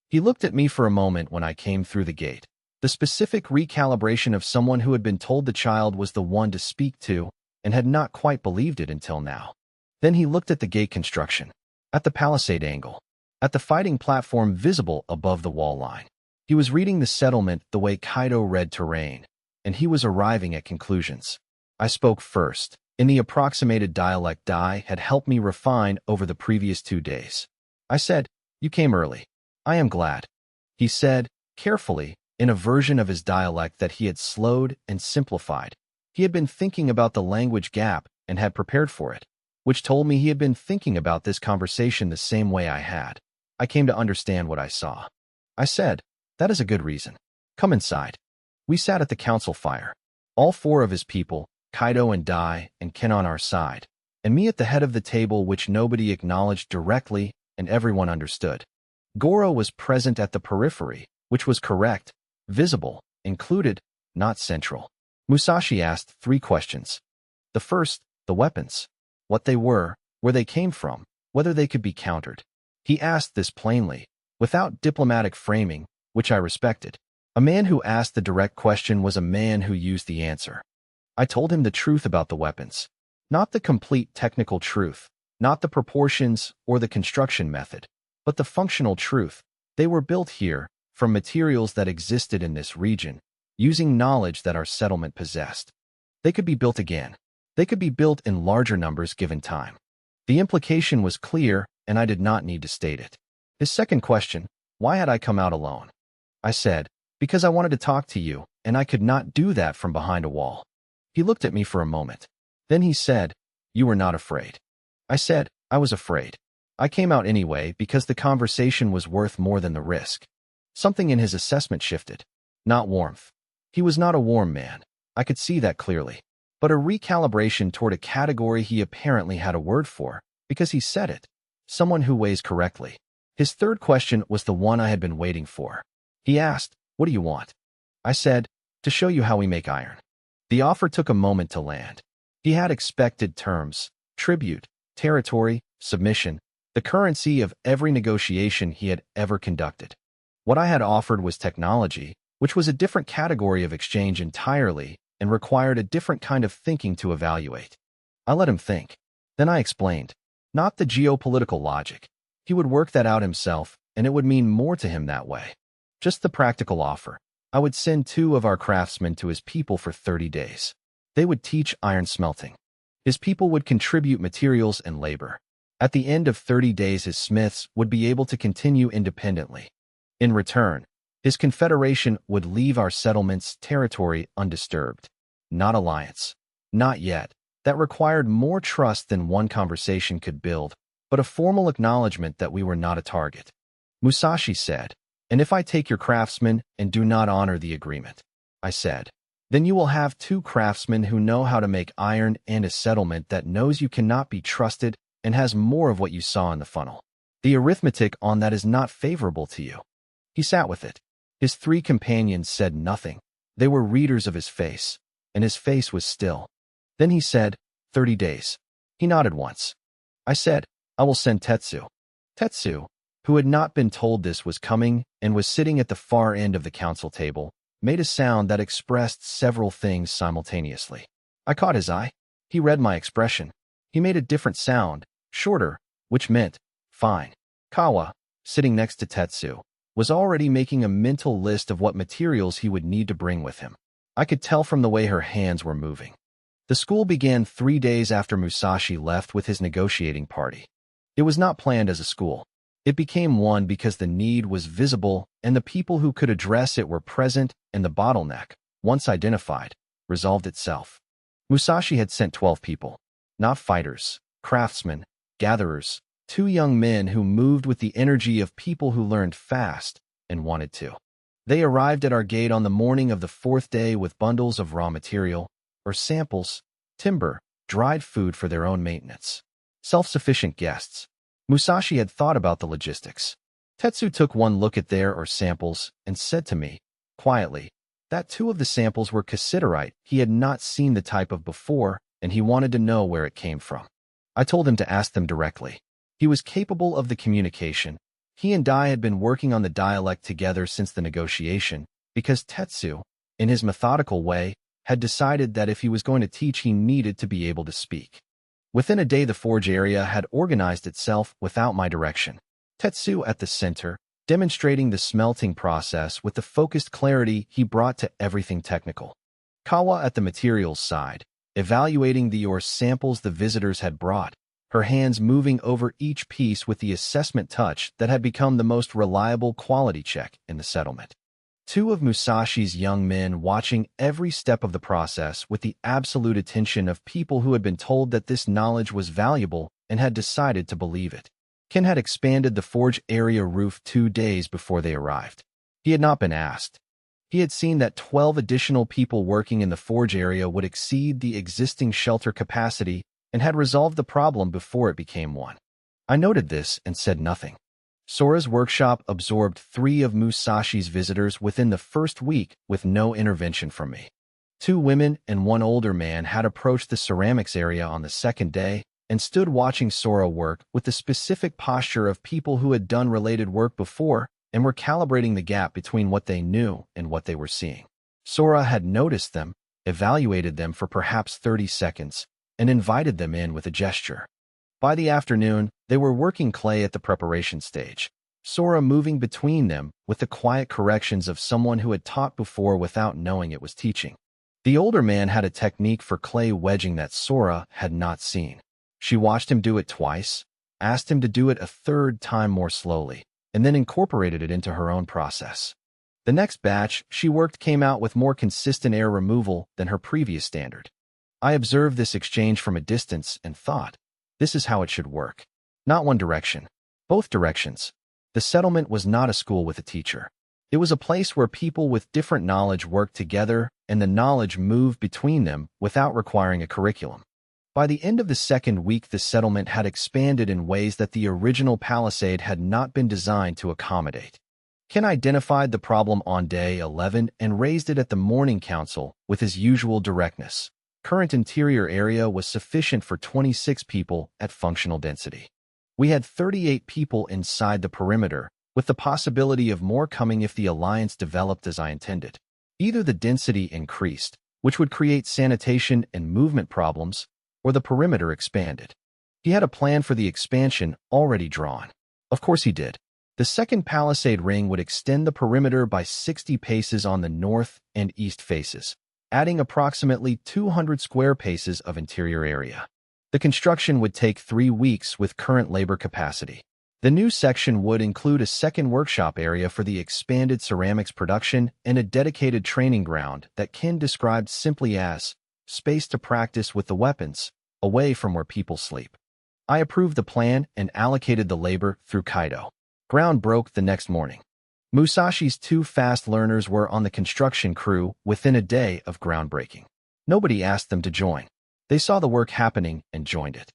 A: He looked at me for a moment when I came through the gate, the specific recalibration of someone who had been told the child was the one to speak to and had not quite believed it until now. Then he looked at the gate construction, at the palisade angle, at the fighting platform visible above the wall line. He was reading the settlement the way Kaido read terrain, and he was arriving at conclusions. I spoke first, in the approximated dialect Dai had helped me refine over the previous 2 days. I said, "You came early. I am glad." He said, carefully, in a version of his dialect that he had slowed and simplified. He had been thinking about the language gap and had prepared for it, which told me he had been thinking about this conversation the same way I had. I came to understand what I saw. I said, "That is a good reason. Come inside." We sat at the council fire. All 4 of his people, Kaido and Dai and Ken on our side, and me at the head of the table which nobody acknowledged directly and everyone understood. Goro was present at the periphery, which was correct, visible, included, not central. Musashi asked 3 questions. The first, the weapons. What they were, where they came from, whether they could be countered. He asked this plainly, without diplomatic framing, which I respected. A man who asked the direct question was a man who used the answer. I told him the truth about the weapons. Not the complete technical truth, not the proportions or the construction method, but the functional truth. They were built here, from materials that existed in this region, using knowledge that our settlement possessed. They could be built again. They could be built in larger numbers given time. The implication was clear, and I did not need to state it. His second question, why had I come out alone? I said, because I wanted to talk to you, and I could not do that from behind a wall. He looked at me for a moment. Then he said, "You were not afraid." I said, "I was afraid. I came out anyway because the conversation was worth more than the risk." Something in his assessment shifted. Not warmth. He was not a warm man. I could see that clearly. But a recalibration toward a category he apparently had a word for, because he said it. Someone who weighs correctly. His third question was the one I had been waiting for. He asked, "What do you want?" I said, "To show you how we make iron." The offer took a moment to land. He had expected terms, tribute, territory, submission, the currency of every negotiation he had ever conducted. What I had offered was technology, which was a different category of exchange entirely and required a different kind of thinking to evaluate. I let him think. Then I explained. Not the geopolitical logic. He would work that out himself, and it would mean more to him that way. Just the practical offer. I would send 2 of our craftsmen to his people for 30 days. They would teach iron smelting. His people would contribute materials and labor. At the end of 30 days, his smiths would be able to continue independently. In return, his confederation would leave our settlement's territory undisturbed. Not alliance. Not yet. That required more trust than one conversation could build, but a formal acknowledgement that we were not a target. Musashi said, "And if I take your craftsmen and do not honor the agreement?" I said, "Then you will have 2 craftsmen who know how to make iron and a settlement that knows you cannot be trusted and has more of what you saw in the funnel. The arithmetic on that is not favorable to you. He sat with it. His 3 companions said nothing. They were readers of his face, and his face was still. Then he said, 30 days. He nodded once. I said, I will send Tetsu. Tetsu, who had not been told this was coming and was sitting at the far end of the council table, made a sound that expressed several things simultaneously. I caught his eye. He read my expression. He made a different sound, shorter, which meant, fine. Kawa, sitting next to Tetsu, was already making a mental list of what materials he would need to bring with him. I could tell from the way her hands were moving. The school began 3 days after Musashi left with his negotiating party. It was not planned as a school. It became one because the need was visible and the people who could address it were present, and the bottleneck, once identified, resolved itself. Musashi had sent 12 people. Not fighters, craftsmen, gatherers, 2 young men who moved with the energy of people who learned fast and wanted to. They arrived at our gate on the morning of the 4th day with bundles of raw material, or samples, timber, dried food for their own maintenance. Self-sufficient guests. Musashi had thought about the logistics. Tetsu took one look at their samples and said to me, quietly, that 2 of the samples were cassiterite. He had not seen the type of before, and he wanted to know where it came from. I told him to ask them directly. He was capable of the communication. He and Dai had been working on the dialect together since the negotiation, because Tetsu, in his methodical way, had decided that if he was going to teach, he needed to be able to speak. Within a day, the forge area had organized itself without my direction. Tetsu at the center, demonstrating the smelting process with the focused clarity he brought to everything technical. Kawa at the materials side, evaluating the ore samples the visitors had brought, her hands moving over each piece with the assessment touch that had become the most reliable quality check in the settlement. 2 of Musashi's young men watching every step of the process with the absolute attention of people who had been told that this knowledge was valuable and had decided to believe it. Ken had expanded the forge area roof 2 days before they arrived. He had not been asked. He had seen that 12 additional people working in the forge area would exceed the existing shelter capacity and had resolved the problem before it became one. I noted this and said nothing. Sora's workshop absorbed 3 of Musashi's visitors within the first week with no intervention from me. 2 women and 1 older man had approached the ceramics area on the 2nd day and stood watching Sora work with the specific posture of people who had done related work before and were calibrating the gap between what they knew and what they were seeing. Sora had noticed them, evaluated them for perhaps 30 seconds, and invited them in with a gesture. By the afternoon, they were working clay at the preparation stage, Sora moving between them with the quiet corrections of someone who had taught before without knowing it was teaching. The older man had a technique for clay wedging that Sora had not seen. She watched him do it twice, asked him to do it a 3rd time more slowly, and then incorporated it into her own process. The next batch she worked came out with more consistent air removal than her previous standard. I observed this exchange from a distance and thought, this is how it should work. Not one direction, both directions. The settlement was not a school with a teacher. It was a place where people with different knowledge worked together and the knowledge moved between them without requiring a curriculum. By the end of the 2nd week, the settlement had expanded in ways that the original palisade had not been designed to accommodate. Ken identified the problem on day 11 and raised it at the morning council with his usual directness. Current interior area was sufficient for 26 people at functional density. We had 38 people inside the perimeter, with the possibility of more coming if the alliance developed as I intended. Either the density increased, which would create sanitation and movement problems, or the perimeter expanded. He had a plan for the expansion already drawn. Of course he did. The 2nd palisade ring would extend the perimeter by 60 paces on the north and east faces, adding approximately 200 square paces of interior area. The construction would take 3 weeks with current labor capacity. The new section would include a 2nd workshop area for the expanded ceramics production and a dedicated training ground that Ken described simply as space to practice with the weapons, away from where people sleep. I approved the plan and allocated the labor through Kaido. Ground broke the next morning. Musashi's 2 fast learners were on the construction crew within a day of groundbreaking. Nobody asked them to join. They saw the work happening and joined it.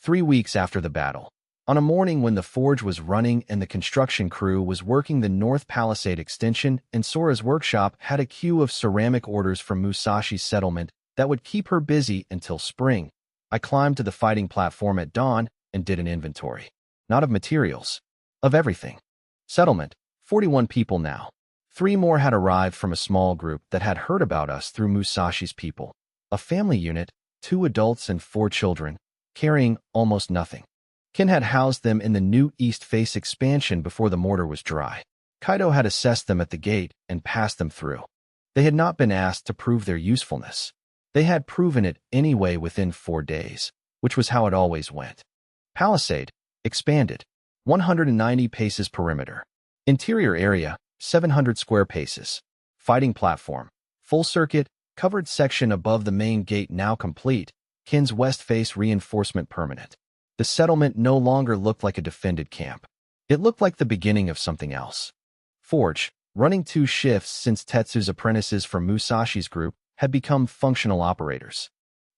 A: 3 weeks after the battle. On a morning when the forge was running and the construction crew was working the North Palisade extension and Sora's workshop had a queue of ceramic orders from Musashi's settlement that would keep her busy until spring, I climbed to the fighting platform at dawn and did an inventory. Not of materials, of everything. Settlement, 41 people now. 3 more had arrived from a small group that had heard about us through Musashi's people. A family unit, 2 adults and 4 children, carrying almost nothing. Ken had housed them in the new East Face expansion before the mortar was dry. Kaido had assessed them at the gate and passed them through. They had not been asked to prove their usefulness. They had proven it anyway within 4 days, which was how it always went. Palisade, expanded, 190 paces perimeter. Interior area, 700 square paces. Fighting platform, full circuit, covered section above the main gate now complete. Ken's west face reinforcement permanent. The settlement no longer looked like a defended camp. It looked like the beginning of something else. Forge, running 2 shifts since Tetsu's apprentices from Musashi's group had become functional operators.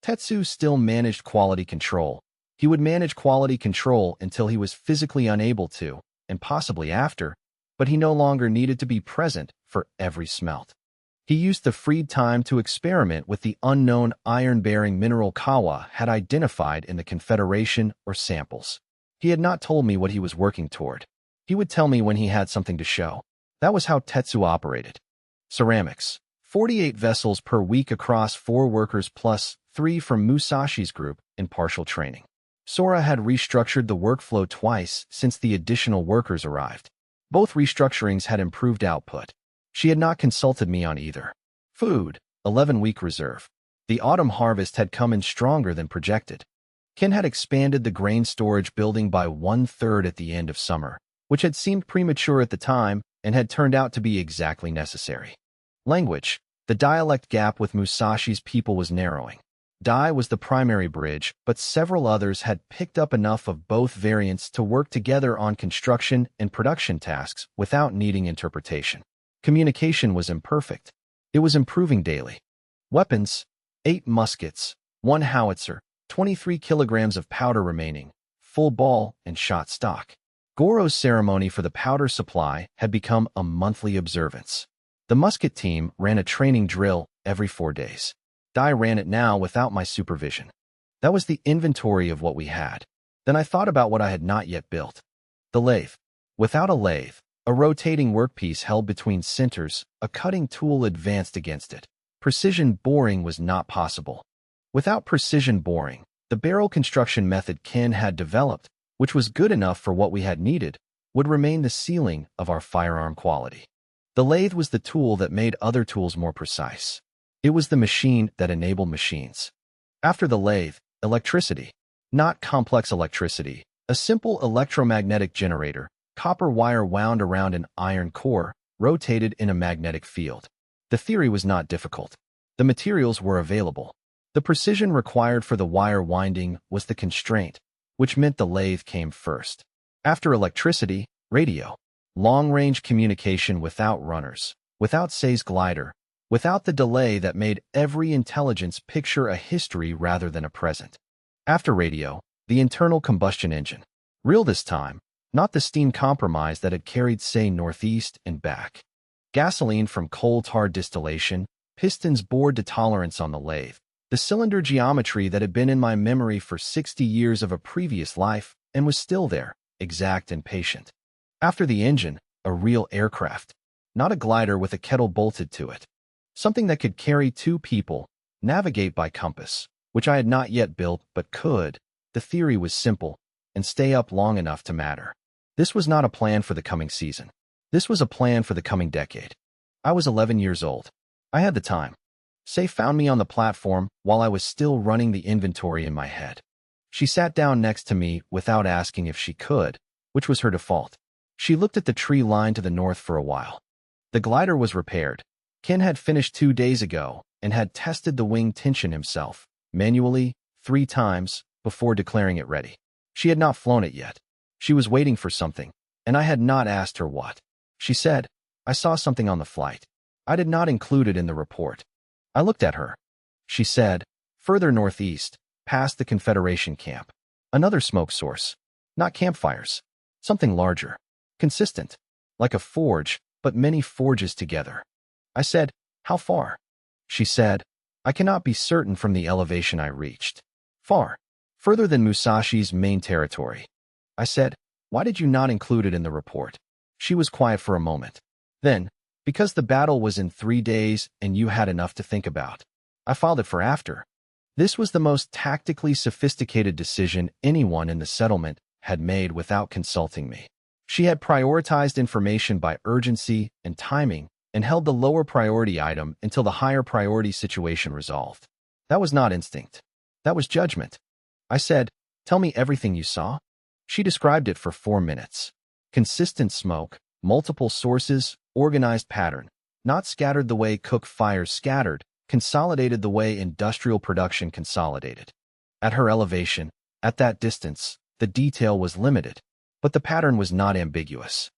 A: Tetsu still managed quality control. He would manage quality control until he was physically unable to, and possibly after, but he no longer needed to be present for every smelt. He used the freed time to experiment with the unknown iron-bearing mineral Kawa had identified in the Confederation or samples. He had not told me what he was working toward. He would tell me when he had something to show. That was how Tetsu operated. Ceramics, 48 vessels per week across 4 workers plus 3 from Musashi's group in partial training. Sora had restructured the workflow twice since the additional workers arrived. Both restructurings had improved output. She had not consulted me on either. Food, 11-week reserve. The autumn harvest had come in stronger than projected. Ken had expanded the grain storage building by 1/3 at the end of summer, which had seemed premature at the time and had turned out to be exactly necessary. Language, the dialect gap with Musashi's people was narrowing. Dai was the primary bridge, but several others had picked up enough of both variants to work together on construction and production tasks without needing interpretation. Communication was imperfect. It was improving daily. Weapons, 8 muskets, 1 howitzer, 23 kilograms of powder remaining, full ball and shot stock. Goro's ceremony for the powder supply had become a monthly observance. The musket team ran a training drill every 4 days. Dai ran it now without my supervision. That was the inventory of what we had. Then I thought about what I had not yet built. The lathe. Without a lathe, a rotating workpiece held between centers, a cutting tool advanced against it. Precision boring was not possible. Without precision boring, the barrel construction method Ken had developed, which was good enough for what we had needed, would remain the ceiling of our firearm quality. The lathe was the tool that made other tools more precise. It was the machine that enabled machines. After the lathe, electricity. Not complex electricity, a simple electromagnetic generator, copper wire wound around an iron core, rotated in a magnetic field. The theory was not difficult. The materials were available. The precision required for the wire winding was the constraint, which meant the lathe came first. After electricity, radio. Long-range communication without runners, without Say's glider, without the delay that made every intelligence picture a history rather than a present. After radio, the internal combustion engine. Real this time, not the steam compromise that had carried Say northeast and back. Gasoline from coal tar distillation, pistons bored to tolerance on the lathe, the cylinder geometry that had been in my memory for 60 years of a previous life and was still there, exact and patient. After the engine, a real aircraft, not a glider with a kettle bolted to it. Something that could carry 2 people, navigate by compass, which I had not yet built but could. The theory was simple, and stay up long enough to matter. This was not a plan for the coming season. This was a plan for the coming decade. I was 11 years old. I had the time. Say found me on the platform while I was still running the inventory in my head. She sat down next to me without asking if she could, which was her default. She looked at the tree line to the north for a while. The glider was repaired. Ken had finished 2 days ago and had tested the wing tension himself, manually, 3 times, before declaring it ready. She had not flown it yet. She was waiting for something, and I had not asked her what. She said, "I saw something on the flight. I did not include it in the report." I looked at her. She said, "Further northeast, past the Confederation camp." Another smoke source. Not campfires. Something larger. Consistent. Like a forge, but many forges together. I said, "How far?" She said, "I cannot be certain from the elevation I reached." Far. Further than Musashi's main territory. I said, "Why did you not include it in the report?" She was quiet for a moment. Then, "Because the battle was in 3 days and you had enough to think about. I filed it for after." This was the most tactically sophisticated decision anyone in the settlement had made without consulting me. She had prioritized information by urgency and timing and held the lower priority item until the higher priority situation resolved. That was not instinct. That was judgment. I said, "Tell me everything you saw." She described it for 4 minutes. Consistent smoke, multiple sources, organized pattern, not scattered the way cook fires scattered, consolidated the way industrial production consolidated. At her elevation, at that distance, the detail was limited, but the pattern was not ambiguous.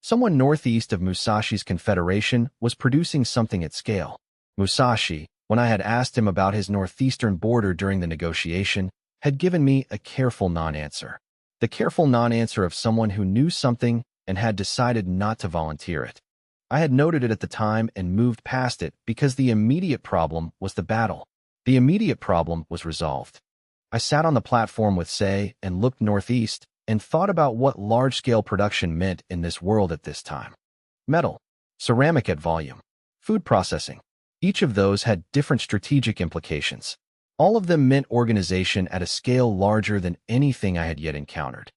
A: Someone northeast of Musashi's confederation was producing something at scale. Musashi, when I had asked him about his northeastern border during the negotiation, had given me a careful non-answer. The careful non-answer of someone who knew something and had decided not to volunteer it. I had noted it at the time and moved past it because the immediate problem was the battle. The immediate problem was resolved. I sat on the platform with Sei and looked northeast and thought about what large-scale production meant in this world at this time. Metal, ceramic at volume, food processing. Each of those had different strategic implications. All of them meant organization at a scale larger than anything I had yet encountered.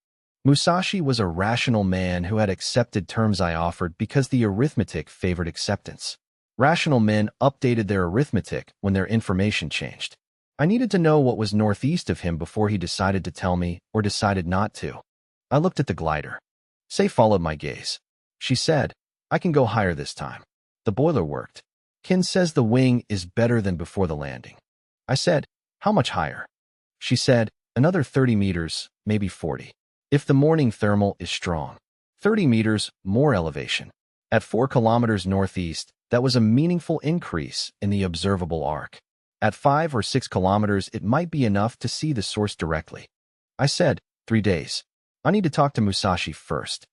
A: Musashi was a rational man who had accepted terms I offered because the arithmetic favored acceptance. Rational men updated their arithmetic when their information changed. I needed to know what was northeast of him before he decided to tell me or decided not to. I looked at the glider. Sei followed my gaze. She said, "I can go higher this time. The boiler worked. Kin says the wing is better than before the landing." I said, "How much higher?" She said, "Another 30 meters, maybe 40. If the morning thermal is strong. 30 meters, more elevation. At 4 kilometers northeast, that was a meaningful increase in the observable arc. At 5 or 6 kilometers, it might be enough to see the source directly." I said, 3 days. I need to talk to Musashi first."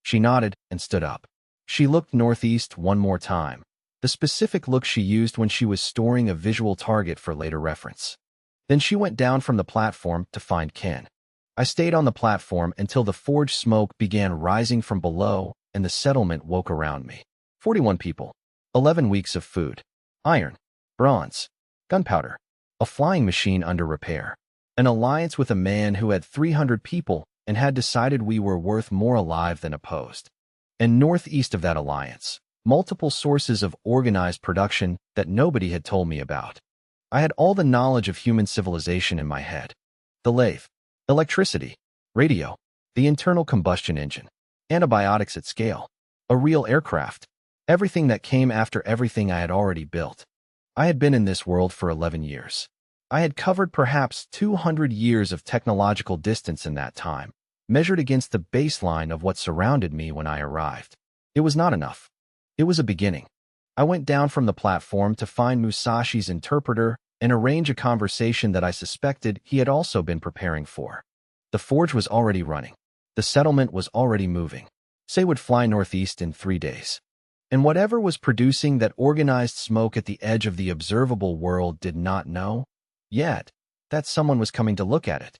A: She nodded and stood up. She looked northeast one more time, the specific look she used when she was storing a visual target for later reference. Then she went down from the platform to find Ken. I stayed on the platform until the forge smoke began rising from below and the settlement woke around me. 41 people. 11 weeks of food. Iron. Bronze. Gunpowder. A flying machine under repair. An alliance with a man who had 300 people and had decided we were worth more alive than opposed. And northeast of that alliance, multiple sources of organized production that nobody had told me about. I had all the knowledge of human civilization in my head. The lathe. Electricity, radio, the internal combustion engine, antibiotics at scale, a real aircraft, everything that came after everything I had already built. I had been in this world for 11 years. I had covered perhaps 200 years of technological distance in that time, measured against the baseline of what surrounded me when I arrived. It was not enough. It was a beginning. I went down from the platform to find Musashi's interpreter and arrange a conversation that I suspected he had also been preparing for. The forge was already running. The settlement was already moving. Sei would fly northeast in 3 days. And whatever was producing that organized smoke at the edge of the observable world did not know, yet, that someone was coming to look at it.